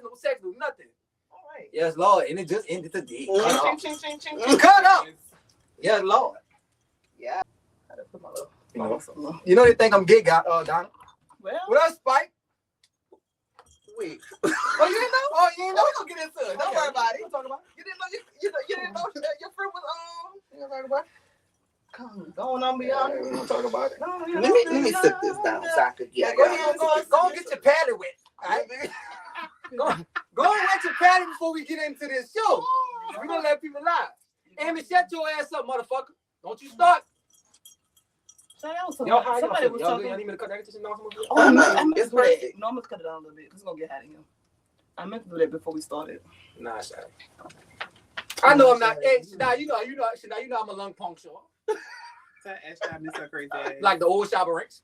no sex, no nothing. All right. Yes, Lord. And it just ended today. Cut off. Yes, Lord. Yeah. I had to put my little. You know they think I'm gay, Donald. Well. What up, Spike? Wait. Oh, you didn't know? Oh, you didn't know? We gonna get into it. Don't worry about it. Talk about it. You didn't know your friend was on. You talk about it. Come going on beyond. We don't talk about it. No, Let me sit this down so I could get. Go ahead, go and get your patty wet. All right? go and wet your patty before we get into this show. We're gonna let people live. Amy, shut your ass up, motherfucker. Don't you start. Y'all high, y'all need me to cut that shit down some more? Oh, no, it's perfect. No, I'm gonna cut it down a little bit. It's gonna get hot in here. I meant to do that before we started. Nah, sorry. I know I'm not. Hey, Shadai, you know I'm a lung puncture. Like the old Shabba Ranks.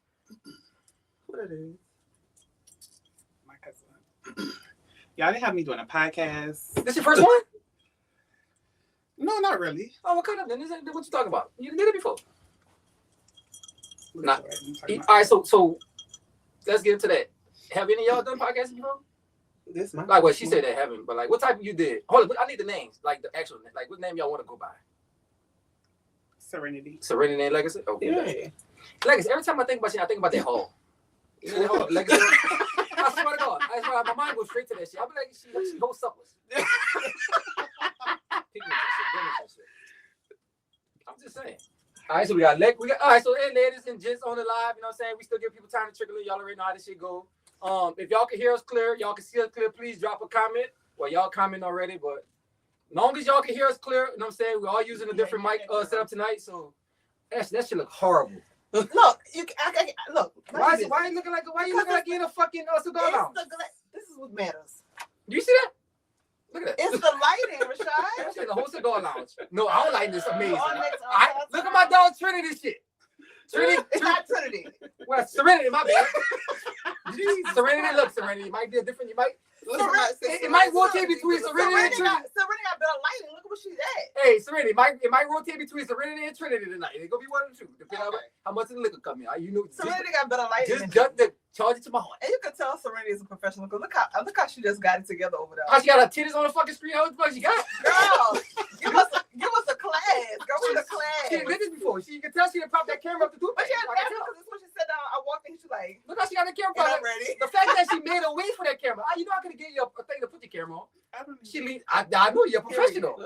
What it is? My cousin. Y'all didn't have me doing a podcast. This your first one? No, not really. Oh, well, cut up then. What you talking about? You did it before. Nah. All right, so let's get into that. Have any of y'all done podcasts before? This month. Like what she said they haven't, but like what type you did? Hold on, I need the names, like the actual, like what name y'all want to go by? Serenity and Legacy. Okay. Yeah. Legacy. Every time I think about you, I think about that hall. You know that hall, Legacy. I swear to God, my mind goes straight to that shit. I'll be like, she goes suppers. I'm just saying. All right, so we got all right, so hey, ladies and gents on the live, you know what I'm saying? We still give people time to trickle in. Y'all already know how this shit go. If y'all can hear us clear, y'all can see us clear, please drop a comment. Well, y'all comment already, but long as y'all can hear us clear, you know what I'm saying? We're all using a different mic setup tonight, so that shit look horrible. Look, look. Why you looking like you're in a fucking cigar lounge? This is what matters. Do you see that? Look at that. It's the lighting, Rashad. That shit the whole cigar lounge. No, I don't like this. Amazing. Look at my dog Trinity shit. Trinity. It's not Trinity. Well, Serenity, my bad. Serenity, look, Serenity. It might be a different. It might rotate between Serenity and Trinity. Serenity got better lighting. Look at what she's at. Hey, Serenity, it might rotate between Serenity and Trinity tonight. It's gonna be one of the two, depending on how much of the liquor come in. You know, Serenity got better lighting. Just charge it to my heart. And you can tell Serenity is a professional. Cause look how she just got it together over there. How she got her titties on the fucking screen? How much she got? Girl, give us a class. Girl, we a class. She did this before. You can tell she done popped that camera up to do it. But she had that because when she sat down, I walked in, she like, look how she got the camera. I'm ready. The fact that she made a way for that camera. You know I could have gave you a thing to put your camera on. I know you're a professional.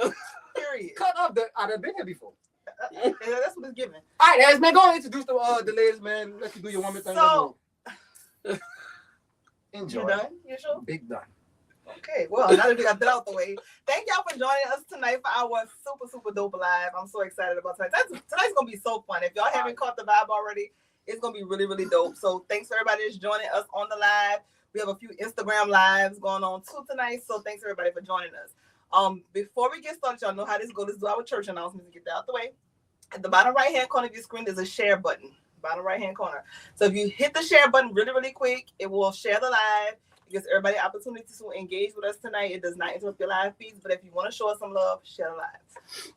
Period. Cut up I've been here before. That's what it's giving. All right, as man, go and introduce the ladies, man. Let you do your woman thing. So, enjoy. You done? You sure? Big done. Okay, well, now that we got that out the way, thank y'all for joining us tonight for our super, super dope live. I'm so excited about tonight. Tonight's going to be so fun. If y'all haven't caught the vibe already, it's going to be really, really dope. So thanks for everybody that's joining us on the live. We have a few Instagram lives going on too tonight. So thanks everybody for joining us. Before we get started, y'all know how this goes. Let's do our church announcements and get that out the way. At the bottom right-hand corner of your screen, there's a share button. Bottom right-hand corner. So if you hit the share button really, really quick, it will share the live. It gives everybody the opportunity to engage with us tonight. It does not interrupt your live feeds, but if you want to show us some love, share the live.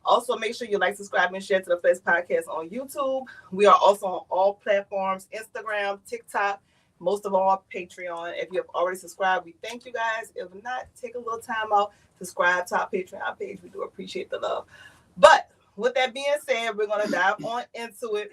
Also, make sure you like, subscribe, and share to the Flex Podcast on YouTube. We are also on all platforms, Instagram, TikTok, most of all, Patreon. If you have already subscribed, we thank you guys. If not, take a little time out, subscribe to our Patreon page. We do appreciate the love. But with that being said, we're going to dive on into it.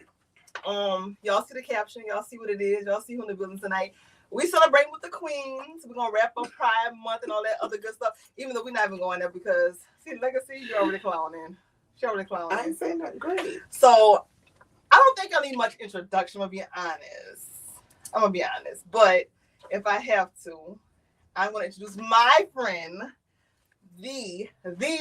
Y'all see the caption. Y'all see what it is. Y'all see who in the building tonight. We celebrate with the queens. We're gonna wrap up Pride Month and all that other good stuff. Even though we're not even going there because see, Legacy, you're already clowning. She already clowning. I ain't saying nothing great. So I don't think I need much introduction. I'm gonna be honest. But if I have to, I'm gonna introduce my friend, the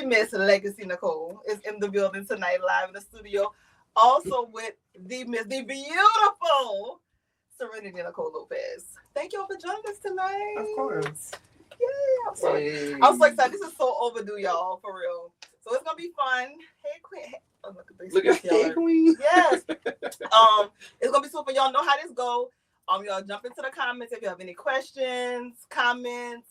Miss Legacy Nicole is in the building tonight, live in the studio. Also with the beautiful Serenity Nicole Lopez. Thank y'all for joining us tonight. Of course. Yeah, I'm so excited. This is so overdue, y'all, for real. So it's gonna be fun. Hey, Queen. Hey, oh, look at hey, Queen. Yes. It's gonna be super. Y'all know how this go. Y'all jump into the comments if you have any questions, comments,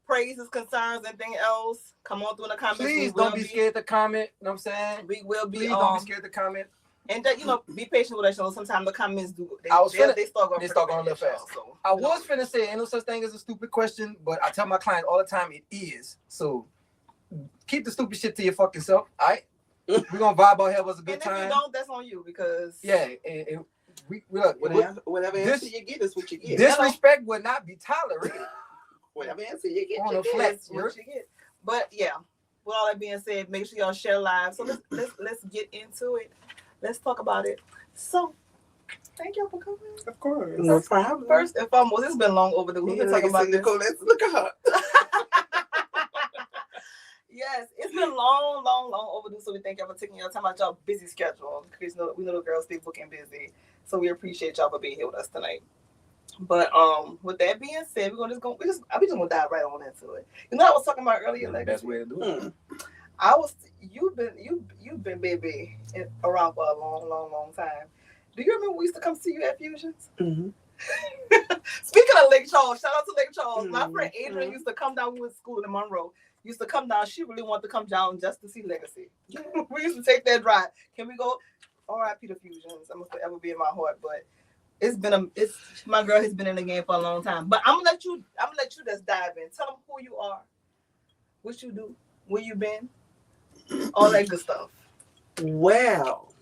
praises, concerns, anything else. Come on through in the comments. Please don't be scared to comment. You know what I'm saying? We will be. Please don't be scared to comment. And that, you know, be patient with us. You know, sometimes the comments do. They start going a little fast. So I was finna say ain't no such thing as a stupid question, but I tell my clients all the time it is. So keep the stupid shit to your fucking self. All right. We're gonna vibe out here. It was a good time. And if you don't, that's on you because and we look whatever answer you get is what you get. Disrespect will not be tolerated. Whatever answer you get, on the flat, what you get. But yeah, with all that being said, make sure y'all share live. So let's get into it. Let's talk about it. So thank y'all for coming. Of course. No problem. First and foremost, it's been long overdue. We've been talking about Nicole, let's look at her. Yes, it's been long overdue. So we thank y'all for taking your time out y'all busy schedule. Because we know the girls stay booking busy. So we appreciate y'all for being here with us tonight. But with that being said, we just gonna dive right on into it. You know what I was talking about earlier, That's the best way to do it. You've been baby around for a long time. Do you remember we used to come see you at Fusions? Mm-hmm. Speaking of Lake Charles, shout out to Lake Charles. My friend Adrian used to come down. We went to school in Monroe. Used to come down. She really wanted to come down just to see Legacy. We used to take that drive. Can we go? R.I.P. to Fusions. I'm gonna forever be in my heart. But my girl has been in the game for a long time. But I'm gonna let you just dive in. Tell them who you are, what you do, where you been, all that good stuff. Well,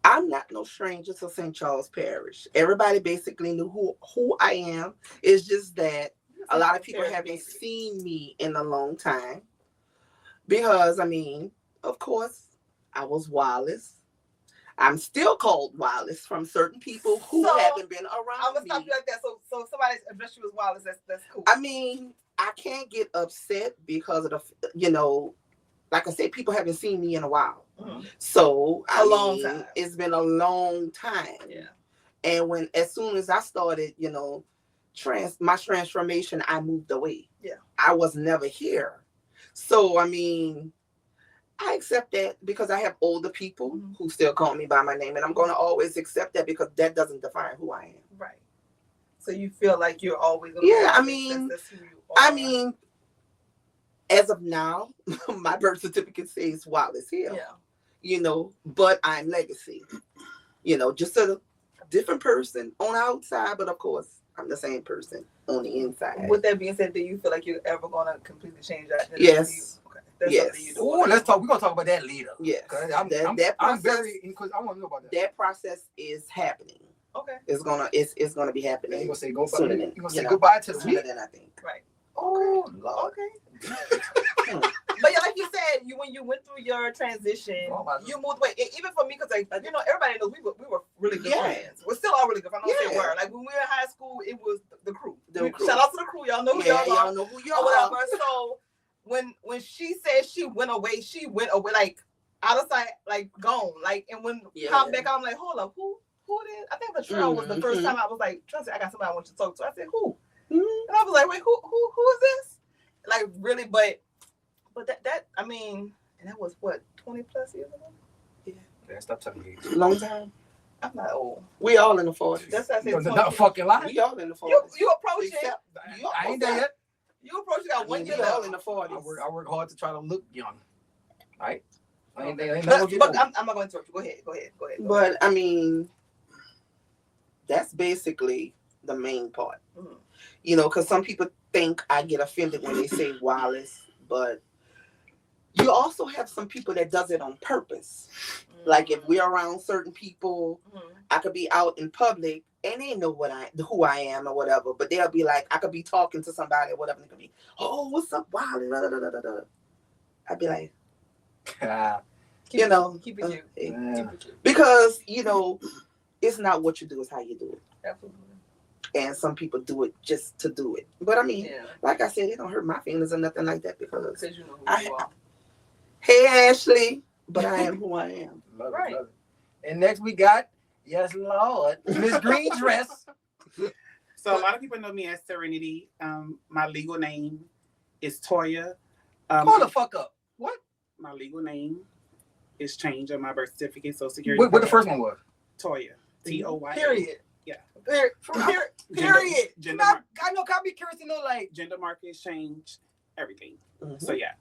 I'm not no stranger to St. Charles Parish. Everybody basically knew who I am. It's just that a lot of people haven't seen me in a long time. Because, I mean, of course, I was Wallace. I'm still called Wallace from certain people who haven't been around I'm gonna me. stop you like that. So somebody address you as Wallace. That's cool. I mean, I can't get upset because of the, like I said, people haven't seen me in a while. Mm-hmm. So long time. It's been a long time. Yeah. And as soon as I started, my transformation, I moved away. Yeah. I was never here. So, I mean, I accept that because I have older people who still call me by my name, and I'm going to always accept that because that doesn't define who I am. Right. So you feel like you're always that's who you are. I mean, as of now, my birth certificate says Wallace Hill. Yeah. But I'm Legacy. Just a different person on the outside, but of course, I'm the same person on the inside. With that being said, do you feel like you're ever going to completely change that? Yes. Okay. That's something you do. Oh, let's talk. We're gonna talk about that later. Yes. I'm very because I want to know about that. That process is happening. Okay. It's gonna be happening. You're gonna say goodbye to the sooner week. than I think. Right. Oh, Lord. Okay. But yeah, like you said, when you went through your transition, you moved away. Even for me, because everybody knows we were really good friends. We're still all really good friends. I'm not saying word. Like when we were in high school, it was the crew. Shout out to the crew. Y'all know who y'all are. Y'all know who y'all are. Whatever. So when she said she went away like out of sight, like gone. Like and when popped back, I'm like, hold up, who it is? I think the trail was the first time I was like, Trusty, I got somebody I want you to talk to. I said, who? And I was like, wait, who is this? Like really, but that I mean, and that was what 20 plus years ago. Yeah, stop telling me. Long time. I'm not old. We all in the 40s. That's what I said. Not fucking lie. We all in the 40s. You approaching? I ain't there yet. You approaching? Got 1 year. We all in the 40s. I work hard to try to look young. All right. I ain't there. But I'm not going to interrupt you. Go ahead. But I mean, that's basically the main part. Because some people think I get offended when they say Wallace, but you also have some people that does it on purpose. Like if we're around certain people, I could be out in public and they know who I am or whatever, but they'll be like, I could be talking to somebody or whatever, and it could be, oh, what's up, Wallace? I'd be like, keep it cute. Because it's not what you do, it's how you do it. Absolutely. And some people do it just to do it. But I mean, like I said, it don't hurt my feelings or nothing like that because you know who you are. Hey, Ashley, but I am who I am. Love it. And next we got, yes, Lord, Miss Green Dress. So a lot of people know me as Serenity. My legal name is Toya. Call the fuck up. What? My legal name is changed on my birth certificate, Social Security. What the first one was? Toya. Toya. Period. Yeah. Period. Gender I know. Can I be curious to know, like, gender markers changed everything. Mm-hmm. So yeah.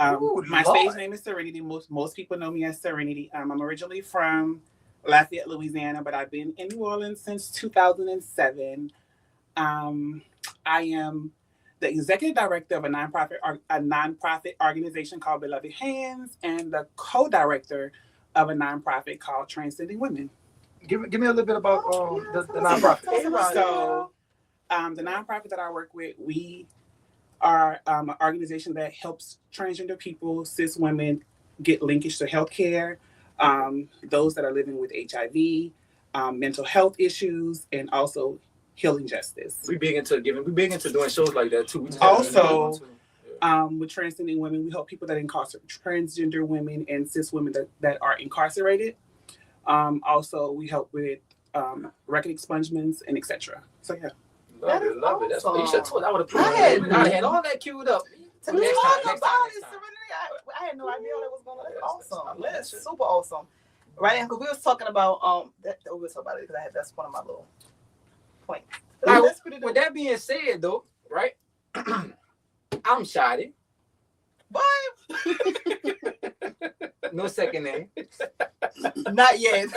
Ooh, My Lord. stage name is Serenity. Most people know me as Serenity. I'm originally from Lafayette, Louisiana, but I've been in New Orleans since 2007. I am the executive director of a nonprofit organization called Beloved Hands, and the co-director of a nonprofit called Transcending Women. Give me a little bit about the nonprofit. Tell us about it. So, the nonprofit that I work with, we are an organization that helps transgender people, cis women, get linkage to healthcare, those that are living with HIV, mental health issues, and also healing justice. We big into doing shows like that too. We just Also, had with Transcending Women, we help people that incarcerate transgender women and cis women that are incarcerated. Also, we help with record expungements and etc. So yeah. love That is it, love it. That's awesome. you should have told. I would have put. I had- I had all that queued up. Talk Next time, about next time, it, next time. Serenity. I had no idea that was going on. Yes, That's awesome. I love That's that shit. super awesome. Right, because we was talking about we was talking about it because that's one of my little points. Now, That's pretty With dope. that being said, though, right? I'm Shadi. But No second name. not yet.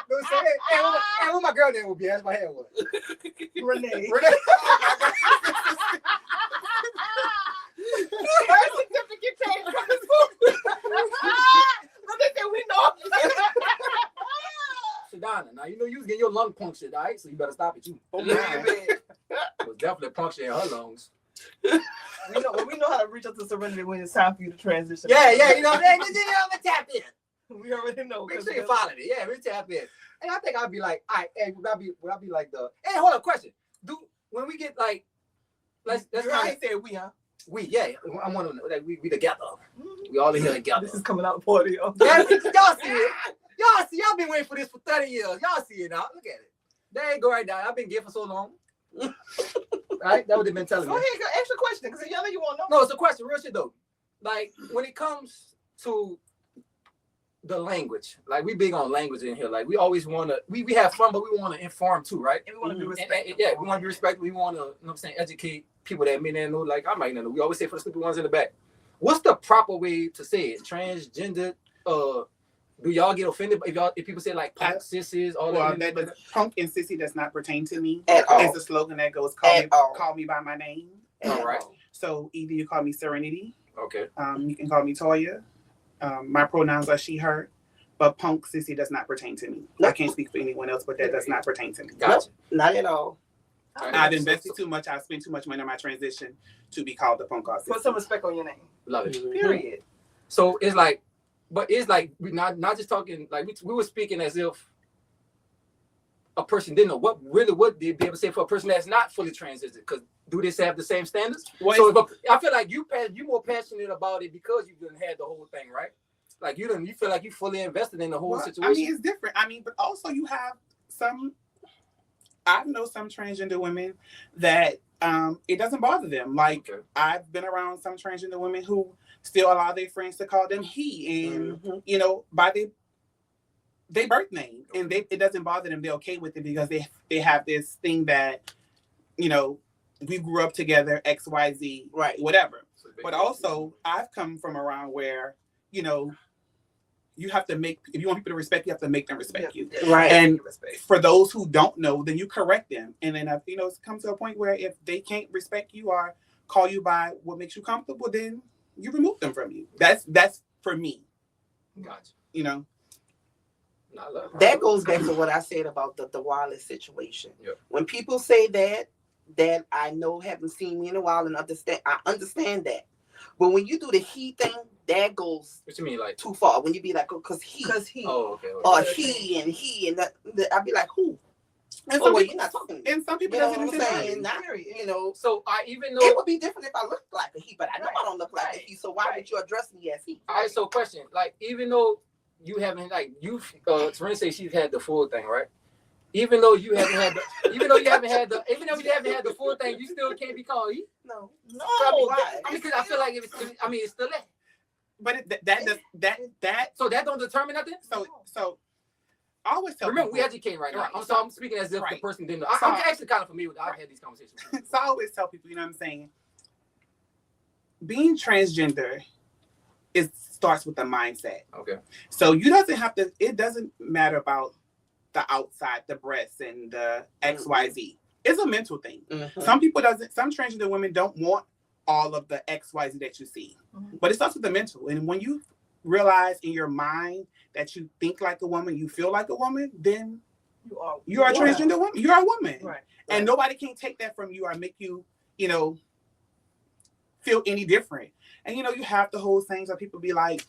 No second. Hey, what my girl name would be? That's my head was. Renee. Renee. Birth certificate came from the school. Renee said we know. Shadana, now you know you was getting your lung punctured, all right? So you better stop it too. Oh, It man. was definitely puncturing her lungs. We know how to reach out to Serenity when it's time for you to transition. Yeah, you know, they tap in. We already know. Make sure you follow it. Yeah, we tap in. And I think I'd be like, all right, hey, would I be like the, hey, hold on, question. When we get like, let's I kind ain't said we, huh? I want to know that we together. We all in here together. This is coming out party. Yeah, y'all see it. Y'all been waiting for this for 30 years. Y'all see it now. Look at it. There you go right now. I've been gay for so long. Right? That would have been telling Go me. ahead, ask the question, because y'all know you want to know. No, it's a question. Real shit though. Like when it comes to the language, like we big on language in here. Like we always want to, we have fun, but we want to inform too, right? And we want to be And, respectful. yeah, we want to be respectful. We want to, you know what I'm saying, educate people that may not know. Like I might not know. We always say for the stupid ones in the back. What's the proper way to say it? Transgender. Do y'all get offended if people say like punk, sissies, all Well, that? punk and sissy does not pertain to me. At all. It's a slogan that goes, At all. call me by my name. All right. So either you call me Serenity, Okay. you can call me Toya. My pronouns are she, her. But punk, sissy does not pertain to me. I can't speak for anyone else, but that does not pertain to me. Gotcha. Not at all. I've invested too much. I spent too much money on my transition to be called a punk or Put sissy. some respect on your name. Love it. Period. So it's like, but it's like we not just talking like we were speaking as if a person didn't know what they'd be able to say for a person that's not fully transitioned. Because do they have the same standards? Well, So I feel like you more passionate about it because you done had the whole thing, right? Like you feel like you fully invested in the whole Well, situation. I mean, it's different. I mean, but also you have I know some transgender women that it doesn't bother them. Like Okay. I've been around some transgender women who still allow their friends to call them he and you know by their birth name, and it doesn't bother them. They're okay with it because they have this thing that you know we grew up together, XYZ, Right. whatever. But also I've come from around where you know you have to if you want people to respect you, have to make them respect you. Right. And for those who don't know, then you correct them. And then, it's come to a point where if they can't respect you or call you by what makes you comfortable, then you remove them from you. That's for me, Gotcha. you know. I love her. That goes back to what I said about the Wallace situation. Yep. When people say that I know haven't seen me in a while and I understand that. But when you do the he thing, that goes What you mean, like? too far. When you be like, oh, because he, Oh, okay. or he, and that I'd be like, who? And Oh, some well, people, you're not talking to me. and some people You know doesn't what I'm intend saying? to. Not, you know, So even it though, would be different if I looked like a he, but I know I don't look like a he. So why would you address me as he? all right. So question, like even though you haven't Serena say she's had the full thing, right? Even though you haven't had the full thing, you still can't be called he. No. why? I mean, because I feel like it's still that. But that So that don't determine nothing. so I always tell Remember, we people, educating right now. Right. I'm speaking as if the Right. person didn't know. So- I'm actually kind of familiar with. I've had these conversations. so I always tell people, you know what I'm saying? Being transgender starts with the mindset. Okay. So you doesn't have to. It doesn't matter about the outside, the breasts and the XYZ. It's a mental thing. Mhm. Some transgender women don't want all of the XYZ that you see, but it starts with the mental. And when you realize in your mind that you think like a woman, you feel like a woman, then you are a transgender woman. You are a woman, Right. and nobody can take that from you or make you, feel any different. And you have the whole things where people be like,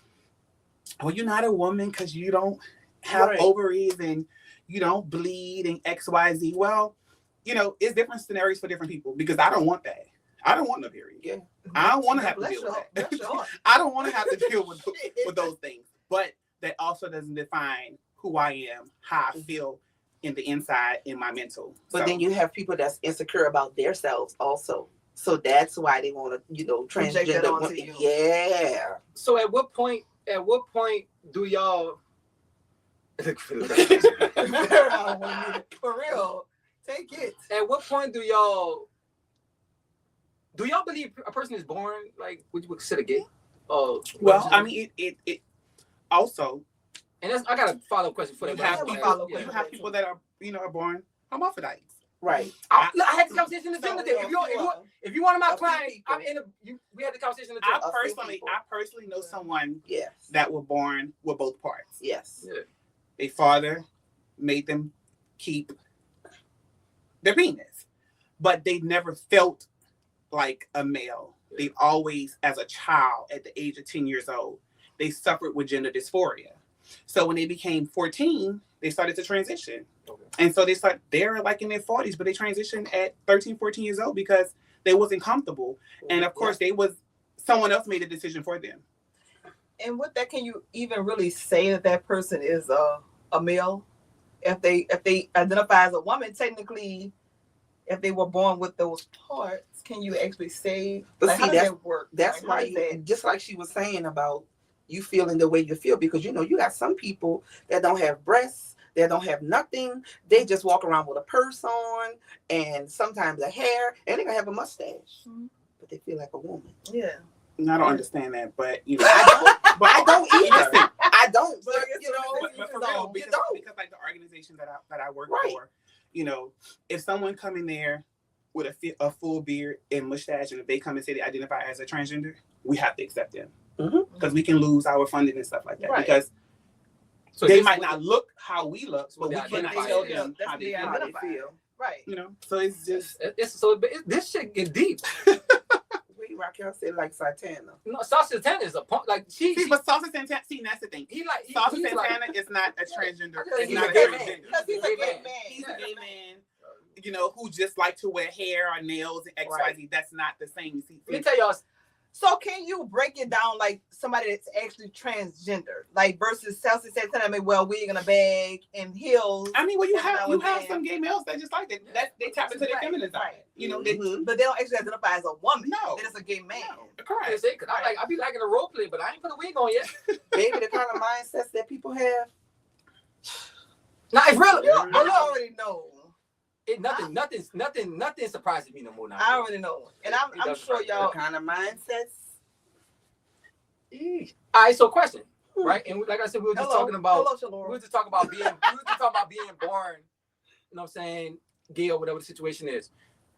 "Oh, you're not a woman because you don't have Right. ovaries and you don't bleed and XYZ." Well, it's different scenarios for different people because I don't want that. I don't want no period. Yeah. I don't want to have to Bless deal your- with bless that. your heart. I don't want to have to deal with those things. But that also doesn't define who I am, how I feel in the inside, in my mental. But So, then you have people that's insecure about themselves also. So that's why they want to, Project that transgender onto women. you. Yeah. So at what point do y'all? For real. Take it. At what point do y'all believe a person is born like would you consider gay? well, I mean, it also and I got a follow up question for you that. have but I people, wanna ask- you have people that are born hermaphrodites. Right. I had the conversation in the gym So, today. If you one of my A few clients, people. we had the conversation in the I gym. personally know someone Yes. that were born with both parts. Yes. Yeah. Their father made them keep their penis, but they never felt like a male. They've always, as a child, at the age of 10 years old, they suffered with gender dysphoria. So when they became 14, they started to transition. Okay. And so they're like in their 40s, but they transitioned at 13, 14 years old because they wasn't comfortable. And of course, someone else made a decision for them. And with that, can you even really say that person is a male? If they identify as a woman, technically, if they were born with those parts, can you actually say? But how see, does that work? That's Like, why how does that- just like she was saying about you feeling the way you feel, because you got some people that don't have breasts, that don't have nothing. They just walk around with a purse on and sometimes a hair, and they gonna have a mustache, but they feel like a woman. Yeah. And I don't understand that, but I don't either. Listen, I don't. But But, but for real, because like the organization that I work Right. for, if someone come in there with a full beard and mustache, and if they come and say they identify as a transgender, we have to accept them because we can lose our funding and stuff like that Right. because So they this- might not look how we look, but Well, we they cannot identify tell as- them that's how they the feel. identify. feel. Right. So it's just this shit get deep. Wait, Raquel said like Santana. No, Sasha Santana is a punk. Like she but Salsa Santana. See, that's the thing. Salsa he's Santana like, is not a transgender. Because He's he's not a gay transgender. man. Because he's a gay man. He's a gay man, who just like to wear hair or nails and XYZ. Right. That's not the same. let me tell y'all. So can you break it down like somebody that's actually transgender, like versus Chelsea said, "Tell me, well, wig and a bag and heels." I mean, well, you Every now have and then. some gay males that just like that. That they tap into their Right, feminine side. right. Mhm. But they don't actually identify as a woman. No. They're just a gay man. Correct. I be liking the role play, but I ain't put a wig on yet. Baby, the kind of mindsets that people have. Nah, it's real. You But look, already know. nothing surprises me no more now. I already know, and I'm doesn't sure hurt. y'all. The kind of mindsets. All right, so question, right? And like I said, we were just talking about. Hello, We Shalora. were just talking about being born, you know what I'm saying, gay or whatever the situation is.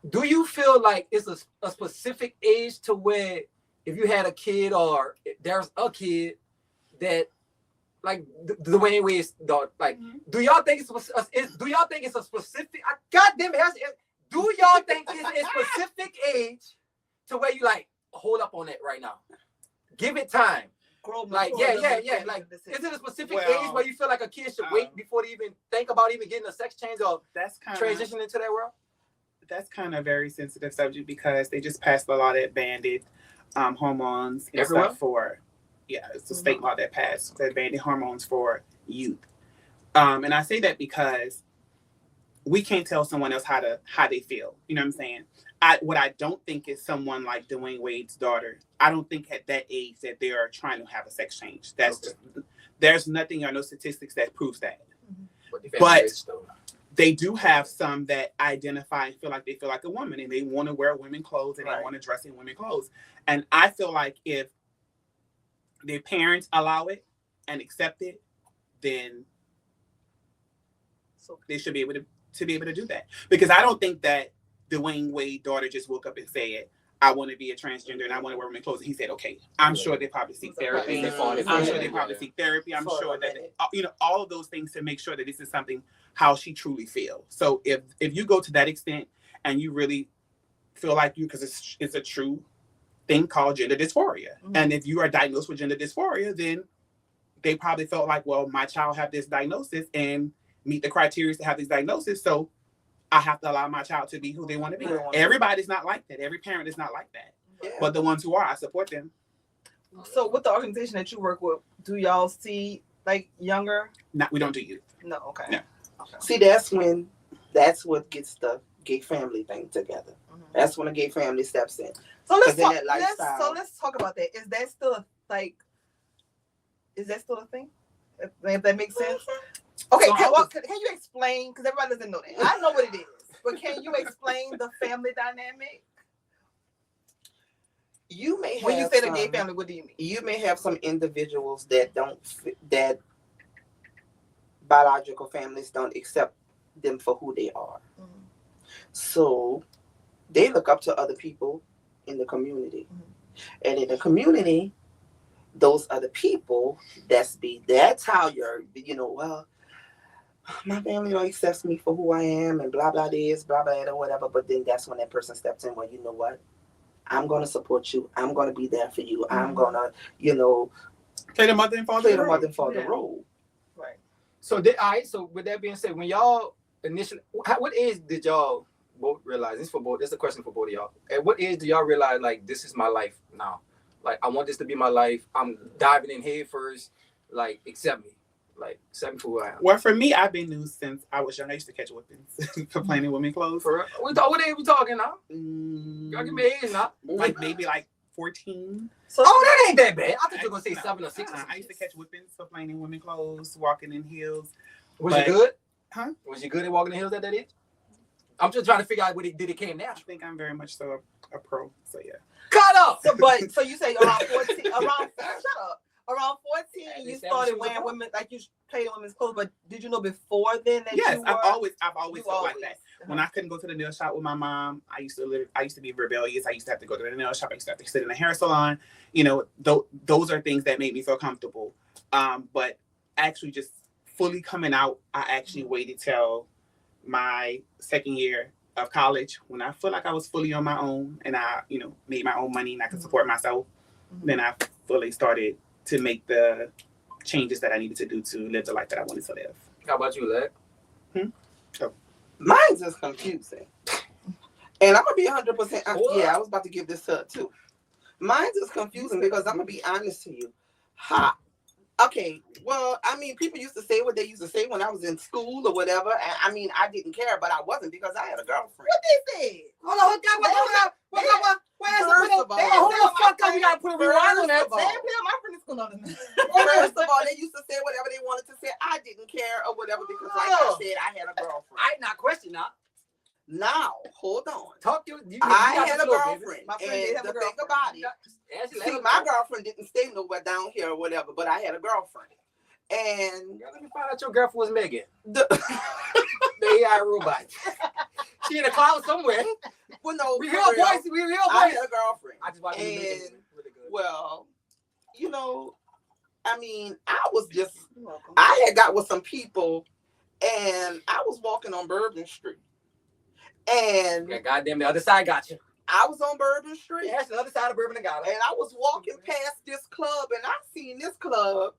Do you feel like it's a specific age to where if you had a kid or there's a kid that like the way it's like, do y'all think it's a specific God damn it, do y'all think it's a specific age to where you like hold up on it right now? Give it time. Grow Like, mature yeah. enough to Like, make a decision. is it a specific Well, age where you feel like a kid should wait before they even think about even getting a sex change or That's kind transition into that world? That's kind of a very sensitive subject because they just passed a law that banded hormones and Everywhere? stuff for. Yeah, it's a state law that passed that banded hormones for youth. And I say that because we can't tell someone else how they feel. You know what I'm saying? What I don't think is someone like Dwayne Wade's daughter. I don't think at that age that they are trying to have a sex change. That's just, there's nothing or no statistics that proves that. But, the family But- rich, though. They do have some that identify and feel like a woman, and they want to wear women clothes and Right. they want to dress in women clothes. And I feel like if their parents allow it and accept it, then So they should be able to do that. Because I don't think that Dwayne Wade's daughter just woke up and said, I want to be a transgender and I want to wear women's clothes. And he said, okay. I'm sure they probably seek therapy. They fought it. I'm sure Yeah. they probably seek therapy. I'm For sure a that, minute. all of those things to make sure that this is something how she truly feels. So if you go to that extent and you really feel like because it's a true thing called gender dysphoria. Mhm. And if you are diagnosed with gender dysphoria, then they probably felt like, well, my child have this diagnosis and meet the criteria to have this diagnosis. So I have to allow my child to be who they want to be. Who they want to be. Everybody's not like that. Every parent is not like that. Yeah. But the ones who are, I support them. So with the organization that you work with, do y'all see like younger? We don't do youth. No, okay. No. Okay. See, that's what gets the gay family thing together. Mhm. That's when a gay family steps in. So let's 'Cause in talk. that lifestyle- Let's talk about that. Is that still a thing? If that makes sense. Okay, So can you explain? Because everybody doesn't know that. I know what it is, but can you explain the family dynamic? You may have When you say the some, gay family, what do you mean? you may have some individuals that that biological families don't accept them for who they are. Mhm. So they look up to other people in the community. And in the community, those other people, that's how you're, well, my family don't accept me for who I am and blah, blah, this, blah, blah, or whatever. But then that's when that person steps in, well, you know what? I'm going to support you. I'm going to be there for you. I'm going to, Play the mother and father. play the role. mother and father Yeah. role. Right. So, so with that being said, when y'all initially, what age did y'all both realize? This is a question for both of y'all. At what age do y'all realize, like, this is my life now? Like, I want this to be my life. I'm diving in head first. Like, accept me. Like, accept me for who I am. Well, for me, I've been new since I was young. I used to catch whippings for playing in women's clothes. For real? What age we talking now? Y'all give me an age now. Like maybe like 14. So Oh, that ain't that bad. I thought you were going to say 7 or 6. I used to catch whippings for playing in women's clothes, walking in heels. Was but- you good? Huh? Was you good at walking the hills at that age? I'm just trying to figure out did it came I natural. think I'm very much so a pro. So yeah. Cut up! so you say around 14, shut up. Around 14, Yeah, you they started said she was a wearing pro. women, like you played in women's clothes, but did you know before then that Yes, you were? I've always you felt like always- that. When I couldn't go to the nail shop with my mom, I used to be rebellious. I used to have to go to the nail shop. I used to have to sit in a hair salon. Those are things that made me feel comfortable. But actually just fully coming out, I actually waited till my second year of college when I feel like I was fully on my own and I, made my own money and I could support myself. Mhm. Then I fully started to make the changes that I needed to do to live the life that I wanted to live. How about you, Leg? Mine's is confusing. And I'm going to be 100%. I was about to give this up too. Mine's is confusing because I'm going to be honest to you. Okay, well, I mean, people used to say what they used to say when I was in school or whatever. And I mean, I didn't care, but I wasn't because I had a girlfriend. What they said? Hold on, First of all, hold the fuck up. We got to put a rewind on that. First of all, They didn't play on my friend's school on this. First of all, they used to say whatever they wanted to say. I didn't care or whatever because, like I said, I had a girlfriend. I ain't not question now. Now, hold on. Talk you. I got had the a floor, girlfriend, My friend did and have the a thing girlfriend. about it, baby. see, my girlfriend didn't stay nowhere down here or whatever, but I had a girlfriend, and Girl, let me find out your girlfriend was Megan. the The AI robot. She in the cloud somewhere. well, no, We for hear real, voice. We hear I voice. had a girlfriend. I just watched And- Megan. Really good. Well, I mean, I was just, You're welcome. I had got with some people, and I was walking on Bourbon Street, and Yeah, goddamn, the other side got you. I was on Bourbon Street. Yeah, that's the other side of Bourbon and Gala. And I was walking past this club, and I seen this club,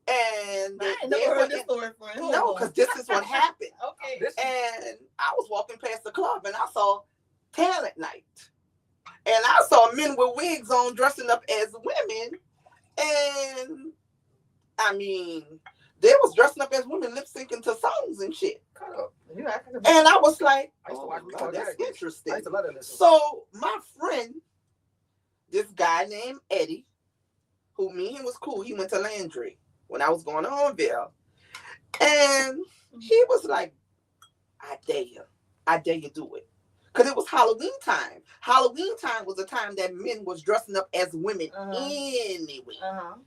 and I ain't they never were heard this story, friend. no, because this is what happened. Okay. This And I was walking past the club, and I saw talent night, and I saw men with wigs on dressing up as women, and I mean, they was dressing up as women, lip syncing to songs and shit. cut up. You acting a- And I was like, I used to oh, watch God, that's I interesting. used to love that listen. So my friend, this guy named Eddie, who me and him was cool, he went to Landry when I was going to Hornville. And He was like, I dare you. I dare you do it. Because it was Halloween time. Halloween time was a time that men was dressing up as women anyway.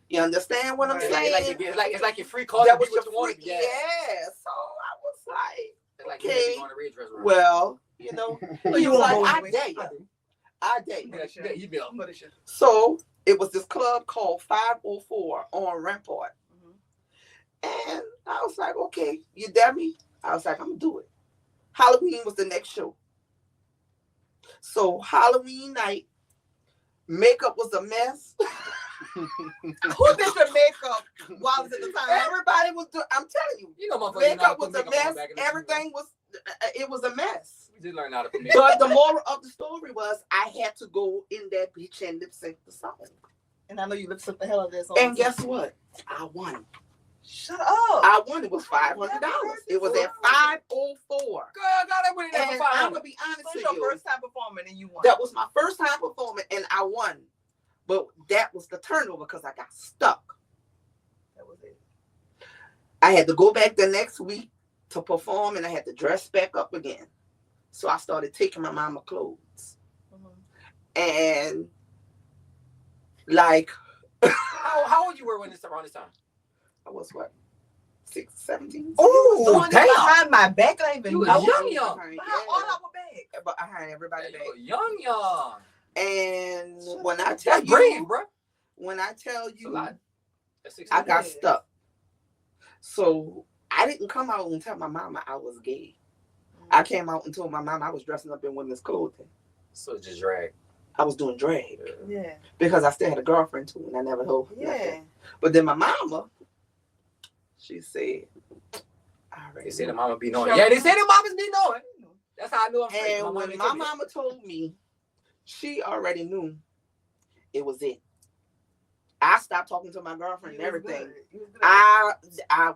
You understand what I'm Right. saying? It's like your free call. That was what your you wanted. freak. Yeah. So I was like, It's like okay. you going to red dress around. well, you know, So he you was won't like, go I anyway. dare you. I dare you. Yeah, you be up. So it was this club called 504 on Rampart. And I was like, okay, you dare me? I was like, I'm going to do it. Halloween was the next show. So Halloween night, makeup was a mess. Who did the makeup while it was at the time? Everybody was doing, I'm telling you, You know, motherfuckers. makeup was a mess. Everything was, it was a mess. We did learn how to put makeup. But the moral of the story was I had to go in that bitch and lip sync the song. And I know you lip sync the hell out of this song. And guess what? I won. Shut up. I won. It was $500. It was at 504. Girl, I got that winning And for I'm 500. gonna be honest So with your you. first time performing and you won. That was my first time performing and I won. But that was the turnover because I got stuck. That was it. I had to go back the next week to perform and I had to dress back up again. So I started taking my mama clothes. And like How old you were when this around this time? I was what? 17? Oh, Oh, damn. behind my back, I even You was know. young. Behind all our back. But behind everybody You back. were young. And when I tell That's brave, you, bro. when I tell It's a you, lot. That's 16 I got years. stuck. So I didn't come out and tell my mama I was gay. I came out and told my mama I was dressing up in women's clothing. So just drag. I was doing drag Yeah. because I still had a girlfriend too, and I never told her Yeah. nothing. But then my mama, she said, I already They say the knew. mama be knowing. Yeah, they say the mamas be knowing. That's how I knew I'm straight. And when ain't my told me. mama told me, she already knew it was it. I stopped talking to my girlfriend and everything. I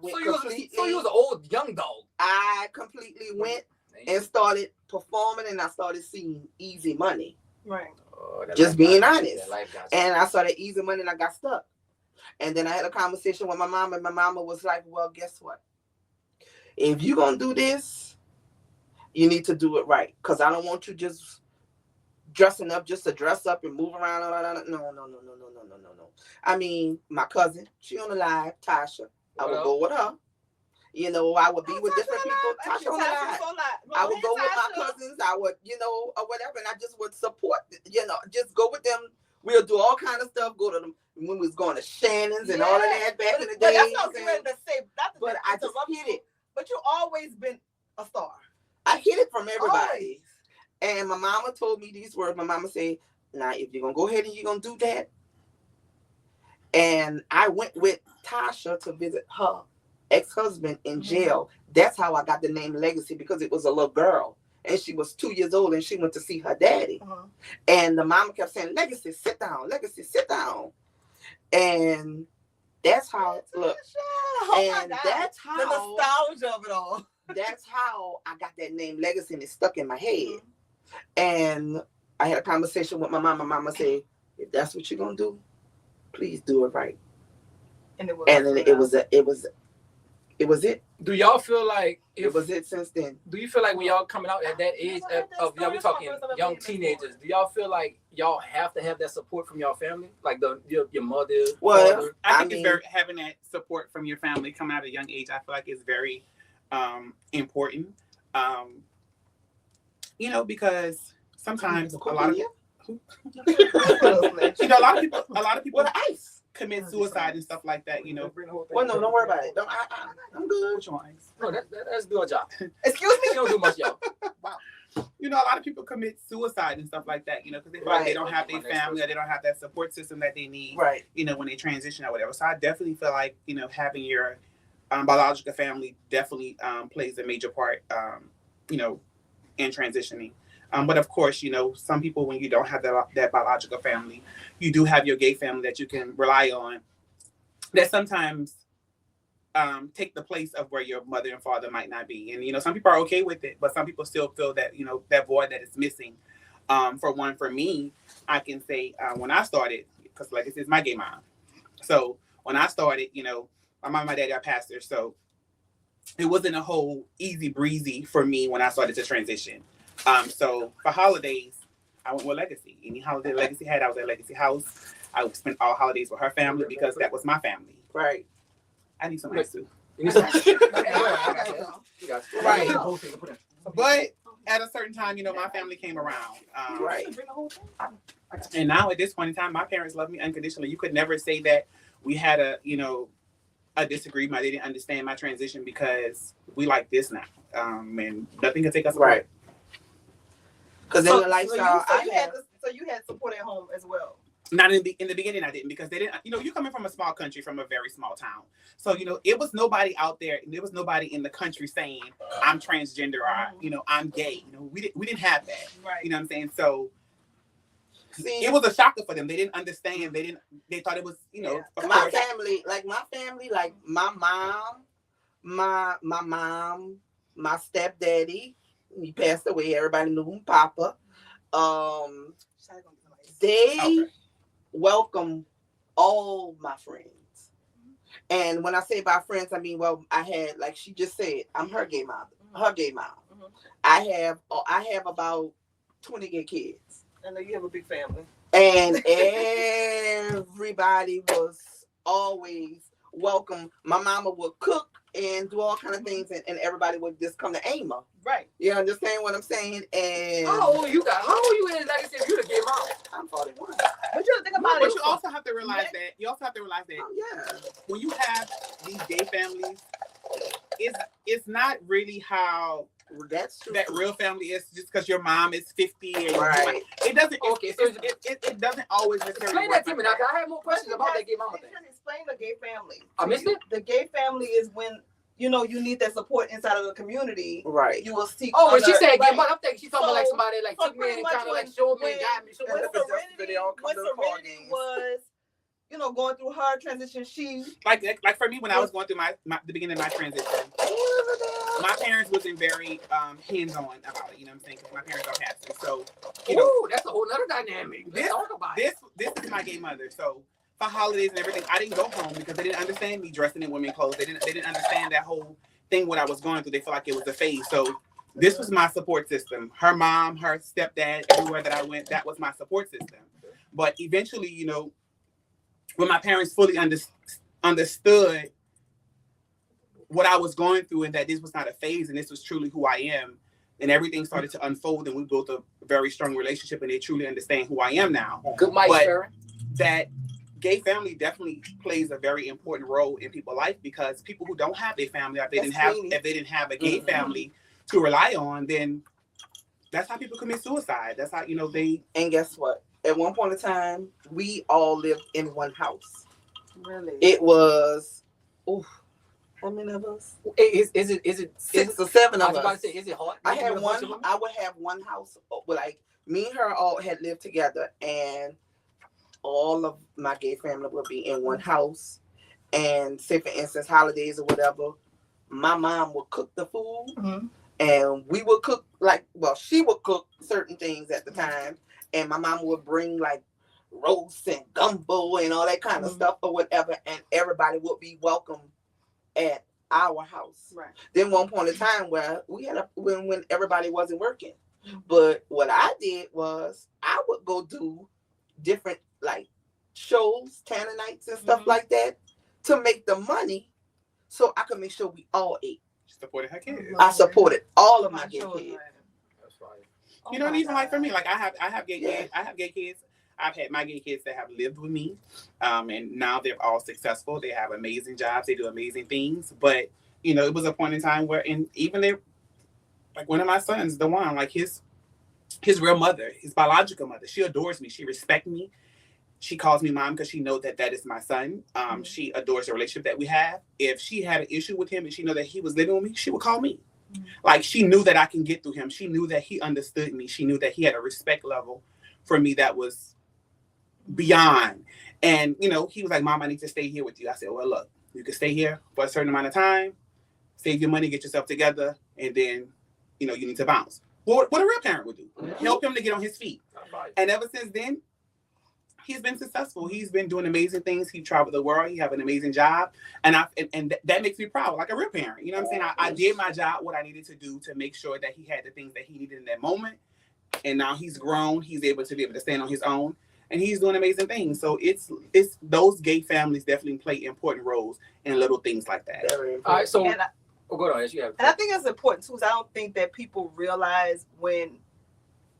went So you completely. was an old young dog. I completely went and started performing, and I started seeing easy money. Right. Oh, that Just life being got- honest. that life got you. And I started easy money, and I got stuck. And then I had a conversation with my mom, and my mama was like, "Well, guess what? If you're gonna do this, you need to do it right, because I don't want you just dressing up just to dress up and move around. No. I mean, my cousin, she on the live, Tasha. I would go with her. You know, I would be with different people. Tasha on the live. I would go with my cousins. I would, or whatever, and I just would support. Just go with them. We'll do all kind of stuff. Go to them when we was going to Shannon's and all of that back in the But day. that's not ready to say. But I just hit it. But you always been a star. I hit it from everybody. Always. And my mama told me these words. My mama said, now, if you're going to go ahead and you're going to do that. And I went with Tasha to visit her ex-husband in jail. That's how I got the name Legacy, because it was a little girl. And she was 2 years old and she went to see her daddy. And the mama kept saying, Legacy, sit down. Legacy, sit down. And that's how, look. And that's the how, nostalgia of it all. that's how I got that name Legacy, and it stuck in my head. And I had a conversation with my mama. My mama said, if that's what you're going to do, please do it right. And it was. And then it was it. Do y'all feel like It was it since then. Do you feel like when y'all coming out at that age of y'all, we talking young teenagers, do y'all feel like y'all have to have that support from y'all family, like your mother? Well, father? I think it's very having that support from your family coming out at a young age. I feel like it's very important. Because sometimes a lot of people What ice? commit suicide and stuff like that. Well, no, don't worry about it. I'm good. Which one? No, that's do a job. Excuse me. You don't do much, y'all. A lot of people commit suicide and stuff like that, because they feel like they don't have their family or they don't have that support system that they need, Right. when they transition or whatever. So I definitely feel like, having your biological family definitely plays a major part, in transitioning. But of course, some people, when you don't have that biological family, you do have your gay family that you can rely on that sometimes take the place of where your mother and father might not be. And, some people are okay with it, but some people still feel that, that void that is missing. For me, I can say when I started, because like this is my gay mom. So when I started, my mom and my daddy are pastors. So it wasn't a whole easy breezy for me when I started to transition. So for holidays, I went with Legacy. Any holiday Legacy had, I was at Legacy House. I would spend all holidays with her family because that was my family. Right. I need some ice too. You need some- Okay. Right. But at a certain time, my family came around. Right. And now at this point in time, my parents love me unconditionally. You could never say that we had a disagreement. They didn't understand my transition because we like this now. And nothing can take us away. Right. Because in the lifestyle, so you had support at home as well. Not in the beginning, I didn't, because they didn't. You coming from a small country, from a very small town, so it was nobody out there. There was nobody in the country saying I'm transgender or I'm gay. We didn't have that. Right. You know what I'm saying? So see, it was a shocker for them. They didn't understand. They thought it was of my course. family, like my mom, my stepdaddy, he passed away. Everybody knew him, Papa. They welcome all my friends. And when I say by friends, I mean, well, I had, like she just said, I'm her gay mom. Mm-hmm. I have about 20 gay kids. I know you have a big family. And everybody was always welcome. My mama would cook and do all kind of things, and everybody would just come to Ama. Right. You understand what I'm saying? And How old you got? How old you is? Like I said, you the gay mom. I'm 41. But you think about But it. you also have to realize that. Oh yeah. When you have these gay families, it's not really how That's true. that real family is just because your mom is 50 and Right. it doesn't. Okay, so It doesn't always necessarily. Explain that to work me like now, 'cause I have more questions about that gay mama thing. Explain the gay family. I missed it? The gay family is when you need that support inside of the community. Right. You will seek. Oh, when she other- said gay right. mom, I'm thinking she's talking about like So- somebody like so took me pretty and much kind of like when- showed me and when- got me. When That's just Serenity, they all come when to the car Serenity games. was, going through her transition, she like for me when I was going through the beginning of my transition, my parents wasn't very hands-on about it. You know what I'm saying? Because my parents don't have to. So Ooh, that's a whole nother dynamic. Let's talk about it. this is my gay mother. So for holidays and everything, I didn't go home because they didn't understand me dressing in women's clothes. They didn't understand that whole thing, what I was going through. They felt like it was a phase. So this was my support system. Her mom, her stepdad, everywhere that I went, that was my support system. But eventually, when my parents fully understood what I was going through and that this was not a phase and this was truly who I am, and everything started to unfold and we built a very strong relationship and they truly understand who I am now. Good mic, But Sharon. that gay family definitely plays a very important role in people's life, because people who don't have a family, if they didn't have a gay family to rely on, then that's how people commit suicide. That's how they. And guess what? At one point in time, we all lived in one house. really. It was, how many of us? Is it 6 or 7 I of was about to us. say, is it hard? I You had know, bunch of one. women? I would have one house. Like me and her all had lived together, and all of my gay family would be in one house. And say, for instance, holidays or whatever, my mom would cook the food, and we would cook she would cook certain things at the time, and my mom would bring like roast and gumbo and all that kind of stuff or whatever, and everybody would be welcome at our house. Right. Then one point in time where we had when everybody wasn't working. But what I did was I would go do different like shows, Tanner nights and stuff like that to make the money so I could make sure we all ate. Supported her kids. I supported all of my gay kids. That's right. Even like for me, like I have gay kids. I have gay kids. I've had my gay kids that have lived with me, and now they're all successful. They have amazing jobs. They do amazing things. But it was a point in time where, even like one of my sons, the one, like his real mother, his biological mother, she adores me. She respects me. She calls me mom because she knows that is my son. She adores the relationship that we have. If she had an issue with him and she knew that he was living with me, she would call me. Like, she knew that I can get through him. She knew that he understood me. She knew that he had a respect level for me that was beyond. And, he was like, Mom, I need to stay here with you. I said, well, look, you can stay here for a certain amount of time, save your money, get yourself together, and then, you need to bounce. What a real parent would do. Help him to get on his feet. And ever since then, he's been successful. He's been doing amazing things. He traveled the world. He have an amazing job, and that makes me proud, like a real parent. You know what I'm saying? I did my job, what I needed to do to make sure that he had the things that he needed in that moment, and now he's grown. He's able to stand on his own, and he's doing amazing things. So it's those gay families definitely play important roles in little things like that. All right, so And go on. Yes, you have. And I think it's important too, 'cause I don't think that people realize when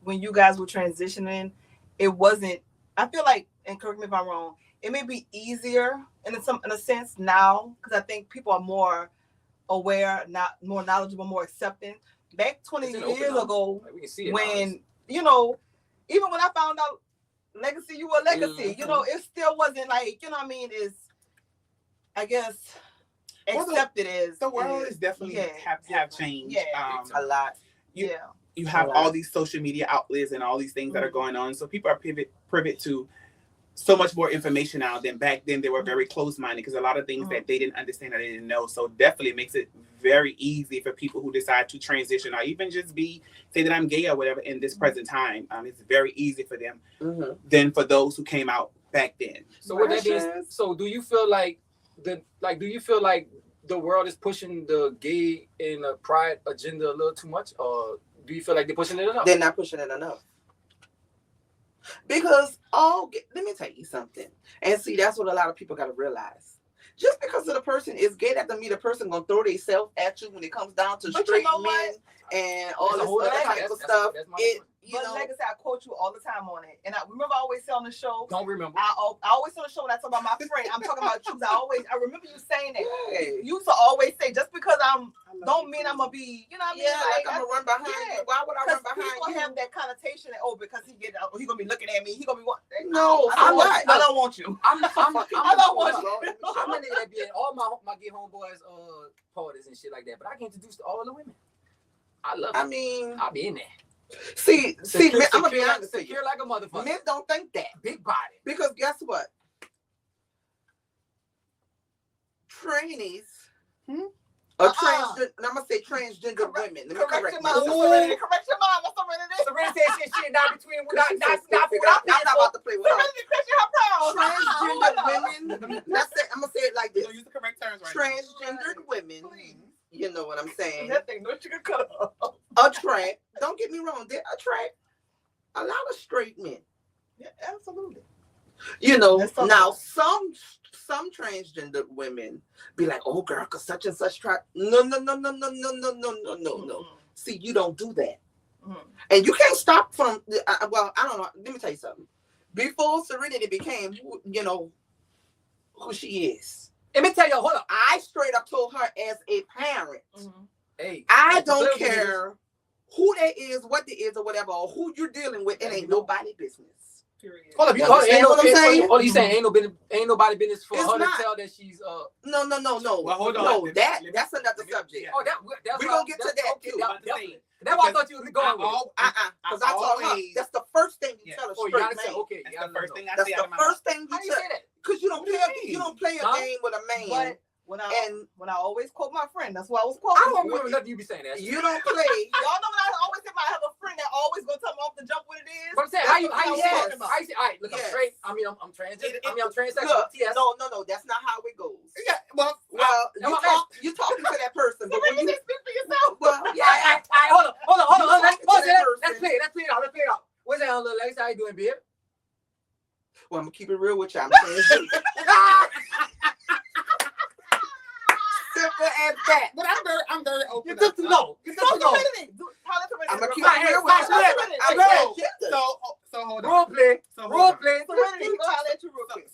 you guys were transitioning, it wasn't. I feel like, and correct me if I'm wrong, it may be easier in a sense now, because I think people are more aware, not more knowledgeable, more accepting. Back 20 years ago, Like, we can see it when even when I found out Legacy, you were Legacy, it still wasn't like, you know what I mean, is I guess accepted as The world is definitely have changed. Yeah. A lot. You have all these social media outlets and all these things that are going on. So people are privy to so much more information now than back then. They were very close-minded because a lot of things that they didn't understand or they didn't know. So definitely makes it very easy for people who decide to transition or even just say that I'm gay or whatever in this present time. It's very easy for them than for those who came out back then. So what that is, so do you feel like the world is pushing the gay and the pride agenda a little too much, or do you feel like they're pushing it enough? They're not pushing it enough. Because let me tell you something. And see, that's what a lot of people got to realize. Just because the person is gay, that doesn't mean the person gonna throw themselves at you when it comes down to straight men and all this other type of stuff. Legacy, I quote you all the time on it. And I remember I always say on the show. Don't remember. I always say on the show when I talk about my friend, I'm talking about you. I remember you saying that. You used to always say, just because don't mean I'm gonna be, you know what I mean? Yeah, like I'm gonna run behind you. Why would I run behind people you? have that connotation that, because he gonna be looking at me. He gonna be No, I don't want you. I don't want you. I'm a nigga that be in all my gay homeboys parties and shit like that, but I get introduced to all the women. I love it. I mean, I'll be in there. See, Secure, I'm gonna be honest with you. secure like a motherfucker. Men don't think that. Big body. Because guess what? Trainees are transgender. I'm gonna say transgender women. Let me correct your myself. mind. Correct your mind. That's something it is. Serenity said shit not between I'm not about to play with her. Transgender Women. women. That's it. I'm gonna say it like this. Don't use the correct terms right Transgendered women. You know what I'm saying? That thing, no sugar cut off. Attract. Don't get me wrong. They attract a lot of straight men. Yeah, absolutely. You know, That's so now nice. some transgender women be like, "Oh, girl, cause such and such try." No. See, you don't do that, and you can't stop from. Well, I don't know. Let me tell you something. Before Serenity became, who she is. Let me tell you, hold up. I straight up told her as a parent, Hey, I don't care who they is, what they is, or whatever, or who you're dealing with. It ain't nobody business. Period. Hold up, you understand what I'm saying? Oh, you saying ain't nobody business for It's her not. to tell that she's No. Well, hold on. No, that's another subject. Oh, that's We gonna get to that too. That's why I thought you was going with. Because I told her that's the first thing you tell a Oh, you straight gotta man. say okay. That's the first thing I That's say the out of my mouth. first thing How you you tell. say that? Because you don't play a Huh? game with a man, But when I always quote my friend, that's why I was quoting. I don't remember nothing you be saying that. you don't play. Y'all know when I always say I have a friend that always gonna tell me off the jump what it is. But I'm saying, That's how you what I was say talking it? about. How you say, all right, look, I'm Yes. straight. I mean, I'm transgender. I'm transsexual. Look, Yes. no, that's not how it goes. Yeah, well, You talking to that person, but So when when you you speak for yourself. well, Yeah, hold on. Let's talking to that Let's play it out. What's that, little Lex? How you doing, babe? Well, I'm gonna keep it real with you. I'm saying simple as that. but I'm very open. You took too long. I'm gonna keep it real with you. So hold on. Role play. So Role play. Serenity, go holler at you real quick.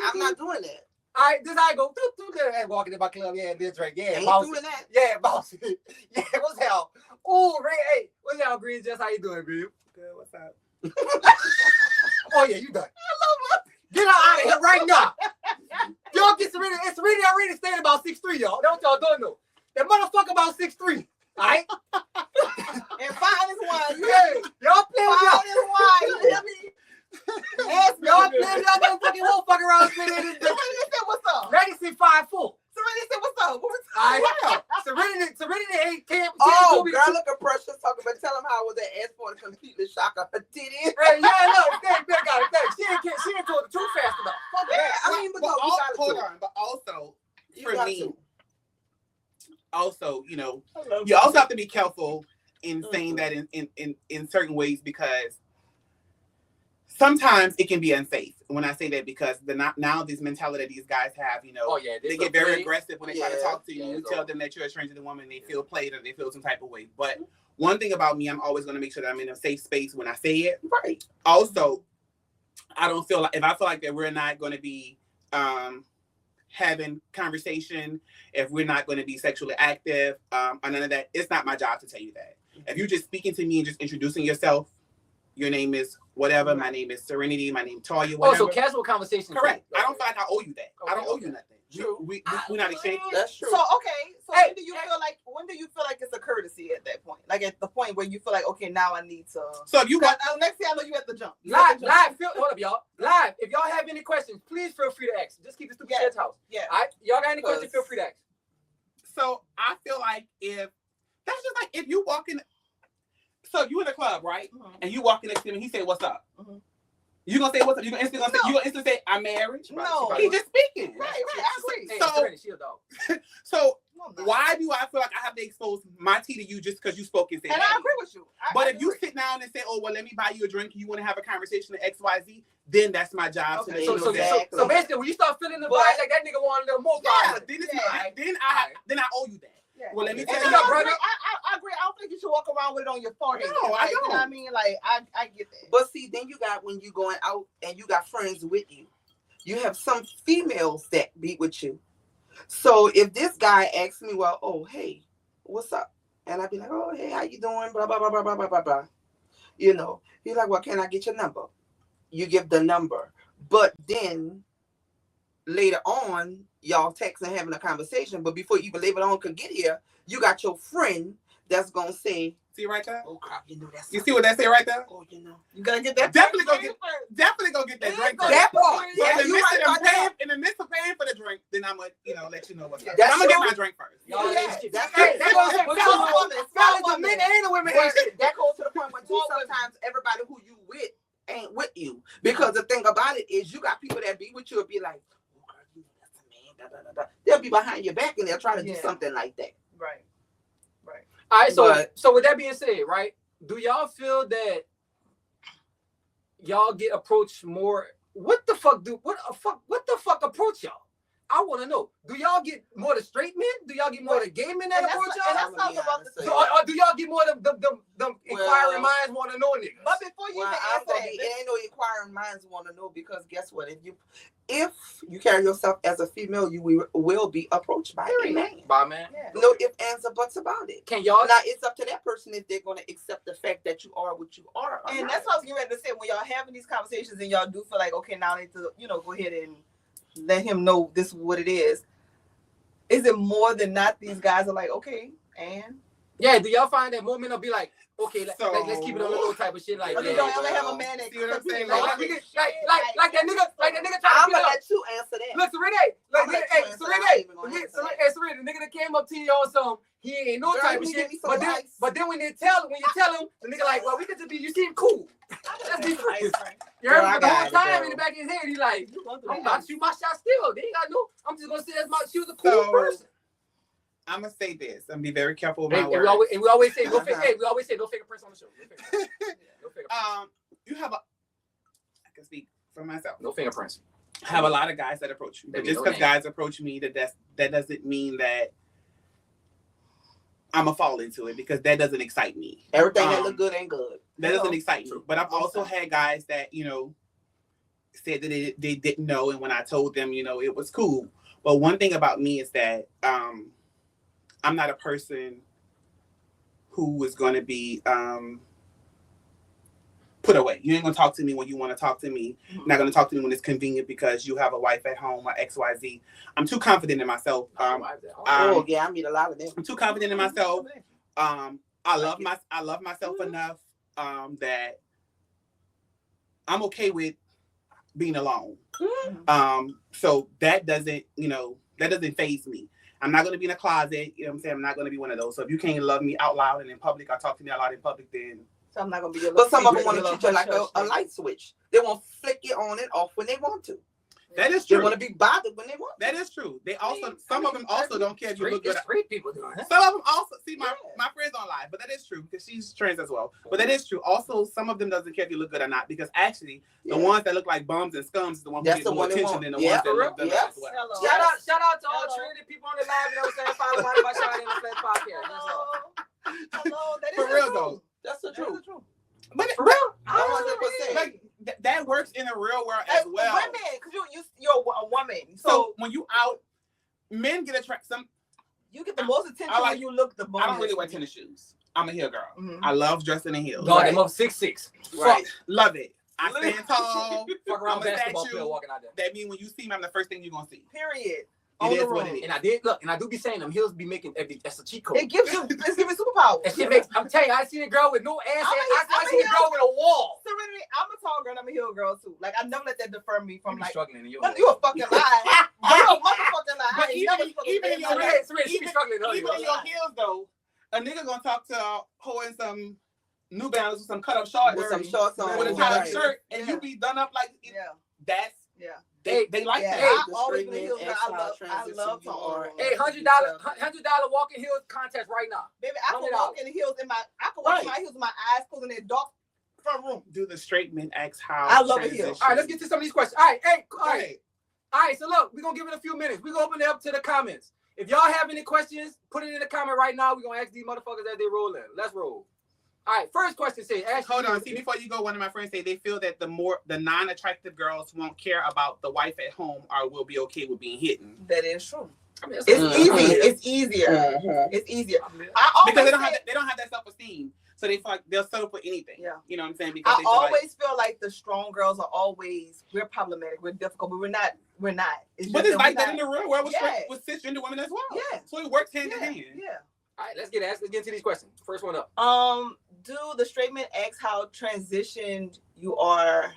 I'm not doing that. All right, this I go. And walking in my club. Yeah, this right. Yeah, Ain't bossy. doing that. Yeah, bossy. Yeah, what's hell? Ooh, Ray. Hey, what's hell, Green? Just how you doing, babe? Good, what's up? Oh yeah, you done. Get out of here right now. Y'all get Serena. And Serena already standing about 6'3", y'all. That's what y'all don't know. That motherfucker about 6'3". All right? And fine is one. Hey, y'all play with y'all. Fine is one. You hear me? Yes, y'all play with y'all motherfucking won't fuck around spending this. Serenity said, what's up? Legacy 5'4". Serenity said, what's up? What was All right? Serenity ain't can't. Oh, girl, look at Precious talking about. Tell him how I was at S for the completely shocker. Her titties. Hey, yeah, look, thank, got it, thank. She ain't can't. She ain't told the truth fast enough. Yeah, I mean, but no, you gotta hold do it. on. But also, You for got me, to. also, you know, you also have to be careful in saying that in certain ways, because sometimes it can be unsafe. When I say that, because now this mentality that these guys have, you know, Oh yeah, they get very aggressive when they try to Yeah. talk to you. Yeah, You it's tell over. them that you're a stranger to the woman, they feel played or they feel some type of way. But one thing about me, I'm always going to make sure that I'm in a safe space when I say it. Right. Also, I don't feel like, if I feel like that we're not going to be having conversation, if we're not going to be sexually active, or none of that, it's not my job to tell you that. If you're just speaking to me and just introducing yourself, your name is whatever, my name is Serenity, my name is Toya, Oh, whatever. so casual conversation. Correct. Okay. I don't feel like I owe you that. I don't owe you Okay. nothing. We're not exchanging. That's true. So okay, so Hey, when do you feel like it's a courtesy at that point? Like at the point where you feel like, okay, now I need to. So if you got, Next thing I know, you at the jump. Live. Hold up, y'all. Live. If y'all have any questions, please feel free to ask. Just keep the stupid shit's house. Yeah. All right. Y'all got any questions? Feel free to ask. so I feel like if that's just like if you walk in, so you in a club, right? Mhm. And you walk in next to him and he say, "What's up?" Mhm. You gonna say what's up? You gonna instantly No. say, "I'm married." No. He just speaking. Right, I agree. Hey, So- Serenity, she a dog. So No, I'm not. why do I feel like I have to expose my tea to you just because you spoke and said? And I hey? agree with you. But I if you agree. sit down and say, "Oh well, let me buy you a drink," you want to have a conversation at XYZ, then that's my job Okay. to let So, you so, know so, that. Exactly. so basically, when you start feeling the But- vibe, like that nigga want a little more Yeah. vibe. Then it's Yeah. mine. Then I owe you that. Yeah. Well, let me And tell I you, agree. brother. I agree. I don't think you should walk around with it on your forehead. No, like, I You know don't. what I mean? Like, I get that. But see, then you got when you going out and you got friends with you. You have some females that be with you. So if this guy asks me, well, oh hey, what's up? And I'd be like, oh hey, how you doing? Blah blah blah blah blah blah blah blah. You know, he's like, well, can I get your number? You give the number, but then later on, y'all text and having a conversation. But before you even later on could get here, you got your friend that's gonna say, See right there? oh crap, you know that's You see what that say right there? oh you know. You gotta get that. Definitely go drink get- first. Definitely go get that Yeah, drink. go first. That part, So yeah, in the you midst right of about that. in the midst of paying for the drink, then I'm gonna, let you know what's up. That's I'm gonna get true. my drink first. Y'all Yeah, ain't shit. that's Hey, it. that's what I'm saying. Small Fellas, woman, fellas, small the men woman. and the women ain't shit. That goes to the point where too, sometimes everybody who you with ain't with you. Because the thing about it is you got people that be with you and be like, oh girl, you know that's a man, da, da, da, da. They'll be behind your back and they'll try to do Yeah. something like that. Right. All right, so But- so with that being said, right? Do y'all feel that y'all get approached more? What the fuck approach y'all? I want to know. Do y'all get more the straight men? Do y'all get more the gay men that And that's approach what- y'all? and I'm that's gonna be talking about honest the with So, you. or do y'all get more the inquiring minds want to know niggas? But before you Well, even I'm answer gonna that, be, it ain't no inquiring minds want to know because guess what? If you carry yourself as a female, you will be approached by a man. Bye, man. yeah. No ifs, ands, or buts about it. Can y'all? Now it's up to that person if they're gonna accept the fact that you are what you are. or And not. that's what I was getting ready to say. When y'all having these conversations and y'all do feel like, okay, now I need to, go ahead and let him know this is what it is. Is it more than not these guys are like, okay, and Yeah. Do y'all find that more men will be like, okay, let's keep it on the low type of shit, like, or they yeah, don't ever have well, a man that see what I'm saying? like that nigga trying to I'm get gonna up. let you answer that. Look, Serenity, I'm gonna let you answer that. I ain't even gonna answer that. Serenity, the nigga that came up to you on some, he ain't no Girl, type you of give shit. me some ice. But then when you tell him, the nigga like, well, we could just be, you seem cool. Let's be friends. You Girl, heard I me the whole got it, time girl. in the back of his head, he like, I'm I'm about to shoot my shot still. They ain't got no. I'm just gonna say she was a cool So, person. I'm gonna say this. I'm gonna be very careful with And my we words. always say no Uh-huh. fingerprints on the show. No fingerprints. You have I can speak for myself. No fingerprints. I have a lot of guys that approach me, but Baby, just no because name. guys approach me, that doesn't mean that I'm gonna fall into it because that doesn't excite me. Everything that look good ain't good. That doesn't excite me. True. But I've also had guys that said that they didn't know, and when I told them, it was cool. But one thing about me is that I'm not a person who is going to be put away. You ain't gonna talk to me when you want to talk to me. You're not gonna talk to me when it's convenient because you have a wife at home or XYZ. I'm too confident in myself. Oh yeah, I meet a lot of them. I'm too confident in myself. I love myself enough that I'm okay with being alone. So that doesn't faze me. I'm not gonna be in a closet. You know what I'm saying? I'm not gonna be one of those. So if you can't love me out loud and in public, or talk to me out loud in public, then So I'm not gonna be your But some of them secret want to little treat you like hush-hush a thing. light switch. They want to flick it on and off when they want to. That is They true. want to be bothered when they want to. That is true. They also, some of them also don't care if you look good. Street people doing it. Some of them also see my friends don't lie, but that is true because she's trans as well. But that is true. Also, some of them doesn't care if you look good or not because actually the ones that look like bums and scums is the one who That's get the more one they attention want. than the Yeah, ones that for look real. good Yes. as well. Hello. Shout out to all Hello. Trinity people on the live. You know what I'm saying? Follow Money by Shawty in the Flex podcast. That's all. Hello. That is For the real truth. though. That's the That is truth. the truth. But For real? 100%. like that works in the real world as well. Women, because you're a woman, So when you out, men get attracted. Some you get the most attention I like- when you look the most. I don't really wear tennis shoes. I'm a heel girl. Mhm. I love dressing in heels. Dog, them up 6'6". Right. Love it. I stand tall. Fuck around I'm a basketball statue. player walking out there. That means when you see me, I'm the first thing you're gonna see. Period. It On is the what road. it is. And I did look, and I do be saying them heels be making that's a cheat code. It gives you superpowers. That shit makes. I'm telling you, I seen a girl with no ass. I I'm a seen a girl with a wall. Serenity, I'm a tall girl and I'm a heel girl too. Like I never let that defer me You from be like struggling in your. but you a fucking lie. You a motherfucking lie. But I ain't even- never fucking even been in like your that. head- She be struggling. in her Even in heels. your heels though, a nigga gonna talk to a hoe in some New Balance with some cut up shorts With some shorts on. with a tie tight Right. shirt, and Yeah. you be done up like Yeah. that's Yeah. they like Yeah. that. Hey, I the always straight been men heels, but ask I how love transition to you own are. them. Hey, $100 walking heels contest right now. Baby, I can $100. walk in the heels in my I can walk in Right. my heels with my eyes closed in that dark front room. Do the straight men ask how? I love a heel. transition- All right, let's get to some of these questions. All right, hey, all right. Hey, All right, so look, we're gonna give it a few minutes. We're gonna open it up to the comments. If y'all have any questions, put it in the comment right now. We're gonna ask these motherfuckers as they roll in. Let's roll. All right, first question says, hold on. See, before you go, one of my friends say they feel that the non-attractive girls won't care about the wife at home or will be okay with being hidden That is true. I mean, It's Mhm. easy. It's easier. Mhm. It's easier. I mean, I always because say- they don't have that self-esteem, so they feel like they'll settle for anything. Yeah. You know what I'm saying? Because I they feel like, always feel like the strong girls are always we're problematic, we're difficult, but we're not. It's but just it's like we're that in the real world with, Yeah. with cisgender women as well. Yeah. So it works hand yeah, in hand. yeah. all right, let's get into these questions. First one up. Do the straight men ask how transitioned you are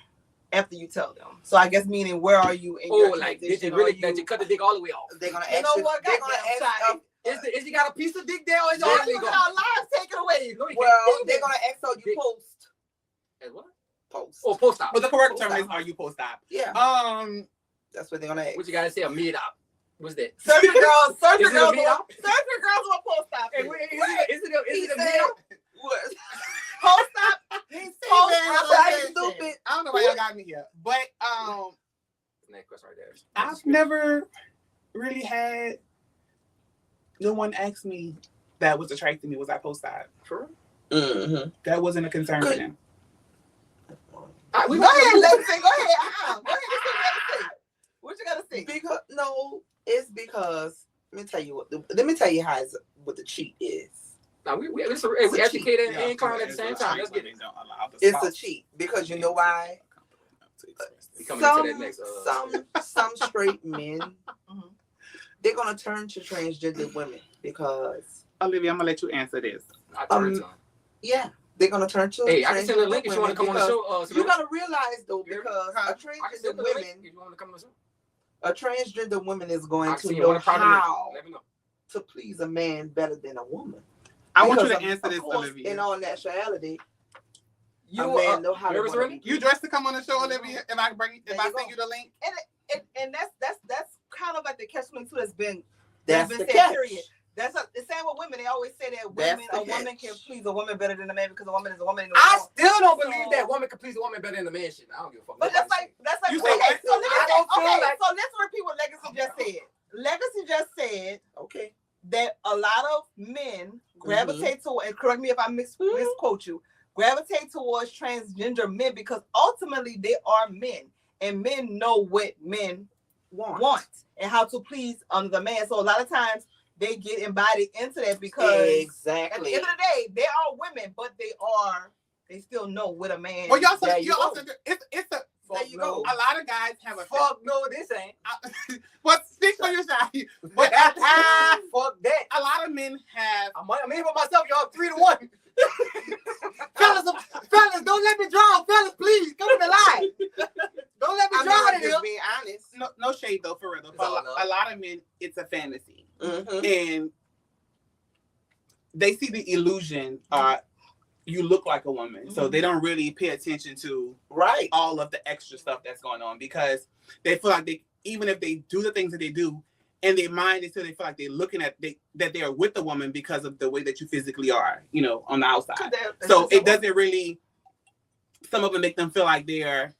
after you tell them? So I guess meaning where are you in Oh, your like did transition? you really Are did you cut the dick all the way off? They're gonna You ask know you. what? They're gonna Goddamn, ask. Shotty. Is he got a piece of dick there or is Now it you all got our lives taken away. No, he can't. Well, they're gonna ask so you Dick. post. As what? Post. Oh, post op. But the correct Post-op. term is, are you post-op? Yeah, That's what they're gonna ask. What you gotta say? A mid op. What's that? Surgery girls, Is it a will mid-op? post op. Hey, wait, is it He a said- mid op? What? Post op. He said Post that, op. like, Listen. Stupid. I don't know why y'all got me here, but Next question right there. I've never really had no one ask me that was attracting me was I post-op. Mm-hmm. That wasn't a concern for Good. them. All right, we Go gonna- ahead, Lexi. Go ahead. Go ahead. What you gotta say? Because no, it's because let me tell you how what the cheat is. Now we It's educated Yeah, and inclined at the it's same a time. cheat Let's get when it. they don't allow the It's a spouse cheat because you know why? We coming into that next. Some straight men Mhm. they're gonna turn to transgender women because Olivia, I'm gonna let you answer this. I turn to him. yeah, they're gonna turn to Hey, I can send a transgender link if you want to come women on the show. because you gotta realize though You hear me? because Huh? a I can transgender send a link woman if you want to come on the show. a transgender woman is going I to can see you know on the private link. how Let me know. to please a man better than a woman. I want you Because to answer of this, course, Olivia. in all naturality, You a man know how to nervous wanna already? be You dressed to come on the show, Olivia? If I There send you you the link, and that's kind of like the catch-22 that's been That's been the said, catch. period. That's the same with women. They always say that That's women, the a woman catch. can please a woman better than a man because a woman is a woman. And a I woman. still don't believe So- that woman can please a woman better than a man. Shit, I don't give a fuck. But that's like You okay. said So let's I don't feel okay. like- So let's repeat what Legacy just said. Legacy just said Okay. that a lot of men gravitate to, and correct me if I misquote you, gravitate towards transgender men because ultimately they are men, and men know what men want and how to please the man. So a lot of times they get embodied into that because at the Exactly. end of the day, they are women, but they still know what a man. well, y'all There said you you go. also it's a There you go. a lot of guys have a Fuck no, this ain't. well, speak for yourself. But Fuck that. a lot of men have I'm in for myself, y'all. 3-1. fellas, don't let me drown. Fellas, please come to the live. Don't let me I mean, drown I'm in here. just being honest. no shade though, for real. Though. It's all But a lot of men, it's a fantasy, Mm-hmm. and they see the illusion. you look like a woman. So they don't really pay attention to Right. all of the extra stuff that's going on because they feel like even if they do the things that they do, in their mind, they feel like they're looking at that they are with the woman because of the way that you physically are, on the outside. So it doesn't really, some of them make them feel like they're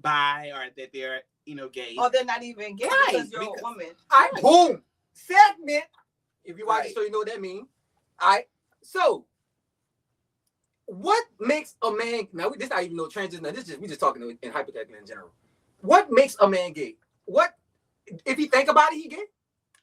bi or that they're, gay. Or they're not even gay Right, because you're because- a woman. All right, boom. Segment. If you watch Right. the show, you know what that means. All right. So, what makes a man? Now, this not even no transgender. We just talking in hypothetical in general. What makes a man gay? What if he think about it? He gay?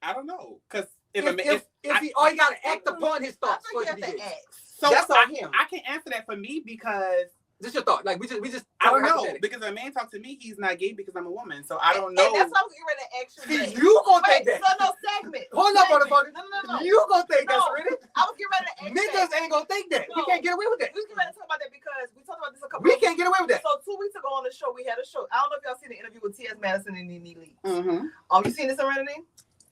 I don't know, because If he he got to act upon his I thoughts think for you it to have be to gay. ask. so That's on him. I can't answer that for me because This your thought. Like we just I don't know. hypothetical. Because if a man talks to me, he's not gay because I'm a woman. So I don't know. And that's why I was getting ready to ask you. See, that. you gonna Wait, think that. so no segment. Hold up, Segment. motherfucker. No. You gonna think that's No. really? I was getting ready to ask Niggas that. ain't gonna think that. We No. can't get away with that. We was getting ready to talk about that because we talked about this a couple We of can't get away with that. So 2 weeks ago on the show, we had a show. I don't know if y'all seen the interview with T.S. Madison and Nene Leakes. Mhm. You seen this, Serenity?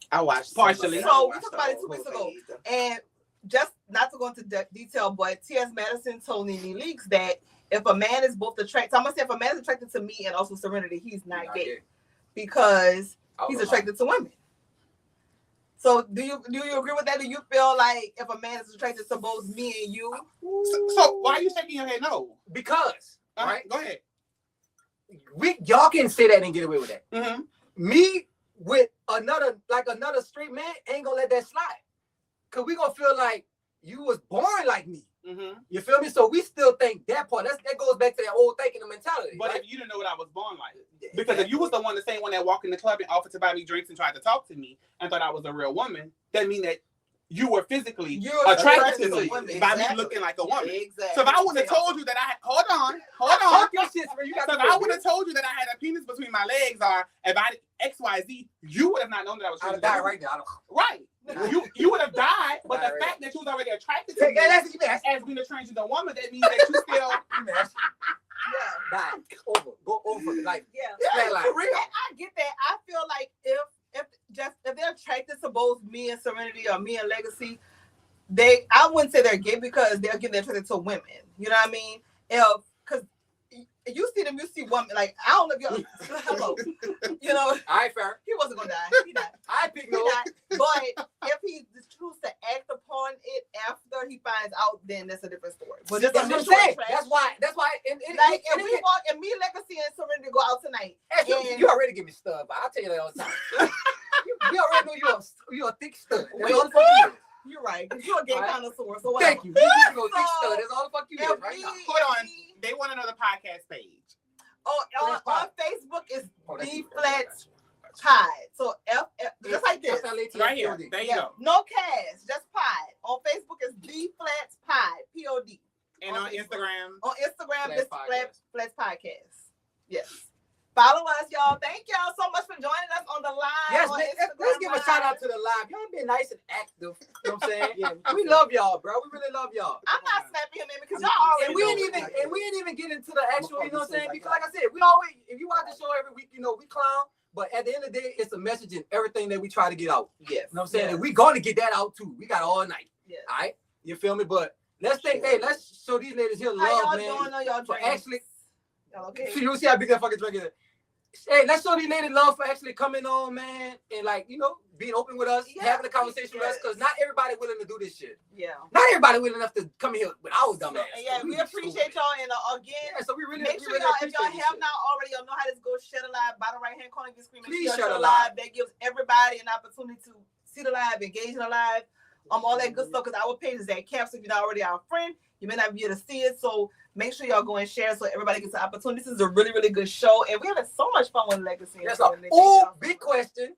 I watched Partially. So we talked about it 2 weeks ago. And just not to go into detail, but T.S. Madison told Nene Leakes that if a man is both attracted, so I'm gonna say if a man is attracted to me and also Serenity, he's not gay because he's attracted to women. So do you agree with that? Do you feel like if a man is attracted to both me and you? So why are you shaking your head? No. Because All right, right, go ahead. y'all can say that and get away with that. Mm-hmm. Me with another straight man ain't gonna let that slide. Cause we gonna feel like you was born like me. Mm-hmm. You feel me? So we still think that part. That goes back to that old thinking and mentality. But right? if you didn't know what I was born like, because if you was the same one that walked in the club and offered to buy me drinks and tried to talk to me and thought I was a real woman, that mean that you were physically attracted to me by me looking like a woman. Exactly. So if I would have told you that I had, hold on. Talk your shit, bro. You got So if I would have told you that I had a penis between my legs, or if I did XYZ, you would have not known that I was. I'd have died right now. Right. You would have died, but the Right. fact that you was already attracted to me That's as being a transgender woman, that means that you still. Yeah. die. Go over it. Like Yeah. flatline. For real. I get that. I feel like if they're attracted to both me and Serenity or me and Legacy, I wouldn't say they're gay because they're attracted to women. You know what I mean? Because you see them, you see women. Like I don't know if y'all hello. All right, fair. He wasn't gonna die. He not. I pick He no. not. But if he chooses to act upon it after he finds out, then that's a different story. But just That's what I'm initial saying. attraction- That's why. Like if we walk and me, Legacy, and Serenity go out tonight. you already give me stud, but I'll tell you that all the time. you already know you're a thick stud. That's all the fuck you is. You're right. You're a gay All right. connoisseur. So whatever. Thank you. You a thick stud. That's all the fuck you is right now. Hold on. They want another podcast page. On Facebook is Oh, that's B you. flat pod. So F just like this. Right here. There you go. No cash, just pod. On Facebook is B flat pod. POD. And on Instagram. On Instagram, Flats this Podcast. Flats Podcast. Yes. Follow us, y'all. Thank y'all so much for joining us on the live. Yes, on let's Instagram give a Live. shout out to the live. Y'all been nice and active. You know what I'm saying? Yeah, we love y'all, bro. We really love y'all. I'm not snapping him in because y'all already And we know. ain't even get into the actual, you know what I'm saying? Because like I said, we always, if you watch the show every week, we clown. But at the end of the day, it's a message in everything that we try to get out. Yes. You know what I'm saying? Yes. And we going to get that out too. We got all night. Yes. All right? You feel me? But let's show these ladies here How love, y'all man. doing on y'all For drinks? actually, Y'all okay? you see how big that fucking drink is. Hey, let's show these ladies love for actually coming on, man, and being open with us, Yeah. having a conversation with us, Yes. because not everybody willing to do this shit. Yeah. Not everybody willing enough to come here with our dumb ass. Yeah, we appreciate y'all. And again, Yeah, so we really, make we sure really y'all, if appreciate y'all this have shit. not already, y'all know how this goes. Share the live, bottom right hand corner, you screaming. Please share share the the live. live. That gives everybody an opportunity to see the live, engage in the live, all that good stuff. Because our page is at Caps. If you're not already our friend, you may not be able to see it. So make sure y'all go and share so everybody gets an opportunity. This is a really, really good show, and we're having so much fun with Legacy. That's all. Oh, big question.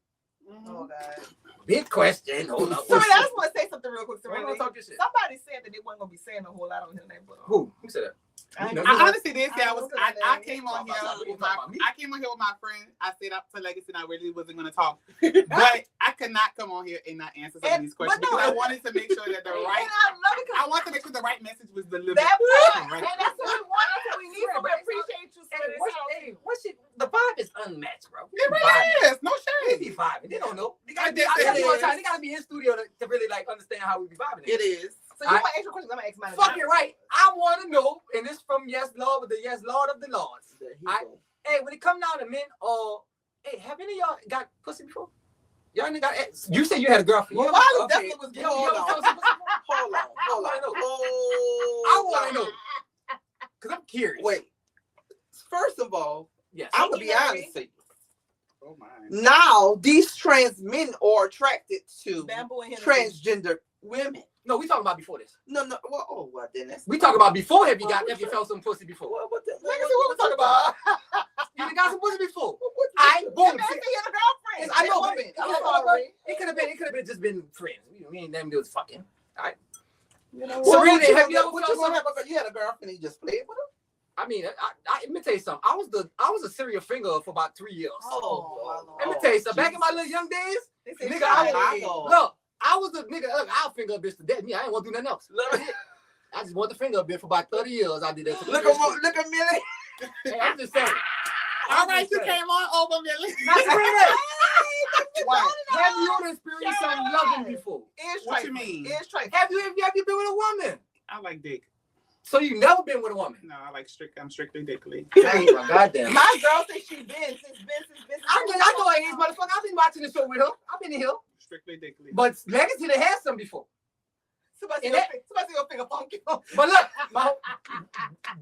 Oh God. Big question. Hold up. Serenity, I just want to say something real quick. Don't Serenity. talk your shit. Somebody said that they weren't gonna be saying a whole lot on his name, but Who said that? I ain't No, gonna- I honestly did say I came on here Talk with about me. I came on here with my friend. I said up to Legacy and I really wasn't gonna talk. But I could not come on here and not answer some of these questions but no, because I wanted to make sure that the right And I love it 'cause I wanted to make sure the right message was delivered. that part, Right. and that's what we want. That's what we need. So we appreciate you. What's it? The vibe is unmatched, bro. It really is. No They shade. be vibing. They don't know. They gotta I be, just I said tell you it one is. time, they gotta be in studio to really understand how we be vibing. It is. So you want extra questions? I'm gonna ask mine. Fucking right. I with the yes, Lord of the Lords. There he I- go. Hey, when it come down to men, hey, have any of y'all got pussy before? Y'all ain't got. You said you had a girlfriend. Well, You Wallace ever- definitely was getting Hold you ever on. felt some pussy before? Hold on. I wanna know. Cause I'm curious. Wait. First of all, Yes. I'm gonna be honest with you. Oh my. Now these trans men are attracted to Bamboo and Hennessy. transgender women. No, we talking about before this. No. Well, then that's. We talking about before. Have you felt some pussy before? What the? Legacy, what we talking about? You done got some pussy before. What I boom. Legacy had a girlfriend. I know. Woman. I'm I'm sorry. sorry. It could have been just been friends. We ain't them dudes fucking. You know, So what really, you have you gonna- ever what felt you gonna some- have you had a girlfriend and you just played with her? I mean, let me tell you something. I was a serial finger for about 3 years. Oh, Let me tell you something. Back in my little young days, They said, nigga, "Try I it." look, I was a nigga. Look, I'll finger a bitch to death. Me, I ain't want to do nothing else. I just want the finger a bit for about 30 years. I did that. Look at Millie. Hey, I'm just saying. All right, you came on over, Millie. Not really. What? Have you experienced some loving before? What you mean? It's trifling. Have you been with a woman? I like dick. So you never been with a woman? No, I'm strictly dickly. Oh my goddamn. My girl says she been since. I know I ain't motherfucker. I've been watching the show with her. I've been in here. Strictly dickly. But Legacy done had some before. Somebody And see your finger funky. But look,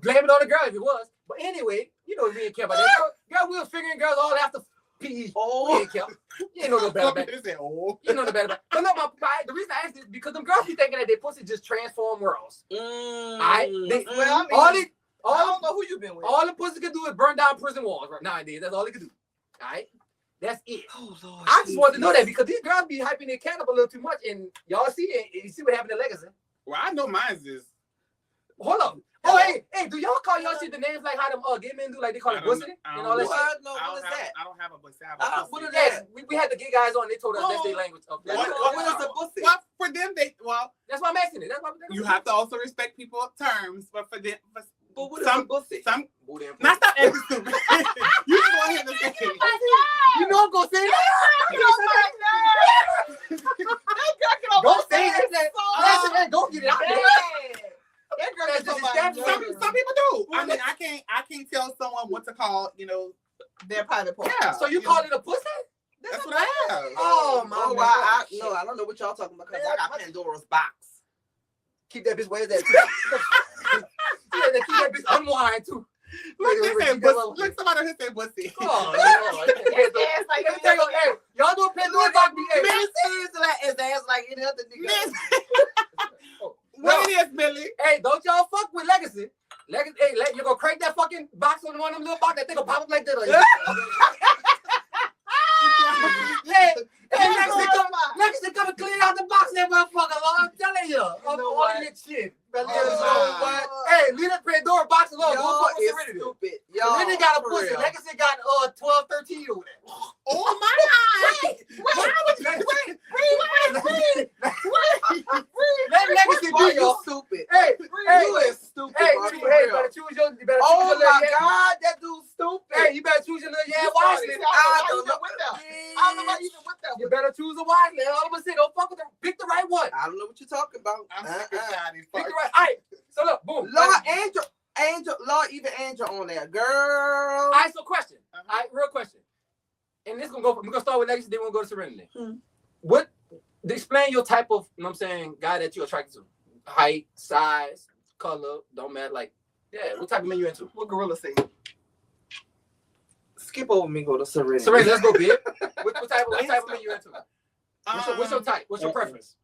blame it on the girl if it was. But anyway, you know we didn't care about that. Girl, we was figuring girls all after PE. We Oh, didn't care. You ain't know no better back. They said, oh. You know no better back. But look, the reason I asked is because them girls be thinking that their pussy just transform worlds. Alright? Well, I mean, All I don't know who you been with. the pussy can do is burn down prison walls right nowadays. That's all they can do. Alright? That's it. Oh, Lord, I just wanted to know that Jesus. because these girls be hyping their cat up a little too much, and y'all see it. You see what happened to Legacy. Well, I know mine's is. Hold up. Oh, hey, do y'all call y'all shit the names like how them gay men do? Like they call it pussy and all that shit? What? No, I what is don't have. that? I don't have a pussy. I have a What pussy. is Yes, we had the gay guys on. They told us that's their language. What is a pussy? Well, for them, That's why I'm asking it. That's why you have to also respect people's terms. But for them, But what is a pussy? some, Booty and not stop acting stupid. You just want him to say it. You know I'm gonna say that. Go say it. Go get it out there. That girl That's is so just bad. established. Some people do. I mean, I can't tell someone what to call. Their private part. Yeah. So you call it a pussy? That's what I have. Oh my Oh, God. no, I don't know what y'all talking about because I got Pandora's box. Keep that bitch. Where's that? Keep that bitch unwind too. Look, somebody who said pussy. Oh, Lord. It's like Let me tell you, hey, y'all do a Pandora box me. Hey, His ass like any other nigga. What it is, Billy? hey, don't y'all fuck with Legacy. Legacy, hey, you gonna crank that fucking box on one of them little box that thing gonna pop up like that. Hey, Legacy come and clean out the box that motherfucker, Lord. I'm telling you. I'm know all what? that shit. You know what? Hey, leave that Pandora box alone. Go Y'all fuck with is Serenity. stupid. Serenity got a for pussy. real. Legacy got 12, 13 over there. Oh my God! Let Legacy Why be you y'all. stupid? Hey, You is stupid. hey, bro, you for hey, real. better choose your little Oh my yeah. God, that dude's stupid. Hey, you better choose your little yeah wisely. I don't know with them. I don't know even with them. You better choose a wisely. All of a sudden, don't fuck with them. Pick the right one. I don't know what you're talking about. I'm sick of shiny Pick fuck. the right. All right. So look, boom. Lord Angel, Lord even Angel on there, girl. All right. So question. Uh-huh. All right. Real question. And this gonna go. We're gonna start with Legacy. Then we're gonna go to Serenity. Hmm. What? Explain your type of. You know what I'm saying? Guy that you're attracted to. Height, size, color. Don't matter. Like, yeah. What type of man you into? What gorilla say? Skip over me, go to Serenity. Serenity. Let's go, big. What type of man you into? What's your type? What's your preference?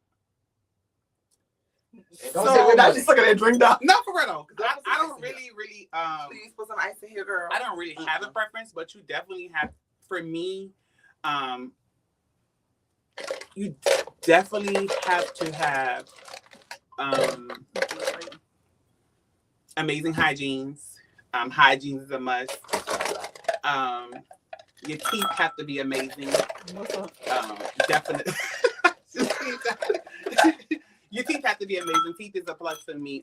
And don't So- say what Now money. she's sucking that drink down. No, for real though. 'Cause Don't put I some don't ice in really Please put some ice in here, girl. I don't really have a preference, but you definitely have. For me, you definitely have to have amazing hygienes. Hygiene is a must. Your teeth have to be amazing. Definitely. Your teeth have to be amazing. Teeth is a plus for me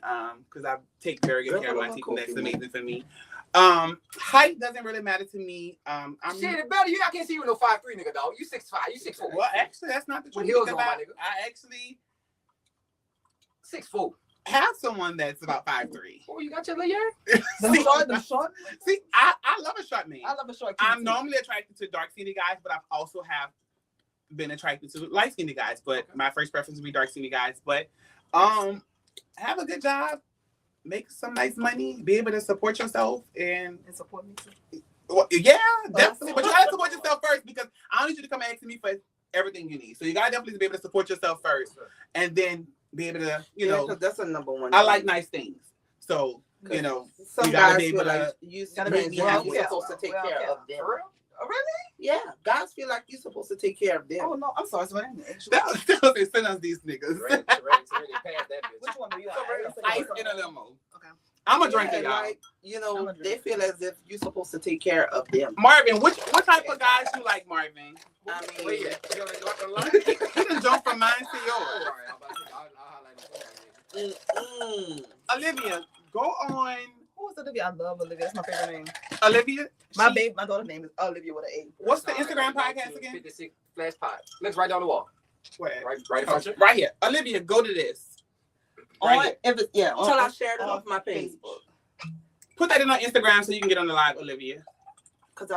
because I take very good care of my teeth, and that's amazing for me. Height doesn't really matter to me. Shit, it better. I can't see you with no 5'3" nigga, dog. You 6'5", you 6'4". Well, actually, that's not the With truth. heels because on, my nigga. I actually 6'4". have someone that's about 5'3". Oh, you got your little hair? The short. See, I love a short man. I love a short. I'm normally attracted to dark skinny guys, but I've also have been attracted to light skinny guys. But my first preference would be dark skinny guys. But have a good job, make some nice money, be able to support yourself, and support me too. Well, yeah, definitely. But you gotta support yourself first, because I don't need you to come asking me for everything you need. So you gotta definitely be able to support yourself first, and then be able to, you know, 'cause that's a number one. I like nice things. So, you know, some you gotta guys be able feel to. like you gotta make me happy. you're supposed to take care of them. For real? Oh, really? Yeah, guys feel like you're supposed to take care of them. Oh no, I'm sorry. So That was they send us these niggas. Ready, passed that bitch. which one are you? Ice in a limo. Okay. I'm a drinker, y'all. Like, you know, they feel as if you're supposed to take care of them. Marvin, what type of guys you like, Marvin? I mean, Wait, you gonna drop the line? You can jump from mine to yours. Olivia, go on. Who is Olivia? I love Olivia. That's my favorite name. Olivia, My daughter's name is Olivia with an A. What's the Instagram podcast again? 56 Flash Pod. Looks right down the wall. Where? Right in front of you. Right here. Olivia, go to this. Right here. Until I shared it off my page. Put that in on Instagram so you can get on the live, Olivia. Cause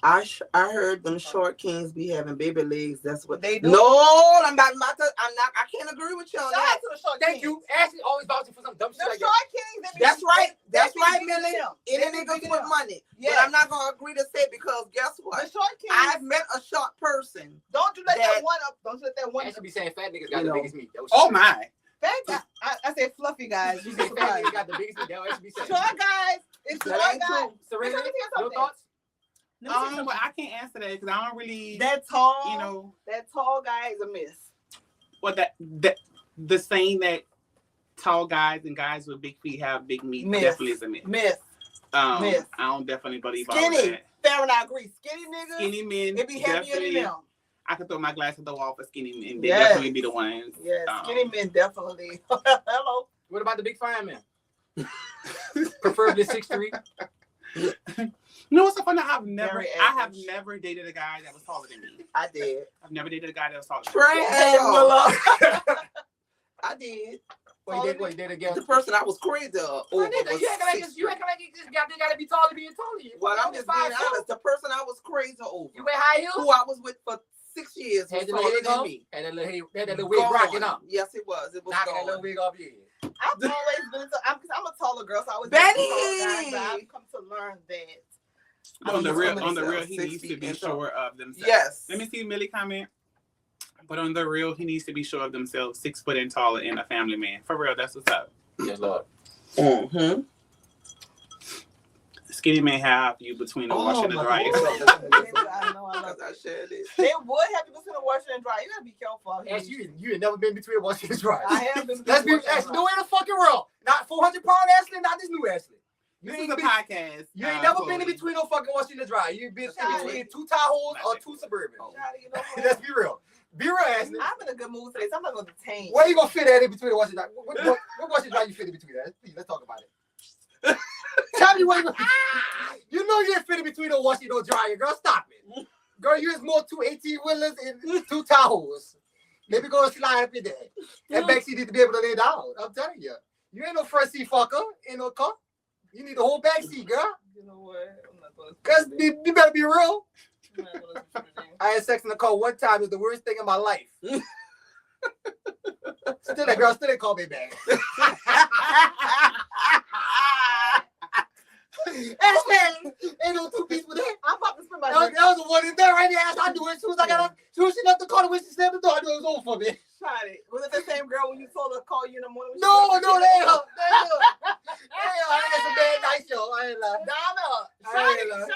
I heard them short kings be having baby legs. That's what They do. No, I'm not. I can't agree with you on Shout out that. to the short Thank kings. you. Ashley always vouching for some dumb shit The like short that. kings. That's right. That's right, Millie. Millie. Any niggas with money. Yeah. But I'm not gonna agree to say, because guess The what? short kings. I've met a short person. Don't you let that that- one up. Don't you let that one. Ashley be saying fat niggas got You the know. biggest meat. That was Oh shit. my. Thank you. I said fluffy guys. She said fat niggas got the biggest meat. That was Ashley be saying. Short guys. It's short That ain't guys. true. Serena, Let me tell you your something. thoughts? But I can't answer that because I don't really, That tall. you know, That tall guy is a miss. what that the saying that tall guys and guys with big feet have big meat Myth. definitely is a myth. Myth. I Myth. don't definitely believe all Skinny. that. Fair and I agree. Skinny niggas. Skinny men, It be heavier than definitely. them. I could throw my glass at the wall for skinny men. They Yes. definitely be the ones. Yes. Skinny men definitely. Hello. What about the big fireman? Preferably 6'3". You know what's so funny? I have average. never dated a guy that was taller than me. I did. I've never dated a guy that was taller than me. Triangula. I did. Wait, did again? The person I was crazy over You was acting like you 6'3". acting like you just gotta be taller to be taller. Well, I'm just being honest. The person I was crazy over, You wear high heels? who I was with for 6 years, was Had the taller little than wig me. and that little wig Gone. rocking up. Yes, it was. It was Knocking that little gone. wig off your head. I've always been because I'm a taller girl, so I was Betty! I've come to learn that. On the real, myself, he 6 needs to feet be and taller. sure of themselves. Yes. Let me see Millie comment. But on the real, he needs to be sure of themselves, 6 foot and taller, and a family man. For real, that's what's up. Yes, Lord. Mm-hmm. Skinny man have you between the wash and the dryer. I know. I love Because I shared it. They would have you between the washer and dryer. You gotta be careful. out here. Ash, you ain't never been between a washing and dryer. I have been. Let's be between the washer Ash, and no way in the fucking world. Not 400-pound Ashley, not this new Ashley. This is a podcast. You ain't never been in between no fucking washing and dryer. You've been in between 2 Tahoes or 2 Suburban. dryer. You know what? Let's be real. Be real, Ashley. I'm in a good mood today, so I'm not gonna detain. Where you gonna fit that in between the washing and dryer? What washing and dryer you fit in between that? Please, let's talk about it. Tell me what you know you ain't fit in between no washing no dryer, girl. Stop it. Girl, you is more 2 18-wheelers and 2 Tahoes. Maybe go and slide up in there. That backseat need to be able to lay down. I'm telling you. You ain't no front seat fucker in no car. You need the whole back seat, girl. You know what? I'm not gonna. Cause you better be real. I'm not gonna do that. I had sex in the car one time. It was the worst thing in my life. Still, that girl still didn't call me back. Ain't no 2-piece with that. I'm about to spend my That was the one in there right there. I knew it. As soon as she left the car, when she slammed the door, I knew it was over for me. Tried it. Was it the same girl when you told her to call you in the morning? No, that ain't her. I had some bad nights, yo. I ain't lying. Shawty.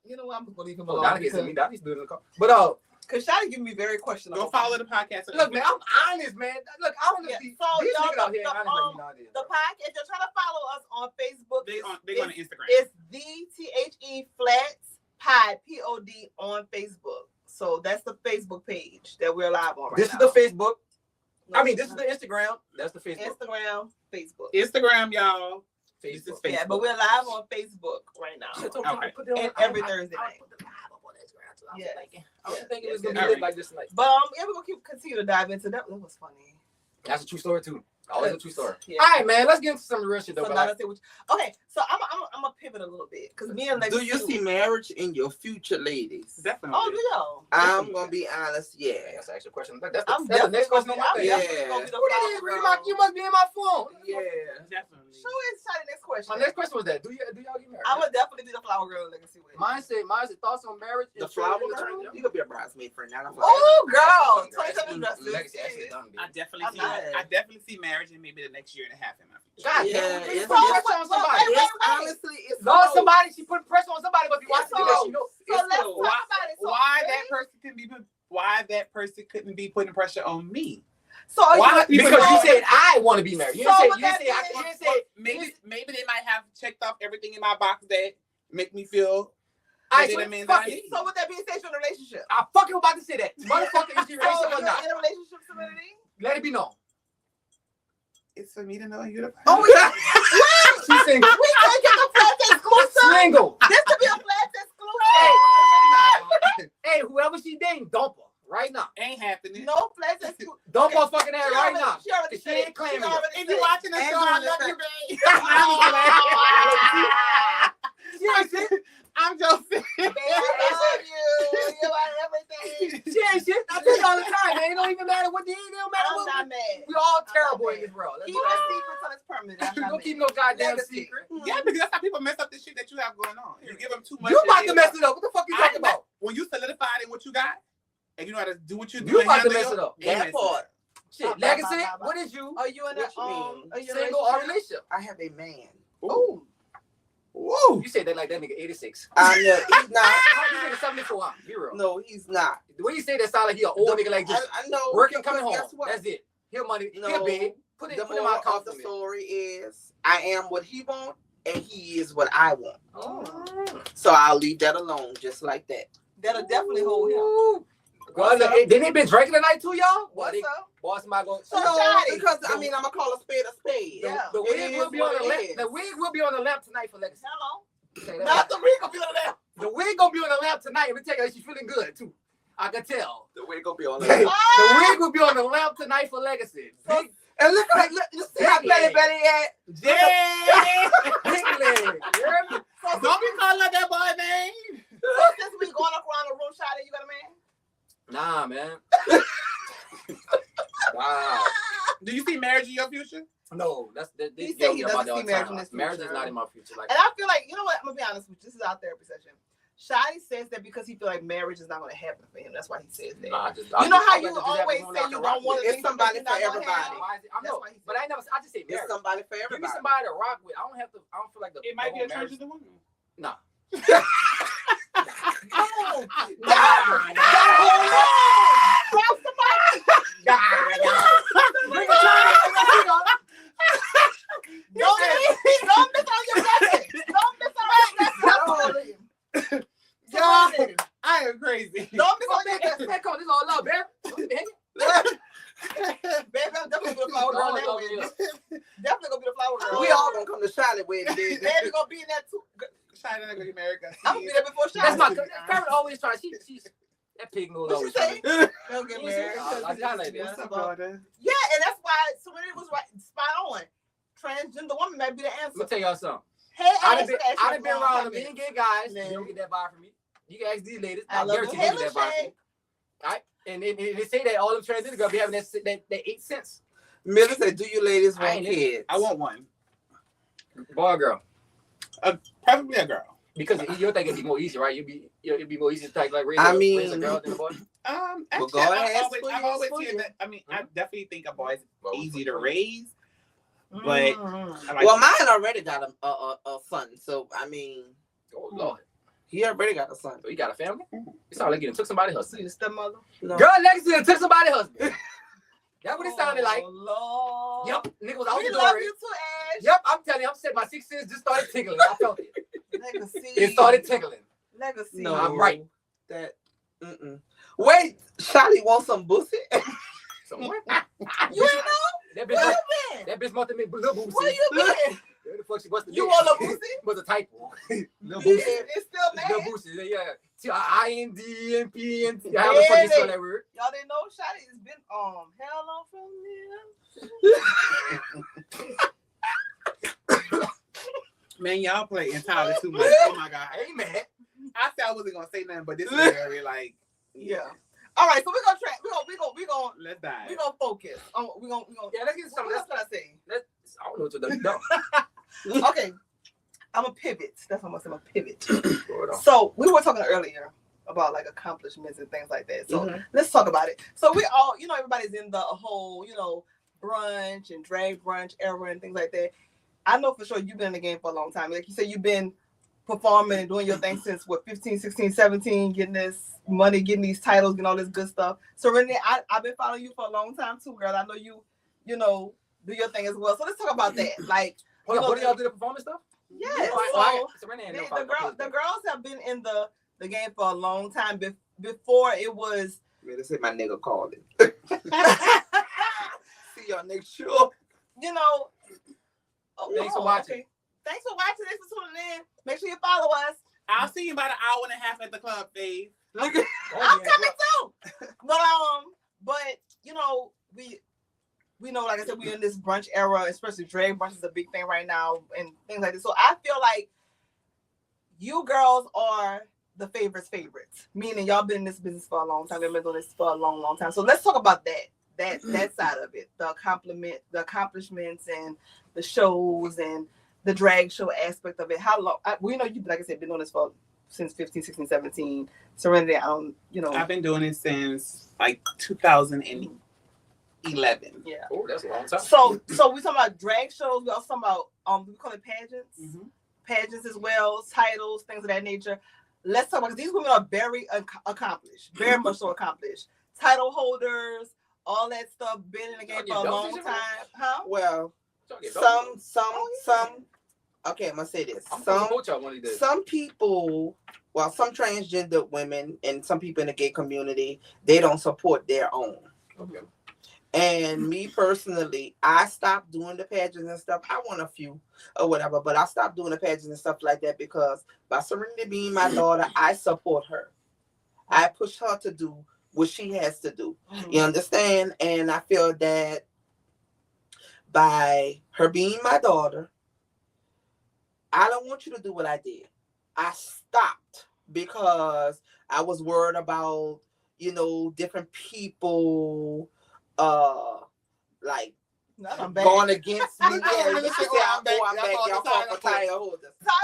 You know what? I'm just gonna leave him alone. Donnie's doing it in the car. But Cause Shawty give me very questionable. Go follow the podcast. look, man, I'm honest, man. Look, I want to Yeah, see so these y'all niggas out here know, honest like you nowadays. The podcast. If you're trying to follow us on Facebook, They on Instagram. it's the Flats Pod POD on Facebook. So that's the Facebook page that we're live on right This is now. the Facebook. I mean, this is the Instagram. That's the Facebook. Instagram, Facebook. Instagram, y'all. Facebook. This is Yeah, Facebook. but we're live on Facebook right now. Okay. And every Thursday night. I was Yeah. thinking it was Yeah. gonna be lit like this tonight. But yeah, we're gonna continue to dive into that. That was funny. That's a true story too. Always a true story. Yeah. All right, man. Let's get into some real shit though. So but now like, let's see okay, so I'm gonna pivot a little bit because me and Legacy. Do you see marriage in your future, ladies? Definitely. Oh, Leo. I'm gonna be honest. yeah, Yeah. that's actually a question. That's I'm the next question on my I'm thing. Yeah. definitely gonna be the What it is, flower Reed? Like, girl. you must be in my phone. Yeah. Definitely. Show inside the next question. My next question was that: Do y'all get married? I would definitely be the flower girl Legacy with. Mine said thoughts on marriage. The and flower children. girl? You could be a bridesmaid friend, not a flower. Oh, girl. Legacy 27 dresses. actually done, I baby. definitely I'm see. not- I definitely see marriage in maybe the next year and a half in my future. God Yeah, damn, it's- it's pressure on somebody. wait, It's honestly, it's No, close. somebody. She put pressure on somebody, but if you watch It's the video, close. she knows. So It's let's close. talk about it. So Why really? that person couldn't be putting pressure on me? So are Why? you, Because you so- said I want to be married. You didn't So say. with You didn't that say. being- You didn't say. Maybe they might have checked off everything in my box that make me feel I that said, a man fuck that I it. need. so with that being said, you're in a relationship. I fucking about to say that. Motherfucker, is she So racist or you're not? in a relationship, Serenity? Let it be known. It's for me to know you the Oh, yeah. She's single. We can't get the flats exclusive. Single. This could be a flats exclusive. Hey, whoever she dating, dump her right now. ain't happening. No flats exclusive. Dump her fucking ass right now. She already She said ain't it. claiming She it. already If said you it. watching the And show, I doing love the you, babe. She ain't shit. I'm just saying. Babe, I love you. You are everything. She ain't shit. I tell you all the time, man. It don't even matter what the it don't matter I'm what. not mad. We all I'm terrible not in this world. Let's Keep be our honest. secrets on its permanent. I'm not Don't mad. keep no goddamn Legacy. secret. Yeah, because that's how people mess up the shit that you have going on. You give them too much. You and about they to mess it up. What the fuck you talking about? When you solidified in what you got, and you know how to do what you do, You and about to handle mess it up. you ain't That messing part. up. Shit. Bye, Legacy, bye, bye, bye. what is you? Are you in a What you mean? are you in a Single or relationship? relationship? I have a man. Ooh. Woo! You said that like that nigga 86. I know he's not. How you say the 74? Huh? Be real. No, he's not. The way you say that sound like he an old nigga like this. I know. Working, coming because home. guess what? That's it. He'll money. No, He'll big. Put The him moral out of the comfortable. story is I am what he wants and he is what I want. Oh. So I'll leave that alone just like that. That'll definitely hold him. Ooh. Girl, look, then they been drinking tonight too, y'all? What's up? Boy, somebody go. So No, Johnny, because I mean I'm gonna call a spade a spade. Yeah. The It wig will is be on what the it lamp. is. The wig will be on the lamp tonight for Legacy. Hello. Say that. Not the wig gonna be on the left. The wig gonna be on the lamp tonight. Let me tell you, she's feeling good too. I can tell. The wig gonna be on The there. wig will be on the lamp tonight for Legacy. Big, And look, you see how Big Betty leg. Betty at? Yeah. big leg. You hear me? Don't be calling that boy name. So since we going up around the room, Shadi, you got a man? Nah, man. Wow. Do you see marriage in your future? No, that's that. He They said yell he me about doesn't that all see the marriage time. in his Marriage is future. not in my future. Like, And I feel like, you know what? I'm gonna be honest with you. This is our therapy session. Shadi says that because he feel like marriage is not gonna happen for him. That's why he says that. nah, I just, You know how I you just have always one say I you can don't rock want with. to It's somebody for everybody. Why is it- I That's know, why he said but I never. I just say It's marriage. somebody for Give me everybody. somebody to rock with. I don't have to. I don't feel like the. It might be the a whole marriage. transgender woman. Nah. Oh, Bring it to Don't miss on your blessing. Don't miss on your blessing. Y'all, I am crazy. Don't miss on your blessing. Come on, this is all love, baby. Baby, I'm definitely gonna be the flower girl that way. Definitely gonna be the flower girl. We all gonna come to Charlotte with it, baby. Baby gonna be in that too. China gonna get married. I'm gonna be there before That's Shadi. my. Karen always tries. She's that pig nose What always she say? trying. They'll get You married. see? I like this. What's up, daughter? Yeah, and that's why Serenity was right, spot on. Transgender woman might be the Let answer. me tell y'all something. Hey, I Ash, done Ash, been around a million gay guys. Man. You don't get that vibe from me. You can ask these ladies. I I love guarantee it. you Hey, get that vibe from Lachey. me. All right? And they say that all them transgender girls be having that 8 cents. Millie said, "Do you ladies I want ain't kids?" I want one. Boy or girl. Preferably a girl. Because you'll think it'd be more easy, right? It'd be more easy to like raise, I raise a mean- girl than a boy. Actually, go ahead, I've always for heard you. that. I mean, I definitely think a boy's Well, easy for to you. raise. Mm. But I like Well, mine already got a son, so I mean, Oh Lord. he already got a son. So you got a family? It sounded like you done took somebody's See husband. the stepmother. No. Girl, Legacy done took somebody's husband. That's what it sounded like. Oh, Lord. Yep, nigga was out We the love door. you too, Ash. Yep, I'm telling you, I'm saying my 6 cents just started tickling. I felt it. Legacy. It started tickling. Legacy. No, I'm right. That. Wait, Shadi wants some pussy. So what? You ain't know? That Where bitch, you been? that bitch must have been little boosie. Where you been? Where the fuck she must have You been? want a pussy? Was a typo. Little Yeah, boosie. it's still Little mad. boosie. Yeah. T-I-N-D-N-P-N-T. How the fuck you spell that word? Y'all didn't know Shadi has been hell on from there. Man, y'all play entirely too much. Oh my god. Amen. I said I wasn't gonna say nothing, but this is very like Yeah. All right, so we're gonna try. We're gonna let's dive. we're gonna focus. We're gonna. Yeah, let's get some. What else can I say? I don't know what to do. Okay, I'm a pivot. That's what I'm gonna pivot. Hold on. So we were talking earlier about like accomplishments and things like that. So let's talk about it. So we all, everybody's in the whole, brunch and drag brunch era and things like that. I know for sure you've been in the game for a long time. Like you said, you've been performing and doing your thing since 15, 16, 17, getting this money, getting these titles, getting all this good stuff. So Renee, I've been following you for a long time too, girl. I know you do your thing as well. So let's talk about that. Like, hold on, what do y'all do the performance stuff? Yes. The girls have been in the game for a long time. Before it was. Let's say my nigga called it. See y'all next show. Thanks for watching. Okay. Thanks for watching. Thanks for tuning in. Make sure you follow us. I'll see you in about an hour and a half at the club, Dave. I'm coming too. But we know, like I said, we're in this brunch era, especially drag brunch is a big thing right now and things like this. So I feel like you girls are the favorites, meaning y'all been in this business for a long time. You've been doing this for a long, long time. So let's talk about that side of it, the accomplishments and the shows and the drag show aspect of it. How long? We know you, like I said, been doing this since 15, 16, 17. Serenity, I've been doing it since like 2011. Yeah. Oh, that's a long time. So we talking about drag shows. We also talking about we call it pageants, pageants as well, titles, things of that nature. Let's talk about, because these women are very accomplished, very much so accomplished. Title holders, all that stuff. Been in the game for a long time, huh? Well, some. Okay, I'm gonna say this. Some people, some transgender women and some people in the gay community, they don't support their own. Okay. And me personally, I stopped doing the pageants and stuff. I won a few or whatever, but I stopped doing the pageants and stuff like that because by Serenity being my daughter, I support her. I push her to do what she has to do. You understand? And I feel that by her being my daughter, I don't want you to do what I did. I stopped because I was worried about, different people like going against me. Yeah, you should say I'm back. Y'all call for title holders. I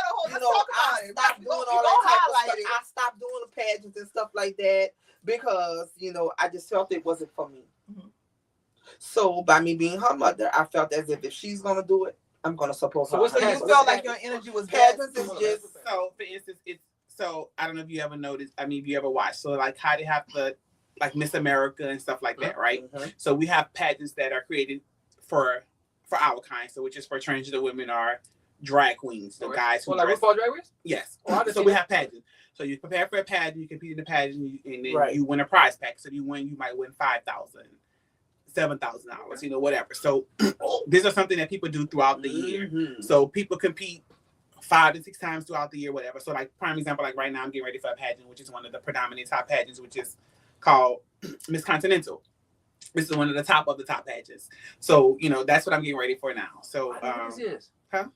stopped doing all that type of stuff. I stopped doing the pageants and stuff like that because, I just felt it wasn't for me. So by me being her mother, I felt as if she's gonna do it, I'm gonna support her. So you felt like your energy was pageants is just so. For instance, I don't know if you ever noticed. I mean, if you ever watched. So like how they have the like Miss America and stuff like that, right? So we have pageants that are created for our kind. So which is for transgender women are drag queens, the guys who like RuPaul Drag Race? Yes. So we have pageants. So you prepare for a pageant, you compete in the pageant, and then you win a prize pack. So you might win $5,000, $7,000, whatever. So these are something that people do throughout the year. So people compete 5 to 6 times throughout the year, whatever. So like prime example, like right now I'm getting ready for a pageant, which is one of the predominant top pageants, which is called Miss Continental. This is one of the top pageants. So, that's what I'm getting ready for now. So this is. Huh?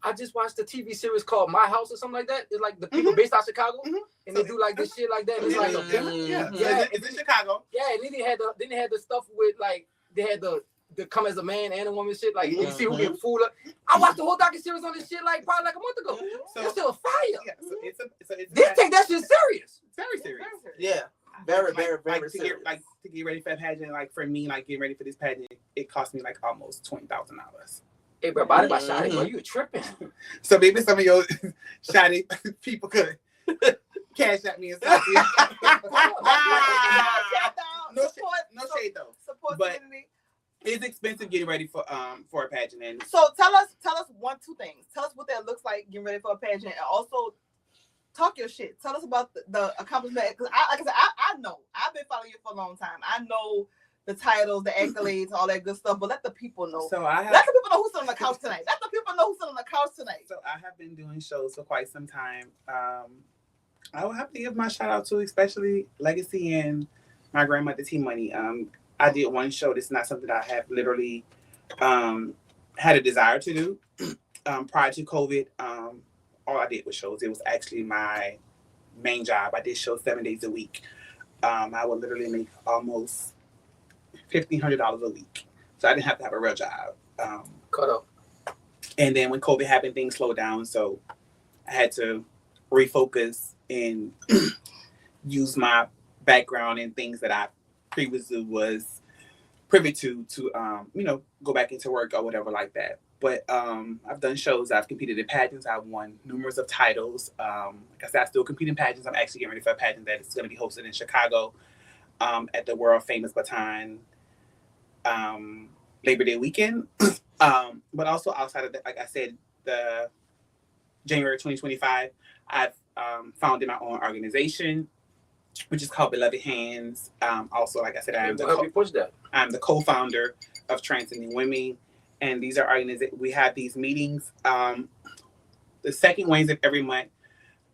I just watched a TV series called My House or something like that. It's like the people based out of Chicago, and they do like this shit like that. And it's like it's in Chicago. Yeah, and then they had the stuff with like they had the come as a man and a woman shit. Like you see who get fooled up. I watched the whole docu-series on this shit like probably like a month ago. So it's still fire. Yeah, so it's they take that shit serious. Very serious. Yeah. Very, very, very serious. To get ready for a pageant, like for me, like getting ready for this pageant, it cost me like almost $20,000. Hey, bro, body by shot, bro, you tripping. So maybe some of your shoddy people could cash at me and stuff. No shade though. Support but community. It's expensive getting ready for a pageant. And so tell us 2 things. Tell us what that looks like getting ready for a pageant, and also talk your shit. Tell us about the accomplishment. Because I know I've been following you for a long time. I know the titles, the accolades, all that good stuff. But let the people know. So let the people know who's on the couch tonight. Let the people know who's on the couch tonight. So I have been doing shows for quite some time. I will have to give my shout out to especially Legacy and my grandmother T Money. I did one show. This is not something I have literally had a desire to do. Prior to COVID, all I did was shows. It was actually my main job. I did shows 7 days a week. I would literally make almost $1,500 a week. So I didn't have to have a real job. Cut up. And then when COVID happened, things slowed down. So I had to refocus and use my background and things that I previously was privy to go back into work or whatever like that. But I've done shows. I've competed in pageants. I've won numerous of titles. Like I said, I still compete in pageants. I'm actually getting ready for a pageant that is going to be hosted in Chicago at the world famous Baton Labor Day weekend. But also outside of that, like I said, the January 2025, I've founded my own organization, which is called Beloved Hands. Also, like I said, I'm the co-founder of Transcending Women. And these are organizations. We have these meetings the second Wednesday of every month.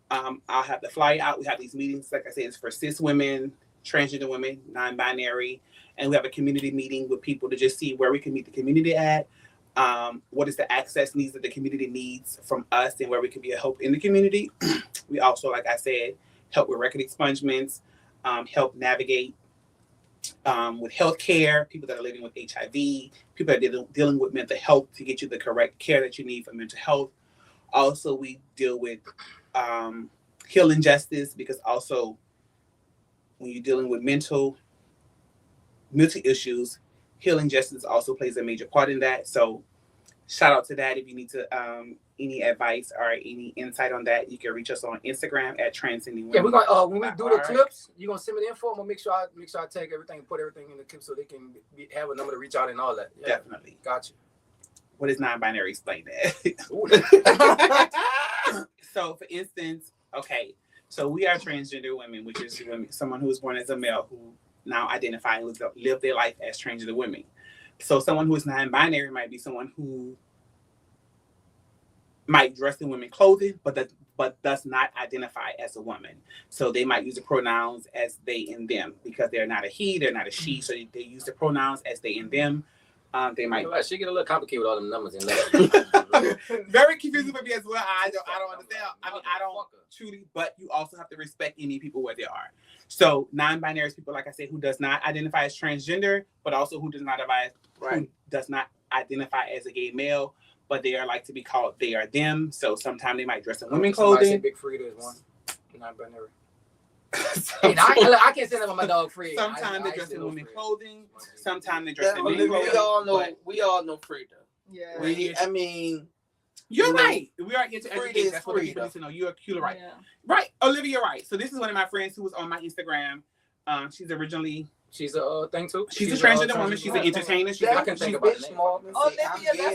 I'll have the flyer out. We have these meetings. Like I said, it's for cis women, transgender women, non-binary. And we have a community meeting with people to just see where we can meet the community at. What is the access needs that the community needs from us and where we can be a help in the community. We also, like I said, help with record expungements, help navigate with healthcare, people that are living with HIV, people that are dealing with mental health to get you the correct care that you need for mental health. Also, we deal with healing justice, because also when you're dealing with mental issues, healing justice also plays a major part in that. So shout out to that. If you need to any advice or any insight on that, you can reach us on Instagram at Transcending Women. Yeah, we're gonna when we do the clips, you're gonna send me the info. I'm gonna make sure I take everything, put everything in the clip so they can have a number to reach out and all that. Yeah. Definitely. Gotcha. What is non-binary? Explain that. So for instance, okay, so we are transgender women, which is someone who was born as a male who now identify and live their life as transgender women. So someone who is non-binary might be someone who might dress in women's clothing, but does not identify as a woman. So they might use the pronouns as they and them, because they're not a he, they're not a she. So they use the pronouns as they and them. They might. She get a little complicated with all them numbers in there. Very confusing for me as well. I don't understand. I mean, I don't truly, but you also have to respect any people where they are. So non-binary people, like I said, who does not identify as transgender, but also who does not identify as a gay male, but they are like to be called they are them. So sometimes they might dress in women's clothing. Big Frida is one non-binary. I can't say that about my dog Frida. Sometimes they dress in women's clothing. Sometimes they dress in men's clothing. We all know Frida. Yeah. You're right. We are here to educate. That's what people need to know. You're right. Yeah. Right. Olivia Wright. So this is one of my friends who was on my Instagram. She's a thing too. She's a transgender woman. She's an entertainer. She's Olivia, that's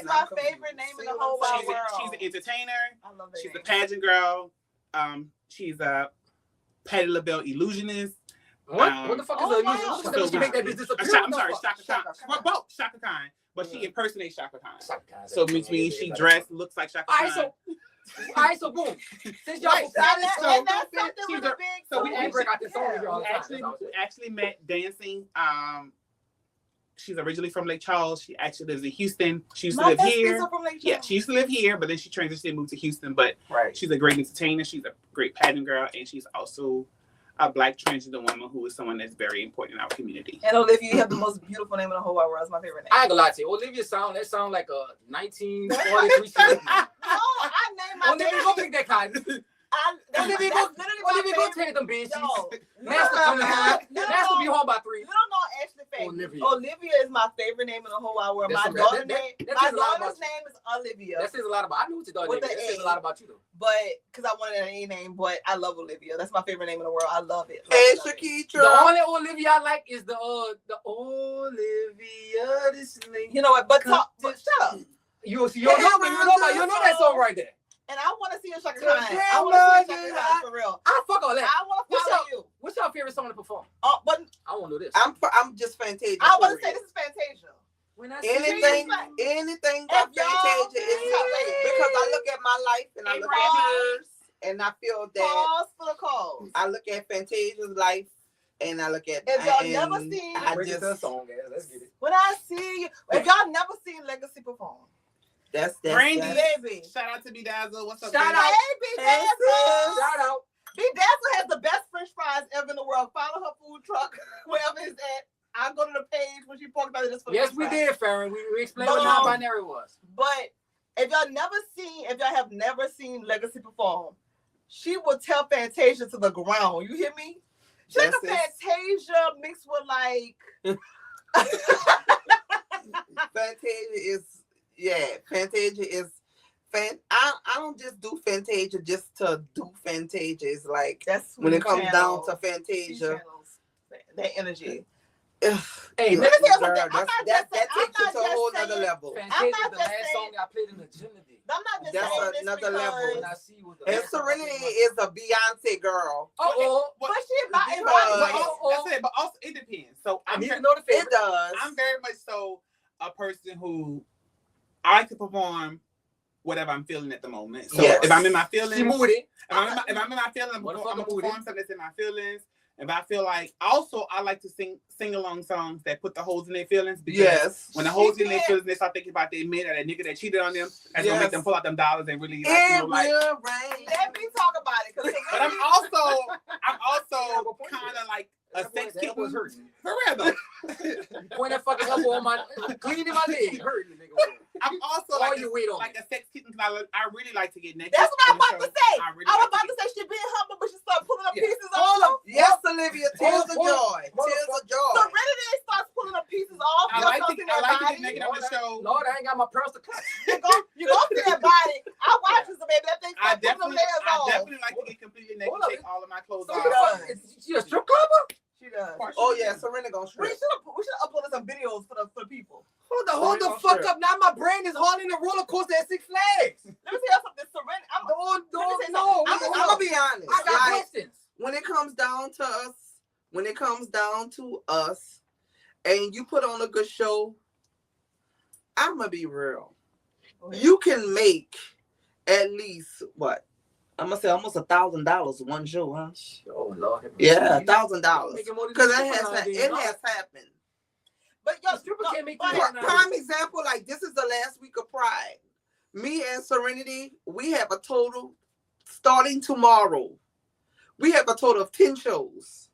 my favorite name in the whole wide world. She's an entertainer. I love that. She's a pageant girl. She's a Patti LaBelle illusionist. What the fuck is an illusionist? What the make that business appear? I'm sorry, Shaka Khan. We're both Shaka Khan, but she impersonates Shaka Khan. So which means she looks like Shaka Khan. All right, so boom. Since y'all we actually met dancing. She's originally from Lake Charles. She actually lives in Houston. She used to live here. Yeah, she used to live here, but then she transitioned and moved to Houston. But she's a great entertainer. She's a great pageant girl, and she's also a Black transgender woman who is someone that's very important in our community. And Olivia, you have the most beautiful name in the whole wide world. It's my favorite name. I ain't gonna lie to you. Olivia sound like a 1943 shit. No, I named my baby. Olivia, go pick that kind. Olivia, go take them bitches. Master be home by 3. You don't know Ashley Faye. Olivia is my favorite name in the whole wide world. My daughter's name is Olivia. That says a lot about. I knew what your daughter name. That says a lot about you though. But because I wanted an A name, but I love Olivia. That's my favorite name in the world. I love it. Hey, Shakitra. The only Olivia I like is the Olivia. This name. You know what? But shut up. You know that song right there. And I want to see a Shaka Khan. I want to see a Shaka Khan for real. I fuck all that. I want to follow you. What's your favorite song to perform? But I want to know this. I'm just Fantasia. I want to say this is Fantasia. Anything by Fantasia is top because I look at my life and I look at hers and I feel that Pause for the cause. I look at Fantasia's life and I look at. If y'all and never seen- I Bring it to a just song, guys. Let's get it. When I see you, if y'all never seen Legacy perform, that's Brandy. baby. Shout out to Bedazzle. What's up? Shout baby? out. Hey, B Dazzle. Shout out. B Dazzle has the best French fries ever in the world. Follow her food truck wherever it's at. I'll go to the page when she talked about it. Just for the Yes, French we fries. did, Farron. We explained But, what non-binary was. But if y'all have never seen Legacy perform, she will tell Fantasia to the ground. You hear me? She like a That's Fantasia mixed with like. Fantasia is I don't just do Fantasia just to do Fantasia. It's like That's when it comes down channel. to She Fantasia. channels that energy. Hey, Let me tell you something. girl, I'm not that just saying- takes I'm it to a not whole just nother saying- level. Fantasia, not the just last saying- song I played in the Agility. I'm not just That's saying this another because, level. When I see you was the And last song I played in Serenity my- is a Beyonce girl. Uh-oh. but she not Because- That's it, but also it depends. So I I'm need very, to know the It favorite. does. I'm very much so a person who I like to perform whatever I'm feeling at the moment. So Yes. if I'm in my feelings, She moved it. if I'm in my feelings, I'm Motherfucker gonna booty. perform something that's in my feelings. If I feel like, also I like to sing along songs that put the hoes in their feelings. Because Yes. when the hoes She in their did. feelings, they start thinking about their man or that nigga that cheated on them. That's gonna make Yes. them pull out them dollars and really like, you It know, like. will rain. Let me talk about it. Cause But I'm also Yeah, kind of like a That sex boy- that kitten. was hurting. For real though. Point that fucking elbow on my, cleaning my leg, hurting the nigga. I'm also All like your weight on like me. a sex kitten because I really like to get naked. that's what I'm on the about to show. say. I really I was like about to to say she being humble, but she started pulling up Yeah. pieces Hold off. up. Yes, Olivia. Tears of Hold joy. on. Tears of joy. Serenity starts pulling up pieces off. I Y'all like don't to see I that like to body. get naked on the show. Lord, I ain't got my pearls to clutch. You go see that body. I watch this, baby. That thing I start pulling them definitely layers off. like to get completely naked, Hold up. take all of my clothes So off. who the fuck is she a strip clubber? She does. Oh yeah, Serena gonna We strip. should upload some videos for the people. Hold the fuck up. Now my brain is hauling the roller coaster at Six Flags. Let me tell you something. Serenity. No. I'm I'm gonna be honest. I got Like, questions. when it comes down to us, and you put on a good show, I'm gonna be real. You can make at least what? I'm gonna say almost $1,000 one show, huh? Oh Lord. Yeah, $1,000. Making more than Because you it nowadays, has dog. happened. But yo, Stripper can't make but- you For prime example, like this is the last week of Pride. Me and Serenity, we have a total starting tomorrow. We have a total of 10 shows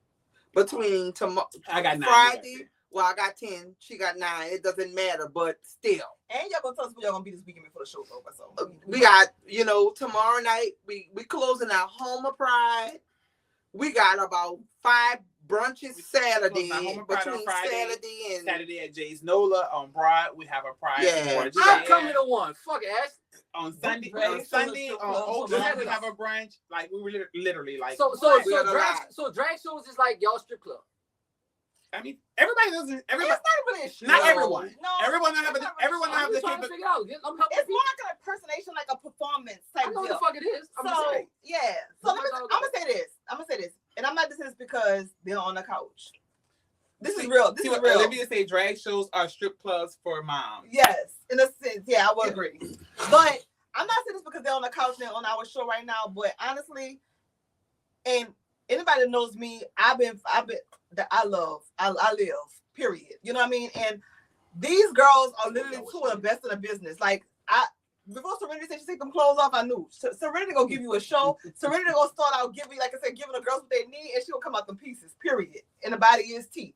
between tomorrow. I got 9. Friday. Well, I got 10. She got 9. It doesn't matter, but still. And y'all gonna tell us what y'all gonna be this weekend before the show's over. So We got, tomorrow night, we closing our home of Pride. We got about 5 brunches We Saturday, closing our home of Pride on between Friday, Saturday and Saturday at Jay's Nola on Broad. We have a Pride Yeah. brunch I'm there. coming to one. Fuck Ash. on Sunday. Right. On Sunday on Old Right. Town, we have a brunch. Like we were literally like. So We got a lot. drag shows is like y'all strip club. I mean, everybody doesn't. it's Everybody. not really a show. Not everyone. No, Everyone don't have it's a. not really Everyone a don't show. have I'm the just trying to capability. figure it out. I'm helping It's more people. like an impersonation, like a performance I type know what deal. the fuck it is. I'm just So saying. yeah. So Okay. I'm gonna say this. And I'm not just saying this because they're on the couch. This is real. This See is what real. Olivia say? Drag shows are strip clubs for moms. Yes, in a sense, yeah, I would agree. But I'm not saying this because they're on the couch, they're on our show right now. But honestly, and anybody that knows me, I live. Period. You know what I mean? And these girls are literally two of the best in the business. Like before Serenity said she take them clothes off, I knew Serenity gonna give you a show. Serenity gonna start out giving the girls what they need, and she will come out them pieces. Period. And the body is tea.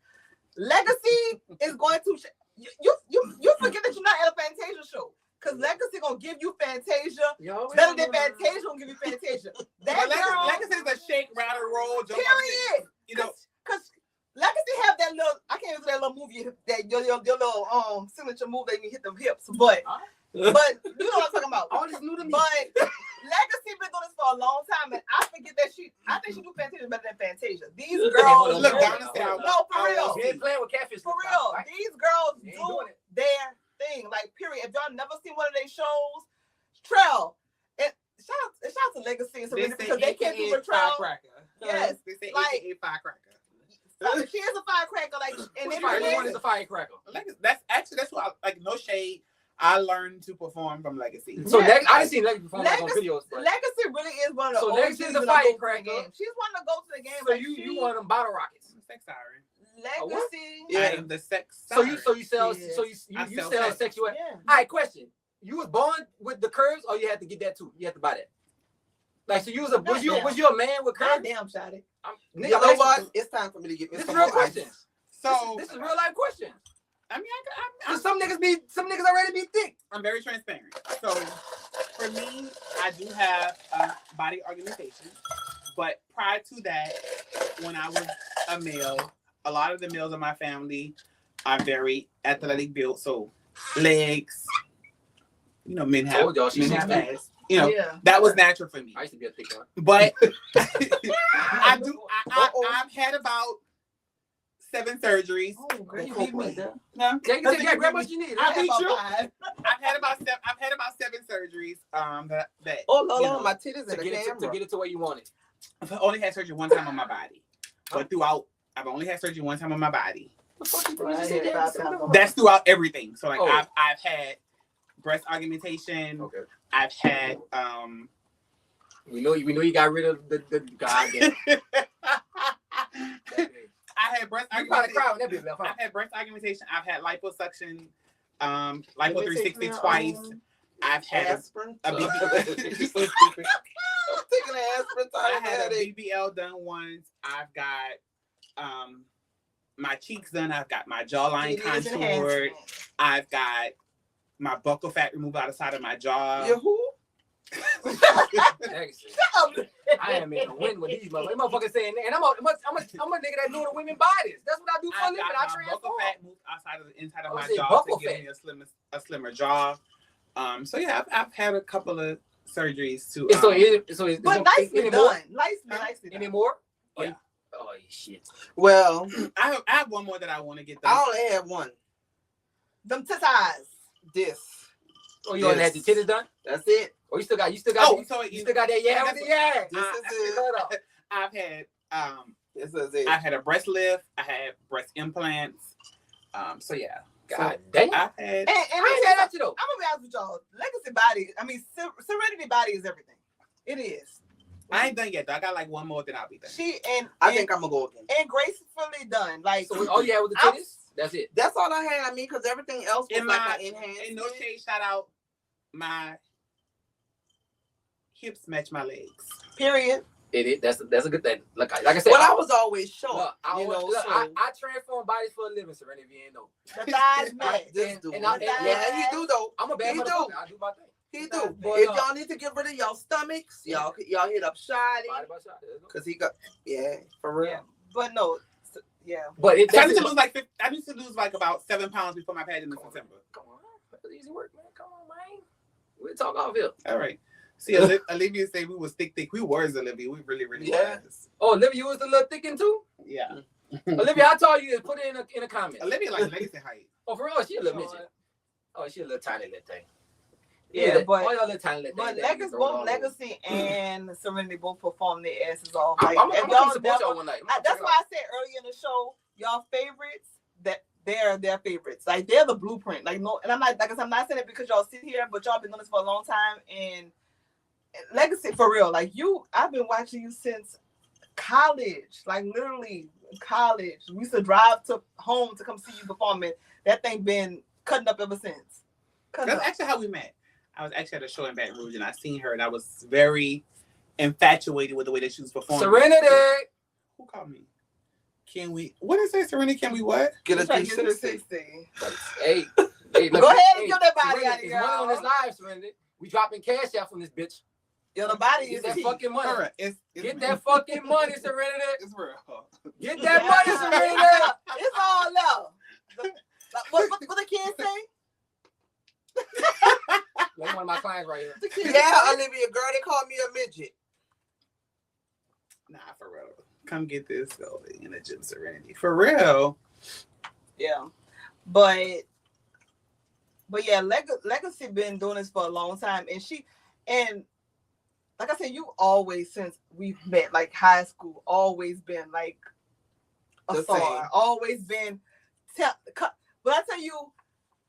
Legacy is going to you forget that you're not at a Fantasia show. Cause Legacy gonna give you Fantasia better than Fantasia gonna give you Fantasia. That girl, Legacy is a shake, rattle, roll, jump. period. You know, Cause Legacy have that little, I can't even say that little movie, that your little signature move that you hit them hips, but you know what I'm talking about. All this new to me. But Legacy been doing this for a long time, and I forget that I think she do Fantasia better than Fantasia. These girls, look, Donna Donna said, said, no, for real. You ain't playing with catfish. For real, these girls You ain't do doing it. their thing. Like, period. If y'all never seen one of their shows, Trell, and shout out to Legacy and Serena because they can't do a Trell. Yes, They say like- AKA firecracker. She is a firecracker, like, and Which it one is is. a firecracker? That's what I like. No shade. I learned to perform from Legacy. So Yeah. I didn't see Legacy perform like on Legacy, videos. But Legacy really is one of the So OGs Legacy is a in the go-to firecracker. game. She's one of the go to the game. so like, you want them bottle rockets? sex siren. Legacy. Yeah. I am the sex So siren. you sell Yes. so I you sell sell sex. sexual. Yeah. All right, question. You was born with the curves, or you had to get that too? You had to buy that. Like, so you was you a man with curves? Goddamn, Shotty. Nigga, You I'm know asking what? some- It's time for me to get me This is some real more ice. questions. So This is real life questions. I mean, So some niggas already be thick. I'm very transparent. So for me, I do have a body organization, but prior to that, when I was a male, a lot of the males in my family are very athletic built. So legs, men have Told y'all she men have 6'3". ass. Yeah. That was natural for me. I used to be a thick one. But I've had about 7 surgeries. Oh, girl, you Cool beat me. point. No, Take Nothing grab to what you need. I I beat had you. about 5. I've had about 7 surgeries. That Oh, Lord, you know, my titties to in the get camera. it to where you want it. I've only had surgery one time on my body, but throughout, I've only had surgery one time on my body. The fuck you Right, just said yeah, that? 5 times. That's throughout everything. So like Oh. I've had breast augmentation. Okay. I've had We know you got rid of the goddamn. I had breast You probably augmentation. cry when that bitch left, huh? I've had breast augmentation. I've had liposuction, lipo Let me 360 take my, twice. I've had aspirin. a BBL. I'm taking an aspirin. I Time had a headache. BBL done once. I've got my cheeks done. I've got my jawline It is contoured. enhancement. I've got my buccal fat removed out the side of my jaw. You who? Legacy. I am in the win with these motherfuckers saying, and I'm a nigga that do the women bodies. That's what I do for a I've living. got I my transform. buccal fat moved outside of the inside of I my would say jaw buccal to give fat. me a slimmer jaw. So yeah, I've had a couple of surgeries to. But nicely done. Nicely done. Anymore? Yeah. Oh shit. Well, I have one more that I want to get I done. only had one. Them titties. This. Oh, you already had your titties done? That's it. Oh, you still got So you still got that yeah with the yeah. This is it. I've had This is it. I had a breast lift. I had breast implants. So yeah. God So damn. I've had. And I ain't I had that you though. I'm gonna be honest with y'all. Legacy body, I mean, Serenity body is everything. It is. I ain't done yet though. I got like one more, then I'll be done. I think I'm gonna go again. and gracefully done. Like So all you had with the I'm- titties? That's it. That's all I had. I mean, because everything else was In like my- an enhancement. And no shade, shout out, my hips match my legs. period. That's a good thing. Like I said, Well, I was always short. look, you know, so I transform bodies for a living, Serenity. If you ain't know. The thighs match. this dude. and I- yeah, he do though. I'm a bad He do. motherfucker. I do my thing. He do. But, If y'all need to get rid of y'all stomachs, y'all hit up Shotty. Body by side. Cause he got for real. Yeah. But no, yeah. But it, I that's need to lose I need to lose like about 7 pounds before my pageant in September. Come on, that's easy work, man. Come on, man. We'll talk off here. All right. See, Olivia said we was thick. We was, Olivia. We really Yeah. was. Oh, Olivia, you was the little thickin' too? Yeah. Olivia, I told you to put it in a comment. Olivia like legacy height. Oh, for real? She a little midget. Oh, she a little tiny little thing. Yeah, but all y'all little tiny little But things that you throw all over. Legacy and Serenity both perform their asses off. I'm Like, gonna if come y'all support y'all never- one night. that's why I said earlier in the show, y'all favorites, that they're their favorites. Like they're the blueprint. Like no, and I'm not like I said, I'm not saying it because y'all sit here, but y'all been doing this for a long time. And Legacy for real, like I've been watching you since college, like literally college. We used to drive to home to come see you performing. That thing been cutting up ever since. Cutting That's up. actually how we met. I was actually at a show in Baton Rouge and I seen her and I was very infatuated with the way that she was performing. Serenity. Who called me? Can we? What is it, Serenity? Can we what? Get a Try to get 360. Hey, look, Go ahead and get that body Serenity, out of it's here. money on this live, Serenity. We dropping cash out from this bitch. Yo, the body Get is that key. fucking money. Alright, it's Get real. that fucking money, Serenity. It's real. Get that money, Serenity. It's all love. What the kids say? Like one of my clients right here. The kids Yeah, say? Olivia, girl, they call me a midget. Nah, for real. Come get this though in the gym, Serenity. For real. Yeah, but yeah, Legacy been doing this for a long time, and like I said, you always since we've met, like high school, always been like a The star, same. always been. But I tell you,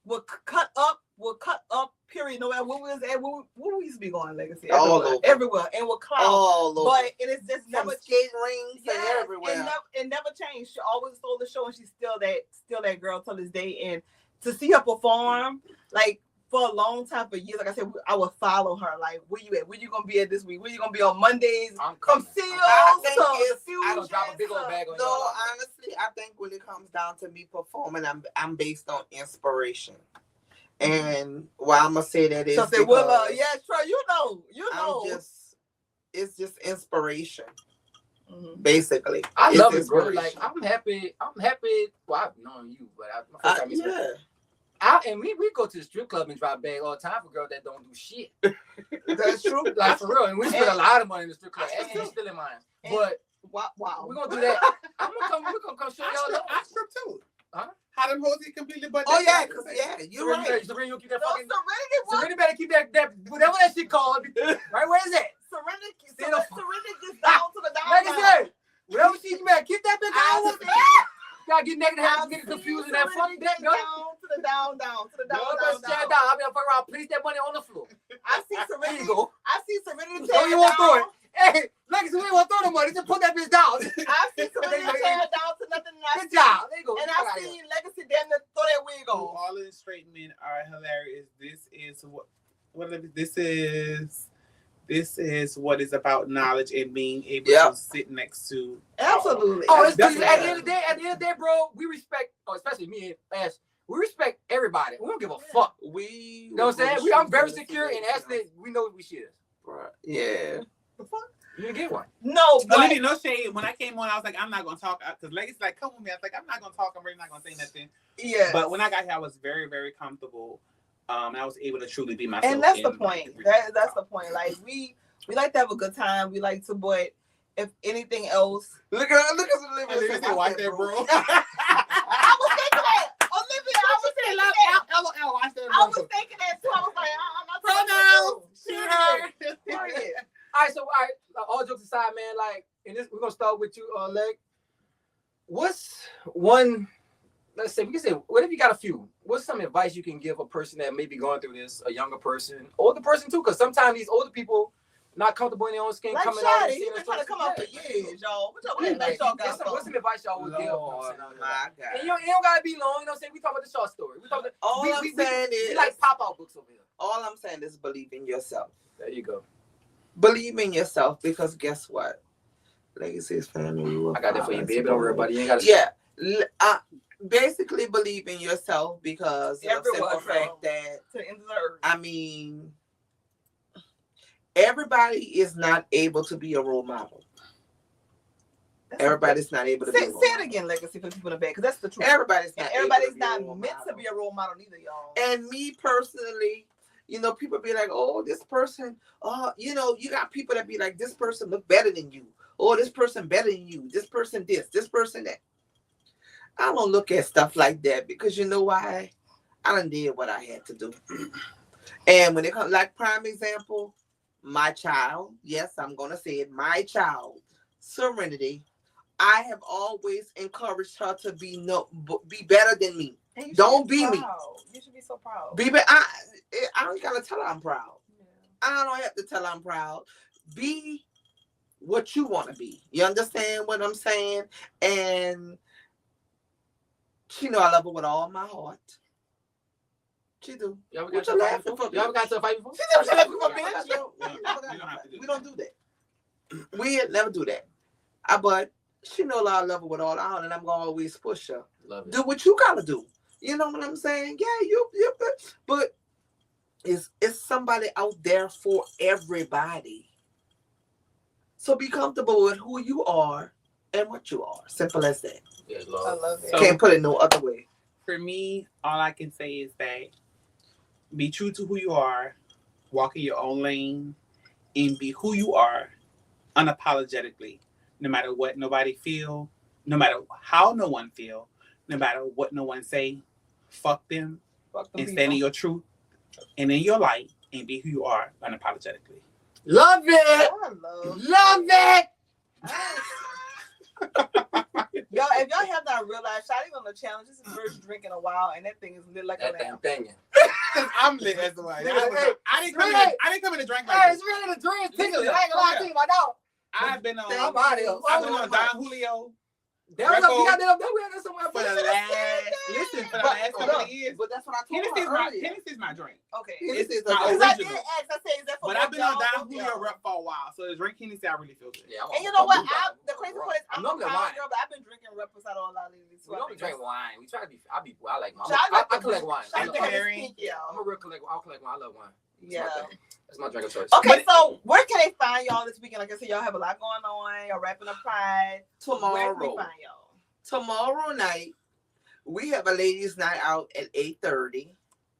will cut up, period, no matter where we was at, where we used to be going, Legacy. All Everywhere, over. everywhere, and with clout. All over. But it is just From never skating rings and Yes, everywhere. It never changed. She always stole the show, and she's still that girl till this day. And to see her perform, like for a long time, for years, like I said, I would follow her. Like, where you at? Where you gonna be at this week? Where you gonna be on Mondays? I'm From coming. Seals I think to it's- Fusion. I don't drop a big old bag on No, y'all. honestly, I think when it comes down to me performing, I'm based on inspiration. And why I'm gonna say that is So say, because well, yeah, Troy, you know. it's just inspiration, Mhm. basically. I It's love it, bro. Like inspiration. I'm happy. Well, I've known you, but my first time meeting you. Yeah, And we go to the strip club and drop bag all the time for girls that don't do shit. that's true. Like for real. And we spend a lot of money in the strip club. And- Actually, still in mine. and- But Wow. we're gonna do that. We're gonna come show y'all love. I strip too. Huh? How them hoes get completely butt Oh yeah, naked? you're right. Serena, you keep that No, fucking. Serenity, what? Serena better keep that whatever that shit called. Right? Where is it? Serenity See the- gets down to the down. Like I said, whatever shit you better keep that bitch I out. Y'all get naked and I've have get seen confused and that fuck Serenity that, get no. down to the down, to the down, No, down. I'll be fuck around. Place that money on the floor. I see There Serenity. you go. I see Serenity So tear you won't throw down. it. Hey, like we won't throw the money. Just put that bitch down. I see Serenity tear down to nothing. Good job. There you go. And Fuck I outta here. seen Legacy damn near throw that wig Oh, on. all of the straight men are hilarious. This is what is about knowledge and being able Yep. to sit next to. Absolutely. Oh, it's That's at the end of the day, bro, we respect, especially me and Ash, we respect everybody. We don't give a fuck. You You know what I'm saying? I'm very secure, and Ashley, we know what we shit is. Right. Yeah. The fuck? You didn't get one. No, but Olivia, no shade. When I came on, I was like, I'm not gonna talk because Legacy's like, come with me. I was like, I'm not gonna talk. I'm really not gonna say nothing. yeah. But when I got here, I was very, very comfortable. And I was able to truly be myself. And that's the in, point. like, That's the point. Like we like to have a good time. We like to, but if anything else, Look at Olivia. Olivia said, "Watch that, bro." I was thinking that. Olivia, I was thinking that. I was thinking that too. I was like, I'm not Pronouns. Period. All right, all jokes aside, man, like, and this, we're gonna start with you, Leg. What's one, let's say, we can say, what if you got a few? What's some advice you can give a person that may be going through this, a younger person, older person too? Because sometimes these older people not comfortable in their own skin, Like coming out and Shadi, seeing you been trying to come out for Yeah. years, y'all. What y'all Yeah, like, y'all got what's some advice y'all would give? Lord, And my God. you don't gotta be long, you know what I'm saying? We talk about the short story. We talk about All we I'm saying is, we like pop-out books over here. all I'm saying is believe in yourself. There you go. Believe in yourself because guess what? Legacy's family. I got that for you, baby. Don't worry about it. You ain't gotta Yeah. Basically believe in yourself because of the Everyone, simple bro. fact that, to the end of the earth. I mean, everybody is not able to be a role model. Everybody's not able to be a Say role it model. again, Legacy, for people in the back, because that's the truth. Everybody's And not everybody's able to be a not role meant to model. be a role model either, y'all. And me personally, you know, people be like, oh, this person, you know, you got people that be like, this person look better than you. Oh, this person better than you. This person this person that. I don't look at stuff like that because you know why? I done did what I had to do. And when it comes, like prime example, my child, yes, I'm going to say it, my child, Serenity, I have always encouraged her to be better than me. And you should Don't be me. proud. You should be so proud. I don't gotta tell her I'm proud. I don't have to tell her I'm proud. Be what you want to be. You understand what I'm saying? And she know I love her with all my heart. She do. Y'all What got you to laughing fight for? before? Y'all got to fight before? She never said that before, We bitch. don't have to do We don't do that. We never do that. But she know I love her with all our heart, and I'm gonna always push her. Love it. Do what you gotta do. You know what I'm saying? Yeah, you but it's somebody out there for everybody. So be comfortable with who you are and what you are. Simple as that. Yeah, I love. love it. So- Can't put it no other way. For me, all I can say is that be true to who you are, walk in your own lane, and be who you are unapologetically. No matter what nobody feel, no matter how no one feel, no matter what no one say, fuck them Fuck them and people. stand in your truth and in your light and be who you are unapologetically. Love it. I love Love it. Y'all, if y'all have not realize Shotty's on the challenge. This is his first drink in a while, and that thing is lit like a That lamp. thing banging. I'm lit as well. I didn't come in to drink Hey, like it's this. really the drink. Listen, I ain't gonna lie to you, my dog. I've been on I'm out here. Don Julio That was up. We got that up there. We had that somewhere. for the last couple of years. But that's what I told her earlier. Hennessy's my drink. Okay. Hennessy is my Because the I did original. ask, I said, is that for But I've been on Don y'all? Julio rep for a while, so the drink Hennessy I really feel good. Yeah, And you know what? The crazy part is, I'm a normally power wine. girl, but I've been drinking Reposado a lot lately. We don't drink wine. We try to be. I like wine. I I collect wine. I like the Harry. I'm a real collect. I'll collect wine. I love wine. Yeah. That's my drink of choice. Okay, so where can they find y'all this weekend? Like I said, y'all have a lot going on. Y'all wrapping up Pride. Where can we Tomorrow. find y'all? Tomorrow night, we have a ladies' night out at 8:30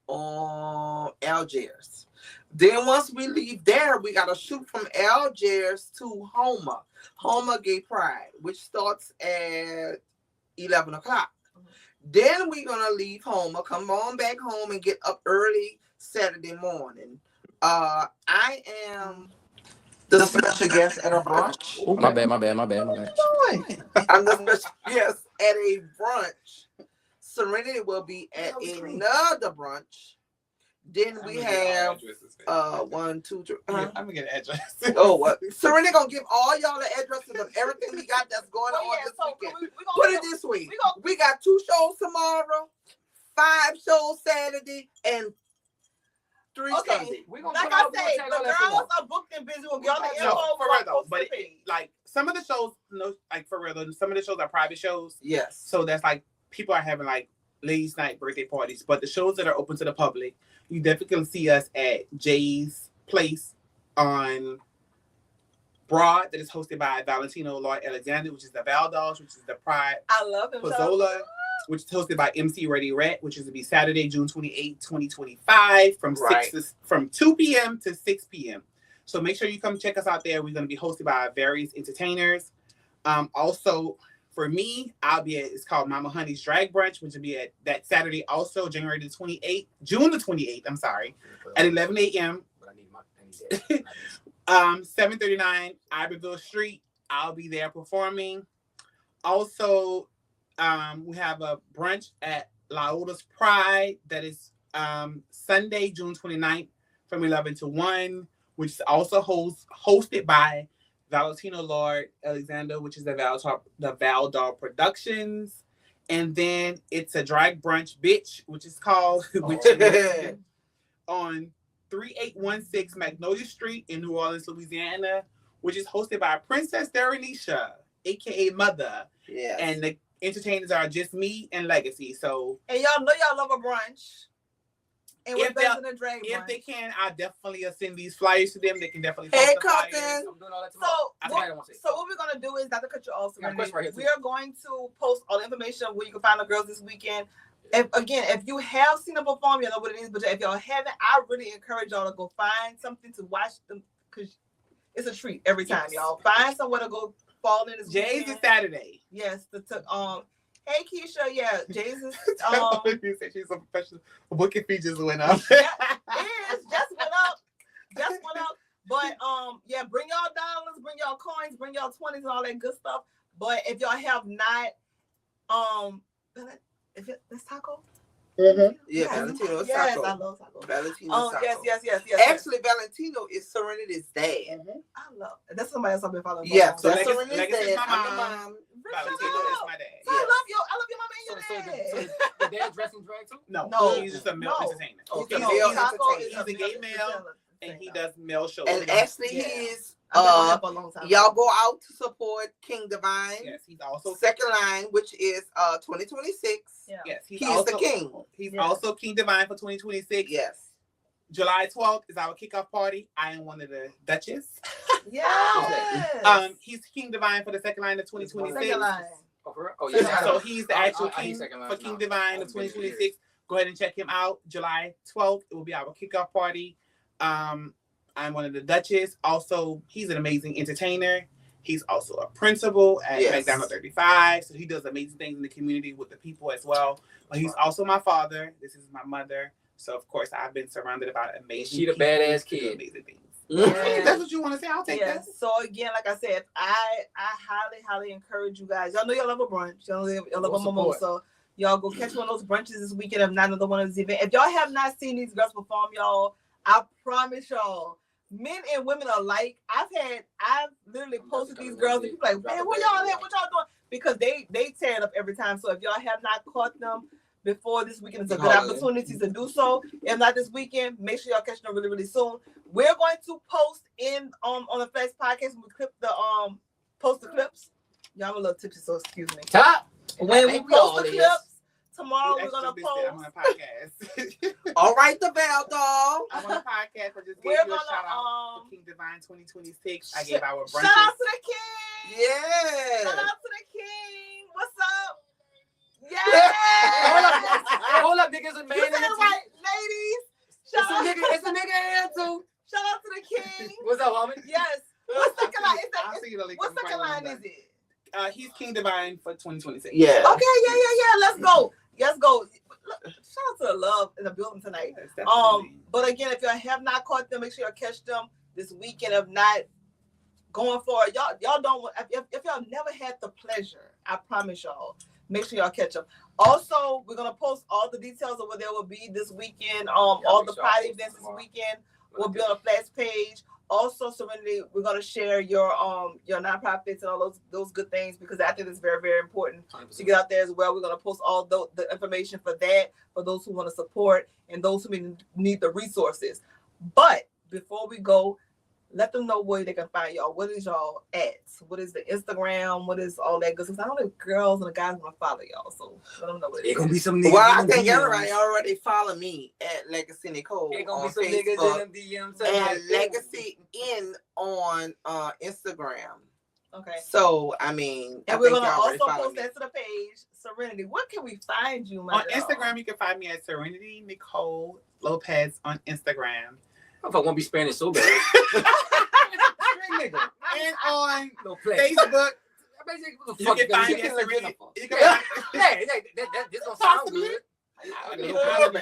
on Algiers. Then once we leave there, we got to shoot from Algiers to Homer Gay Pride, which starts at 11 o'clock. Then we're going to leave Homer, come on back home and get up early Saturday morning. I am the special guest at a brunch. My bad. I'm the special guest at a brunch. Serenity will be at another brunch. Then we have 1, 2, 3. I'm gonna get an address. Oh, what? Serenity gonna give all y'all the addresses of everything we got that's going on this weekend. Put it this way: we got 2 shows tomorrow, 5 shows Saturday, and 3 Sunday. We gonna Like put I out- said, we'll the take all that girls for are booked and busy. We'll get all the info. No, for real though. post But the page. like some of the shows, like for real, though, some of the shows are private shows. Yes. So that's like people are having like ladies' night birthday parties. But the shows that are open to the public, you definitely can see us at Jay's Place on Broad, that is hosted by Valentino Lloyd Alexander, which is the Valdogs, which is the Pride I love him. Pozzola, which is hosted by MC Ready Red, which is to be Saturday, June 28, 2025, from Right. 2 p.m. to 6 p.m. So make sure you come check us out there. We're going to be hosted by various entertainers. Also, for me, I'll be at, it's called Mama Honey's Drag Brunch, which will be at that Saturday also, June the 28th, I'm sorry, at 11 a.m. But I need that. 739 Iberville Street. I'll be there performing. Also, we have a brunch at La Oda's Pride that is Sunday, June 29th from 11 to 1, which is also hosted by Valentino Lord Alexander, which is the Valdor Productions. And then it's a drag brunch, bitch, which is called which is on 3816 Magnolia Street in New Orleans, Louisiana, which is hosted by Princess Daranisha, aka Mother. Yes. And the entertainers are just me and Legacy. So And y'all know y'all love a brunch. And we're If better than a drag if brunch. they can, I'll definitely send these flyers to them. They can definitely Hey, post the flyers. Captain. I'm doing all that tomorrow. So, I think I don't want to say. So what we're gonna do is, not to cut you off, Got a question right here, too. we are going to post all the information where you can find the girls this weekend. If you have seen them perform, you know what it is. But if y'all haven't, I really encourage y'all to go find something to watch them, because it's a treat every time, y'all. Find somewhere to go fall in this Jay's is weekend. Saturday. Yes, hey Keisha, yeah, Jay's is You said she's a professional. Booking fee just went up. it is just went up. But yeah, bring y'all dollars, bring y'all coins, bring y'all 20s and all that good stuff. But if y'all have not, if it's taco. Yeah, Yes. Valentino is Yes, taco. I love taco. Valentino Oh is taco. yes. Actually, Valentino is Serenity's dad. I love. That's somebody else I've been following. Yeah, So that's Legacy- Serenity's Legacy's dad. my I'm the mom. mom. Valentino is my dad. So I love your mama and your So dad. the dad dressing drag too? No, he's just a male entertainer. Okay, No, male Taco entertainer. is He's a gay male, and he does male shows. And actually, Yeah. he is. I've been on him for a long time. Y'all go out to support King Divine. Yes, he's also Second line, which is 2026. Yeah. yes, He is the king. He's Yeah. also King Divine for 2026. Yes. July 12th is our kickoff party. I am one of the Duchess. Yes. He's King Divine for the second line of 2026. Second line. Oh, for real? Oh, Second yeah. So he's the actual I need king second line for King now. Divine of 2026. Go ahead and check him out. July 12th, it will be our kickoff party. I'm one of the Duchess. Also, he's an amazing entertainer. He's also a principal at Yes. McDonald 35. So he does amazing things in the community with the people as well. But he's also my father. This is my mother. So of course I've been surrounded by amazing She the people badass who do kid. amazing things. If that's what you want to say, I'll take that. So again, like I said, I highly encourage you guys. Y'all know y'all love a brunch. Y'all love a mimosa. Y'all go catch one of those brunches this weekend. If not another one of these events. If y'all have not seen these girls perform, y'all, I promise y'all, men and women alike. I've literally posted these girls and people like, man, where y'all at? What y'all doing? Because they tear it up every time. So if y'all have not caught them before this weekend, it's a good opportunity to do so. If not this weekend, make sure y'all catch them really, really soon. We're going to post in on the Flex podcast. We clip the post the clips. Y'all, I'm a little tipsy, so excuse me. Top. When we post the clips tomorrow, we're gonna post. I'm on a podcast. All right, the bell dog. I'm on a podcast. I just gave We're you a gonna, shout out to King Divine 2026. I gave our brunches. Shout out to the king. Yeah. Shout out to the king. What's up? Yeah. Hold up, niggas and man. You said it right, ladies. It's a nigga here too. Shout out to the king. What's up, homie? Yes. What second line is I'll that? see you the link. What second line is it? He's King Divine for 2026. Yeah. Okay, yeah. Let's go. Look, shout out to the love in the building tonight. Yes, definitely. But again, if y'all have not caught them, make sure y'all catch them this weekend. If not, going for it, y'all don't. If y'all never had the pleasure, I promise y'all, make sure y'all catch them. Also, we're gonna post all the details of where they will be this weekend. All the party events this weekend will be on the Flash page. Also, Serenity, we're gonna share your nonprofits and all those good things because I think it's very, very important 100%. To get out there as well. We're gonna post all the information for that for those who want to support and those who need the resources. But before we go, let them know where they can find y'all. What is y'all at? What is the Instagram? What is all that good stuff? I know the girls and the guys want to follow y'all, so let them know what it is. It's gonna be some niggas. Well, I think everybody already follow me at Legacy Nicole It's gonna on be some Facebook niggas in them DMs and Legacy in on Instagram. Okay. So I mean, And I we're think gonna y'all already also follow post me. that to the page. Serenity, where can we find you, my On girl? Instagram, you can find me at Serenity Nicole Lopez on Instagram. If I won't be Spanish so bad. Nigga. And on No play. Facebook, you can find me at Serenity. You can find This gonna sound good.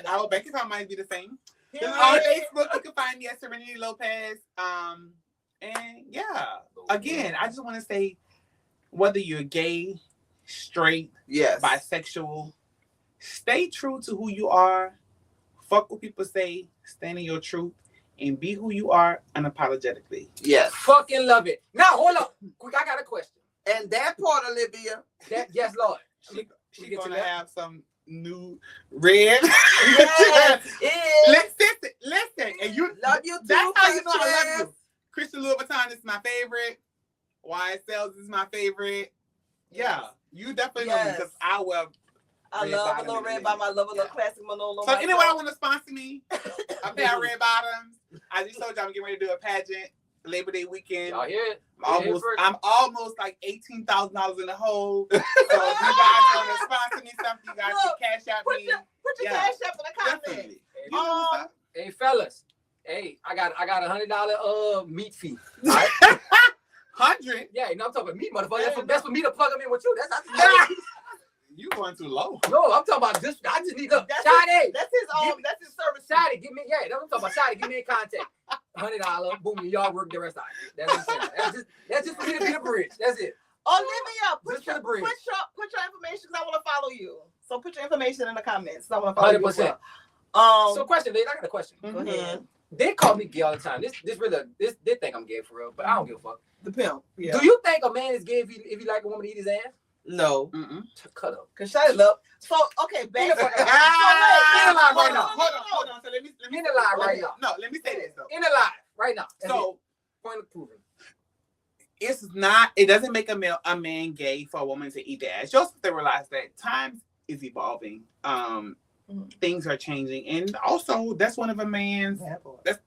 Our bank account might be the same. Yeah. On Facebook, you can find me at Serenity Lopez. And yeah, again, I just want to say, whether you're gay, straight, Yes. bisexual, stay true to who you are. Fuck what people say. Stand in your truth and be who you are unapologetically. Yes. Fucking love it. Now hold up. Quick, I got a question. And that part, Olivia. Yes, Lord. She's get to gonna that? have some new red. Yes, it Listen, and you Love you too. that's how you know I love Princess. you. Christian Louboutin is my favorite. YSL's is my favorite. Yeah, you definitely know me because I wear. I Red love a bottom little and red red. bottom. I love a little Yeah. classic Manolo. So anyone want to sponsor me, a pair of red bottoms. I just told you I'm getting ready to do a pageant Labor Day weekend. Y'all hear it? I'm almost like $18,000 in the hole. So if you guys want to sponsor me something, you guys Look, can cash out Put me. your Yeah. cash up in the comment. Definitely. You know what's up? Hey fellas. Hey, I got $100 meat fee. All right? 100. Yeah, you know I'm talking about meat, motherfucker. That's for me to plug them in with you. That's You going too low. no, I'm talking about this. I just need to That's Shadi. That's his service. Shadi, give me that's what I'm talking about. Shadi, give me a contact. $100, boom, y'all work the rest of it. That's what I'm saying. That's just for me to be the bridge. That's it. Olivia, put Just for your the bridge. information because I want to follow you. So put your information in the comments. I want to follow 100%. you. Well. So question, Dave, I got a question. Go ahead. They call me gay all the time. They think I'm gay for real, but I don't give a fuck. The pimp. Yeah. Do you think a man is gay if he like a woman to eat his ass? No. Cut up. Cause shut it up. So okay, back. In the line right now. Hold on. So let me In the line right now. No, let me say this though. In the line right now. That's So it. Point of proving. it doesn't make a man gay for a woman to eat the ass. You also have to realize that times is evolving. Things are changing, and also that's one of a man's.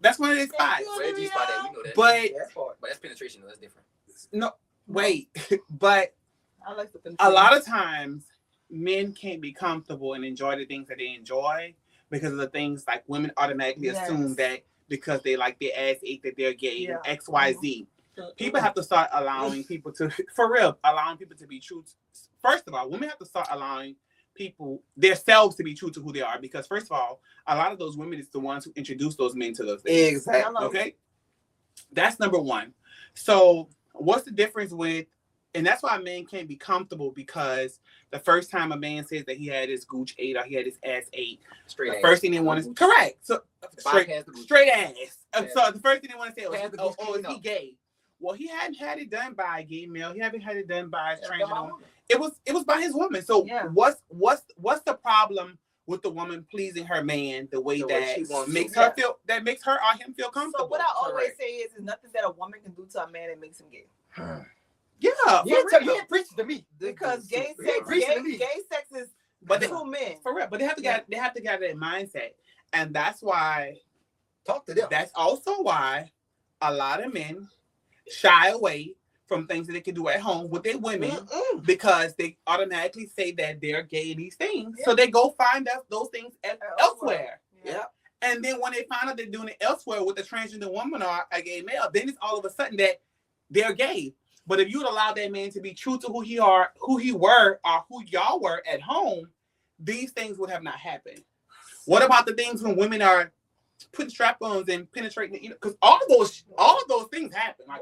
That's one of his spots. Where's G spot at? You know that. But But that's penetration. Though. That's different. no, wait. But I like the a lot of times, men can't be comfortable and enjoy the things that they enjoy because of the things like women automatically assume that because they like their ass ate that they're gay and X, Y, Z. People have to start allowing people to, for real, allowing people to be true. First of all, women have to start allowing people themselves to be true to who they are because first of all, a lot of those women is the ones who introduce those men to those things. Exactly. Okay. That's number one. So what's the difference with, and that's why a man can't be comfortable, because the first time a man says that he had his gooch ate or he had his ass ate, the first thing they want is correct. So straight ass. So the first thing they want to say was, oh, is he gay? Well, he hadn't had it done by a gay male. He haven't had it done by a transgender woman. It was by his woman. So what's the problem with the woman pleasing her man the way that makes her feel, that makes her or him feel comfortable? So what I always say is nothing that a woman can do to a man that makes him gay. Yeah, you ain't preaching to me, because gay sex is two men for real. But they have to get that mindset, and that's why. Talk to them. That's also why a lot of men shy away from things that they can do at home with their women because they automatically say that they're gay in these things. So they go find those things elsewhere. Yeah. And then when they find out they're doing it elsewhere with a transgender woman or a gay male, then it's all of a sudden that they're gay. But if you'd allow that man to be true to who he were, or who y'all were at home, these things would have not happened. What about the things when women are putting strap-ons and penetrating? You know, because all of those things happen. Like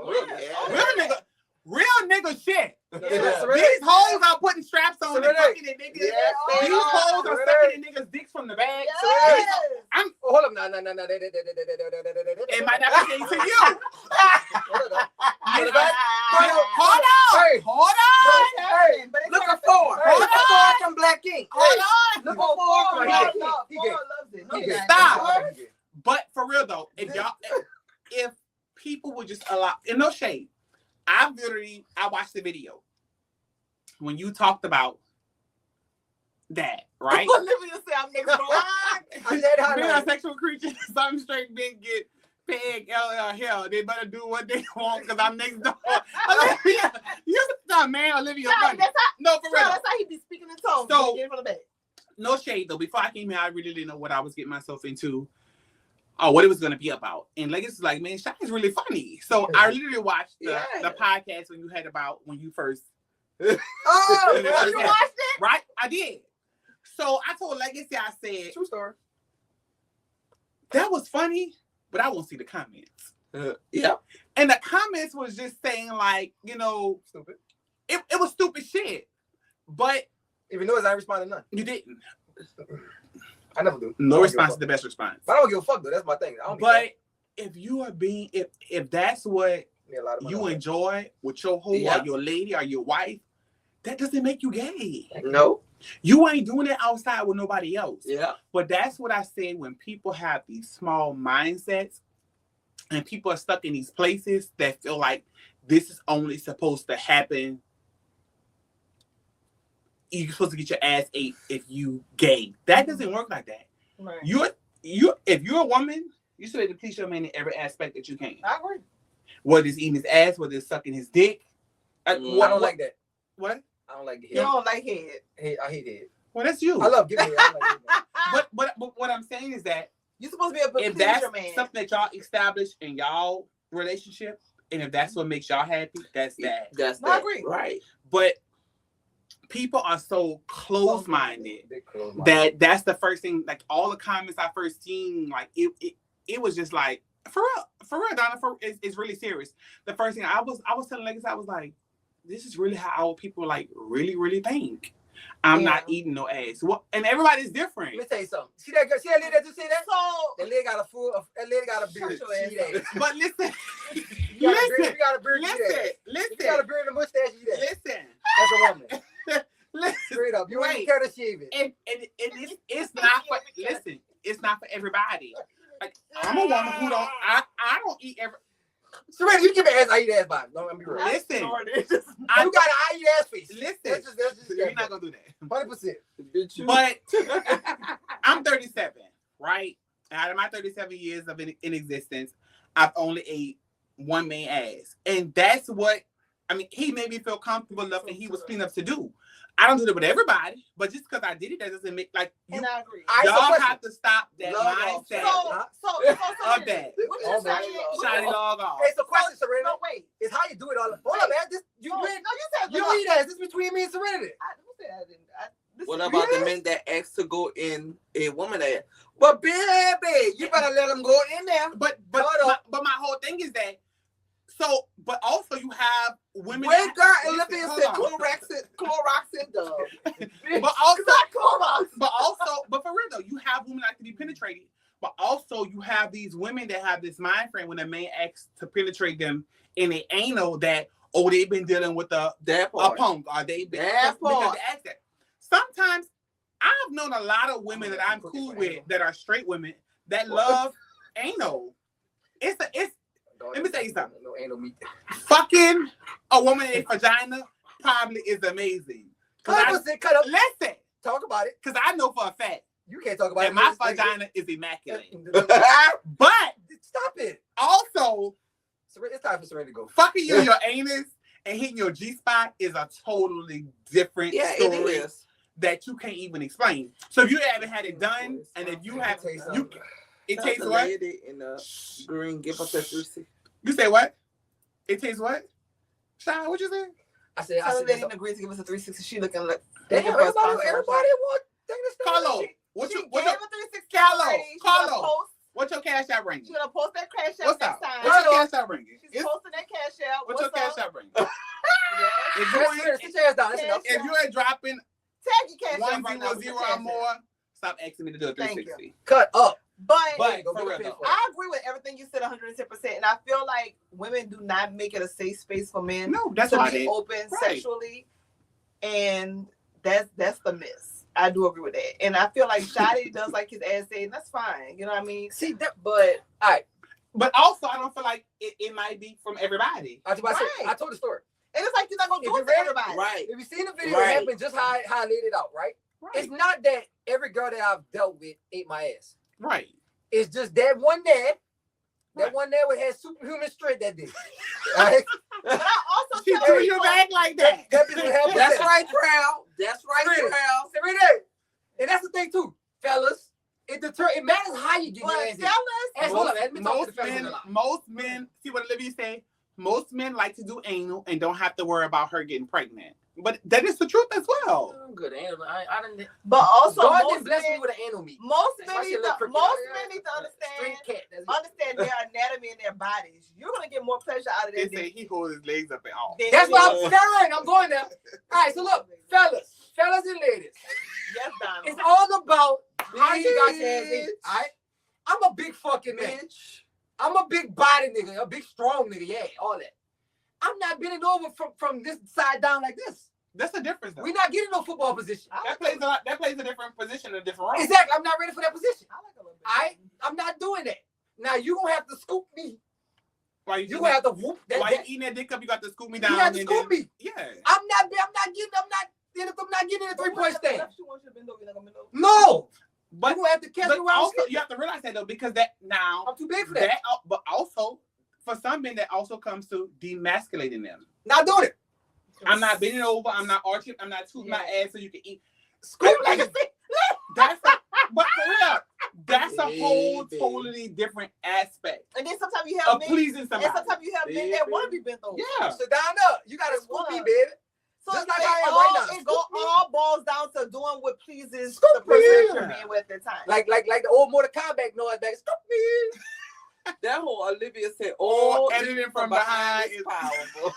real nigga shit. These hoes are putting straps on and fucking in niggas. These hoes are sucking in niggas' dicks from the bag. Hold up, no. It might not be to you. Hold on. Hold on. Hey, look for four. Look for four from Black King. Hold on. Look for four from Black King. Stop. But for real though, if people would just allow, and no shade, I watched the video when you talked about that, right? Olivia said I'm next door. Being a sexual creature, some straight men get pegged. Hell, they better do what they want because I'm next door. Olivia, you stop, man. Olivia, no, for real. That's how he be speaking in tongues. So, no shade though. Before I came here, I really didn't know what I was getting myself into. What it was going to be about. And Legacy was like, man, Shy is really funny. So I literally watched the podcast when you first. You watched it? Right? I did. So I told Legacy, I said, true story. That was funny, but I won't see the comments. Yeah. And the comments was just saying like, stupid. It was stupid shit. But. Even though I responded none. You didn't. I never do. No response is the best response. But I don't give a fuck though. That's my thing. If you are being, if that's what you enjoy with your hoe or your lady or your wife, that doesn't make you gay. No. You ain't doing it outside with nobody else. Yeah. But that's what I say when people have these small mindsets and people are stuck in these places that feel like this is only supposed to happen. You're supposed to get your ass ate if you gay. That doesn't work like that. Right. If you're a woman, you should to please your man in every aspect that you can. I agree. Whether it's eating his ass, whether it's sucking his dick. I don't like that. What? I don't like the head. You don't like head. I hate head. Well, that's you. I love giving head. I like head. But what I'm saying is that you're supposed to be able to if please that's your man. something that y'all establish in y'all relationship, and if that's what makes y'all happy, that's that. I agree. Right. But people are so close-minded that that's the first thing. Like all the comments I first seen, like it was just like for real, Donna. It's really serious. The first thing I was telling Legacy, I was like, this is really how our people like really, really think. I'm not eating no ass. Well, and everybody's different. Let me tell you something. See that girl? See that lady that just said that? That lady got that lady got a beard. But listen, you got a beard. Listen. You got a beard and a mustache. Listen. That's a woman. Listen. Straight up. You ain't care to shave it. And it's not for. Listen, it's not for everybody. Like I'm a woman who don't. I don't eat every. Serena, you give me ass. I eat ass body. Don't let me real. Listen, you got an I eat ass face. Listen, that's just you're not gonna do that. 100%. But I'm 37, right? And out of my 37 years of in existence, I've only ate one man ass, and that's what I mean. He made me feel comfortable enough, and he was clean enough to do. I don't do that with everybody, but just because I did it, that doesn't make like you. And I agree. Y'all have to stop that mindset of that. Shiny log off. Hey, so question, Serena. No, wait. It's how you do it all. Hold up, man. You eat ass. This is between me and Serenity. What about the men that ask to go in a woman ass? But baby, you better let them go in there. But my whole thing is that. So, but also you have women. Wait, girl, Listen, Olivia hold said on. Clorox and Dove. But also, Clorox. but for real though, you have women like to be penetrated. But also, you have these women that have this mind frame when a man asks to penetrate them in the anal that they've been dealing with a punk or they been That because part. they ask that. Sometimes I've known a lot of women that I'm cool with that are straight women that love anal. Let me tell you something. No anal meat. Fucking a woman in a vagina probably is amazing. Listen, Listen, talk about it. because I know for a fact You can't talk about that it. my vagina is immaculate. Stop But it. also, It's time for Serena to go. fucking you in your anus and hitting your G-spot is a totally different story it is. that you can't even explain. So if you haven't had it done, and if you have, it That's tastes the what? lady in the green. Give us that 360. You say what? It tastes what? Shy, what you say? I said, Tell the lady in the green to give us a 360. She looking like. damn, looking for a everybody sponsor. want thing to start. Carlo, what's She your gave a 360 Carlo, already. She Carlo. gonna post- what's your cash out ringing? She gonna post that cash out What's next up? time. What's your cash out ringing? She's posting that cash out. What's your cash out ringing? Yes. If Sit your ass down. Listen up. you ain't dropping Tag your cash out right now. 100 or more, stop asking me to do a Thank 360. Cut up. But Go for real pay though. for it. I agree with everything you said 110%. And I feel like women do not make it a safe space for men No, that's to why be they. open right. sexually. And that's the miss. I do agree with that. And I feel like Shadi does like his ass saying, that's fine. You know what I mean? See that, But But also, I don't feel like it might be from everybody. I was about to say, Right. I told the story. and it's like you're not gonna If do you it read to it, everybody. Right. If you seen the video, Right. it happened just how I laid it out, right? It's not that every girl that I've dealt with ate my ass. Right. It's just that one dad, Right. that had superhuman strength that day. Right? But I also She tell threw people, you back like that. That bitch would help That's us. right, Trout. That's right, Serena. Trout. Serena. And that's the thing too, fellas. It matters how you get but your ass in. fellas, Hold on, let me talk to the fellas in the line. Most men, see what Olivia say? Most men like to do anal and don't have to worry about her getting pregnant. But that is the truth as well. I'm good. I didn't. but also God most didn't bless me men, with an anal meat. most That's men why she need look to, crooked. most Yeah. men need to understand Straight cat. That's it. understand their anatomy and their bodies. You're gonna get more pleasure out of They that say he holds his legs up and all. than That's what anything. I'm saying. I'm going there. All right, so look, fellas and ladies, Yes, Donald. it's all about how you got your ass in. All right, I'm a big fucking man. Bitch. I'm a big body nigga, a big strong nigga. Yeah, all that. I'm not bending over from this side down like this. That's the difference, though. We're not getting no football position. That plays a lot. That plays a different position, a different role. Exactly. I'm not ready for that position. I like a little bit. I'm not doing that. Now you gonna have to scoop me. Why You gonna have to whoop that. Why you that eating that dick up? You got to scoop me you down. have to and scoop then- me. Yeah. I'm not getting in a 3-point stand. If she wants you to bend over, you're not gonna bend over. No. But You gonna have to catch but me around. also you have to realize that though, because that now I'm too big for that. but also for some men that also comes to demasculating them. Not doing it. I'm not bending over. I'm not arching. I'm not tooting my ass so you can eat. Scoop like a That's but for real, that's a whole Baby. totally different aspect And then sometimes you have of men, pleasing and somebody. sometimes you have men that want to be bent over. Yeah. Sit down up. You gotta scoop me, What? baby. So Just it, like I am right now. all boils down to doing what pleases Scoop the person that me. you're being with at the time. Like the old Mortal Kombat noise back. Scoop me. That whole Olivia said, Or "Oh, editing from behind is is powerful."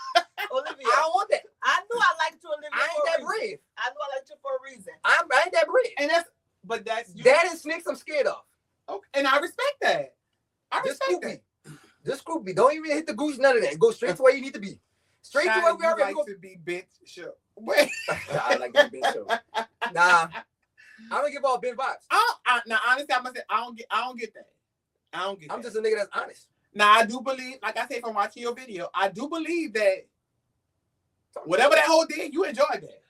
Olivia, I don't want that. I knew I liked you, Olivia. I ain't for a that reason. brave. I knew I liked you for a reason. I ain't that brave. and that's you. That and snakes I'm scared of. Okay. And I respect that. I Just respect scoop that. me. Just scoop me. Don't even hit the goose, none of that. Go straight to where you need to be. Straight to where we are. like to be bent. Sure. Wait. I like to be show. Nah. I don't give all Ben vibes. Now honestly, I must say I don't get that. I don't get I'm that. just a nigga that's honest. Now I do believe, like I say from watching your video, I do believe that whatever that whole did, you enjoyed that.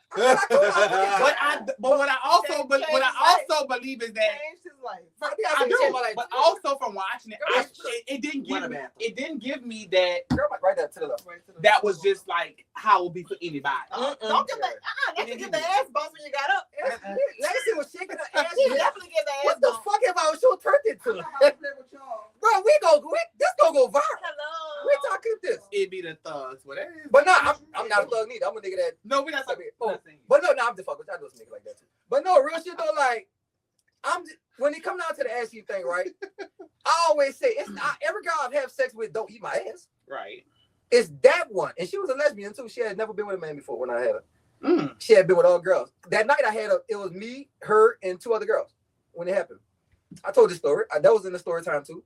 But what I also believe is that Changed his life. I do. But also from watching it, Girl, it didn't What give me, about? it didn't give me that Girl, right there to the left. that was just like how it would be for anybody. Don't give that. Let you get the ass bumps when you got up. Legacy was shaking her ass. You definitely get the ass What the bump. fuck have our show turned into? Bro, this gonna go viral. Hello. We talking this. It be the thugs, whatever. But no, I'm not a thug neither. I'm a nigga that. No, we're not I mean, we're not saying. But no, I'm just fucking with you. I know some nigga like that too. real shit though, like when it come down to the ass eat thing, right? I always say every girl I've had sex with don't eat my ass. Right. It's that one, and she was a lesbian too. She had never been with a man before when I had her. Mm. She had been with all girls. That night I had it was me, her, and 2 other girls when it happened. I told this story. That was in the story time too.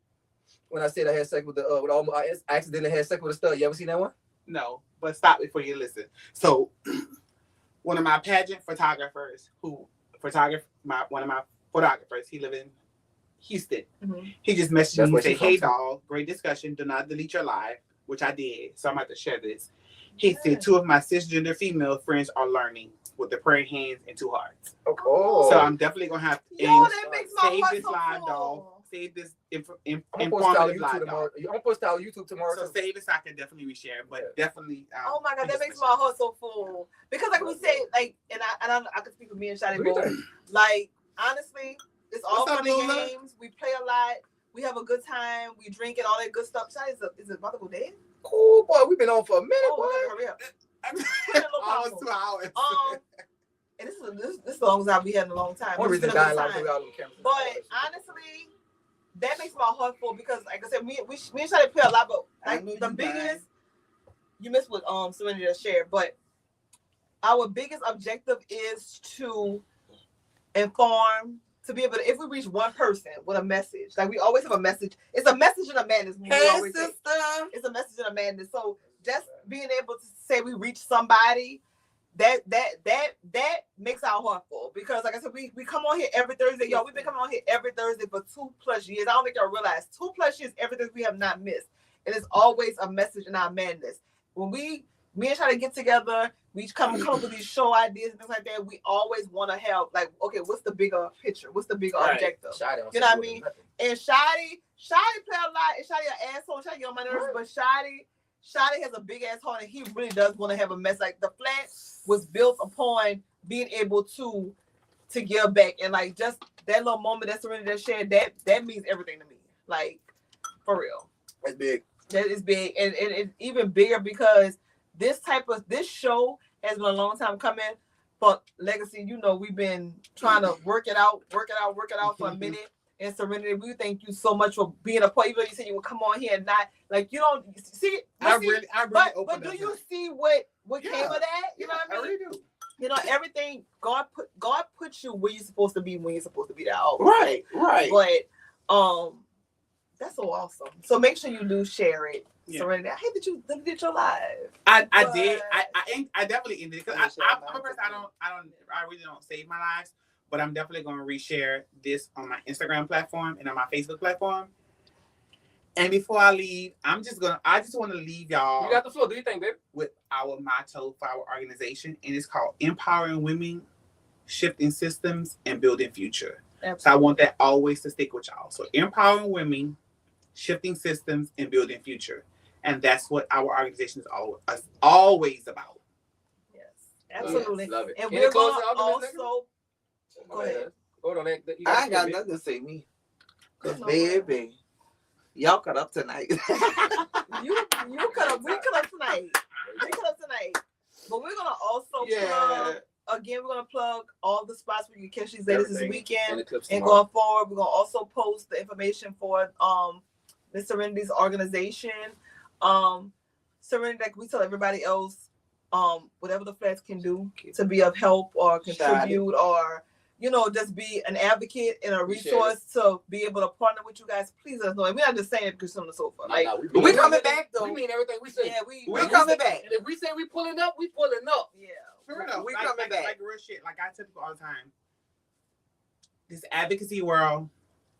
When I said I had sex with I accidentally had sex with a stud. You ever seen that one? No, but stop before you listen. So, one of my pageant photographers, one of my photographers, he live in Houston. Mm-hmm. He just messaged That's me where and said, she from, "Hey, too. dog, great discussion. Do not delete your live," which I did. So I'm about to share this. He Yeah. said 2 of my cisgender female friends are learning with the praying hands and 2 hearts. Oh. So I'm definitely gonna have to Yo, that makes my save heart this so live, full. dog. Save this I'm gonna post it on informative YouTube live, tomorrow. dog. I'm gonna post it on YouTube tomorrow. So too. save it so I can definitely reshare. But definitely. Oh my God, that just makes listen. my heart so full. Because like we say, like, and I can speak for me and Shadi What you both. think? Like, honestly, it's all What's up, fun and Lola? games. We play a lot. We have a good time. We drink and all that good stuff. Shadi, is it about to go dead? Cool boy, we've been on for a minute, Oh, we boy. gotta hurry up. Almost 2 hours. And this is the longest I've been here in a long time. One It's reason been a good guidelines time. we all on camera. But honestly, that makes my heart full because, like I said, me and Shadi play a lot, but like I know the you biggest, you missed what Serenity just shared, but our biggest objective is to inform, to be able to, if we reach one person with a message, like we always have a message. It's a message in a madness. We Hey, always say. sister. It's a message in a madness. So just being able to say we reach somebody, that makes our heart full. Because like I said, we come on here every Thursday. Y'all, we've been coming on here every Thursday for 2+ years. I don't think y'all realize 2+ years, every Thursday we have not missed. And it's always a message in our madness. When me and try to get together, we come up with these show ideas and things like that. We always want to help. Like, okay, what's the bigger picture? What's the bigger objective? You know what I mean? And Shadi play a lot. And Shadi an asshole. Shadi get on my nerves, but Shadi has a big ass heart, and he really does want to have a mess. Like the flat was built upon being able to give back, and like just that little moment that Serenity just shared, that means everything to me. Like for real, That's big. that is big, and it's even bigger because this show has been a long time coming. For Legacy, you know, we've been trying to work it out for a minute. And Serenity, we thank you so much for being a part. Even though you said you would come on here and not like you don't see. I really But opened do up you to it. see what came Yeah. of that? You know what I mean? really do. You know, everything God put you where you're supposed to be when you're supposed to be there. I always say. Right. But that's so awesome. So make sure you do share it. Yeah. Serenity, I hate that you did your live. I But- did. I definitely ended it because I'm a person. I really don't save my lives, but I'm definitely going to reshare this on my Instagram platform and on my Facebook platform. And before I leave, I just want to leave y'all You got the floor. Do you think, baby? with our motto for our organization, and it's called Empowering Women, Shifting Systems, and Building Future. So I want that always to stick with y'all. So empowering women, shifting systems, and building future. And that's what our organization is always about. Yes, absolutely. Love it. And Any we're going closing to arguments, nigga? also go ahead. Hold on. You I ain't got speak, nothing to say me. Cause No. baby, y'all cut up tonight. We could have tonight. But we're gonna also we're gonna plug all the spots where you can catch these ladies this Everything. weekend. And the clips And tomorrow. going forward, we're gonna also post the information for Miss Serenity's organization. Serenity, like we tell everybody else, whatever the flats can do to be of help or contribute or just be an advocate and a resource to be able to partner with you guys. Please let us know. And we're not just saying it because it's on the sofa. Like we coming back though. We mean everything we say. yeah, We coming back. And if we say we pulling up, we pulling up. Yeah. For real. We like, coming back. Like real shit. Like I tell people all the time, this advocacy world,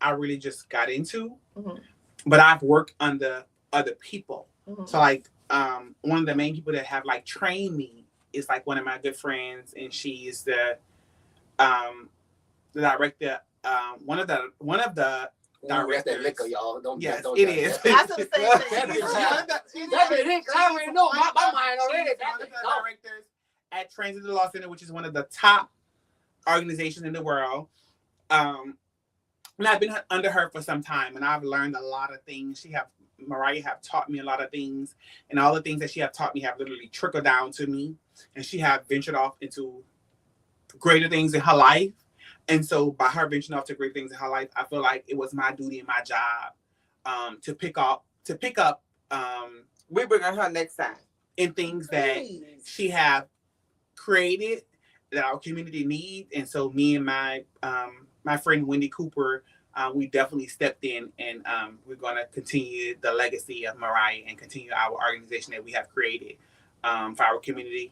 I really just got into, but I've worked under other people. Mhm. So like, one of the main people that have like trained me is like one of my good friends, and she's the director. One of the That's that liquor, y'all. Don't. Yes, don't it judge is. that. I said the same That thing. bitch That bitch, I already know. My mind already. She's one of the directors at Transit Law Center, which is one of the top organizations in the world. And I've been under her for some time, and I've learned a lot of things. Mariah have taught me a lot of things, and all the things that she have taught me have literally trickled down to me, and she have ventured off into greater things in her life. And so by her venturing off to great things in her life, I feel like it was my duty and my job to pick up We bring her next time. in things that she have created that our community needs. And so me and my my friend Wendy Cooper, we definitely stepped in, and we're going to continue the legacy of Mariah and continue our organization that we have created for our community,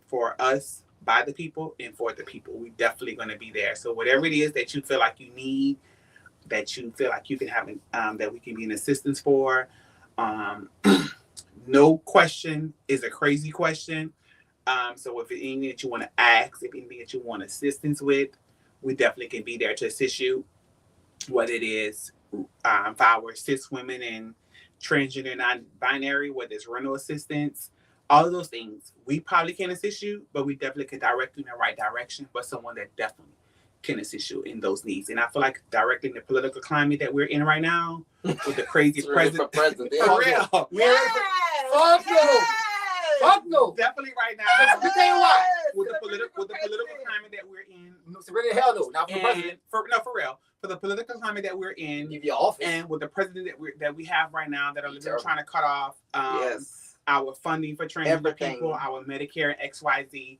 for us, by the people, and for the people. We definitely going to be there. So whatever it is that you feel like you need, that you feel like you can have, that we can be an assistance for, no question is a crazy question. So if anything that you want to ask, if anything that you want assistance with, we definitely can be there to assist you. Whether it is for our cis women and transgender non-binary, whether it's rental assistance, all of those things, we probably can assist you, but we definitely can direct you in the right direction. But someone that definitely can assist you in those needs. And I feel like directing the political climate that we're in right now, with the crazy president, for real. Fuck no. Fuck no. Definitely right now. Let me tell you why. With the political climate that we're in, It's really hell no. Not for the president. and for real, for the political climate that we're in, Give you office. and with the president that we have right now that are literally Terrible. trying to cut off our funding for transgender Everything. people, our Medicare and XYZ,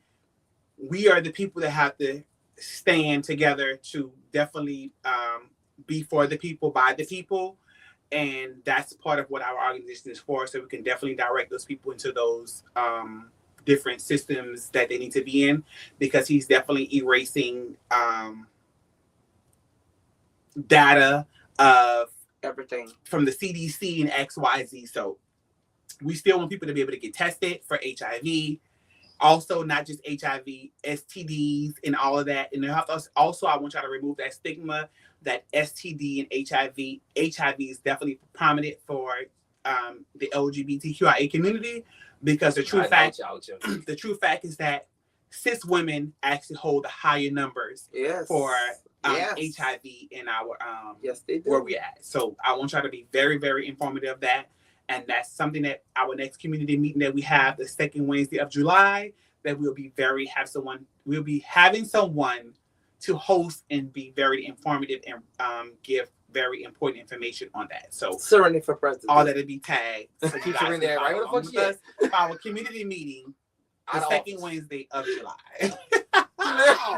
we are the people that have to stand together to definitely be for the people, by the people. And that's part of what our organization is for. So we can definitely direct those people into those different systems that they need to be in, because he's definitely erasing data of Everything. from the CDC and XYZ. So we still want people to be able to get tested for HIV. Also, not just HIV, STDs and all of that. And also, I want y'all to remove that stigma that STD and HIV is definitely prominent for the LGBTQIA community, because the true fact is that cis women actually hold the higher numbers for HIV in our yes, they do. where we at. So I want y'all to be very, very informative of that. And that's something that our next community meeting that we have the second Wednesday of July, that we'll be having someone to host and be very informative and give very important information on that. So Serenity for president. all that'll be tagged. So you Keep guys her in there, can right? follow What the fuck along she with us for our community meeting the Out of second office. Wednesday of July.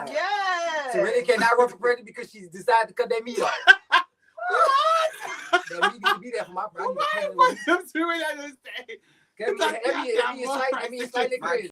Yes. Serena cannot run for president because she's decided to cut that meat off. That meat needs to be there for my brother. I'm doing that. Let me slightly crazy.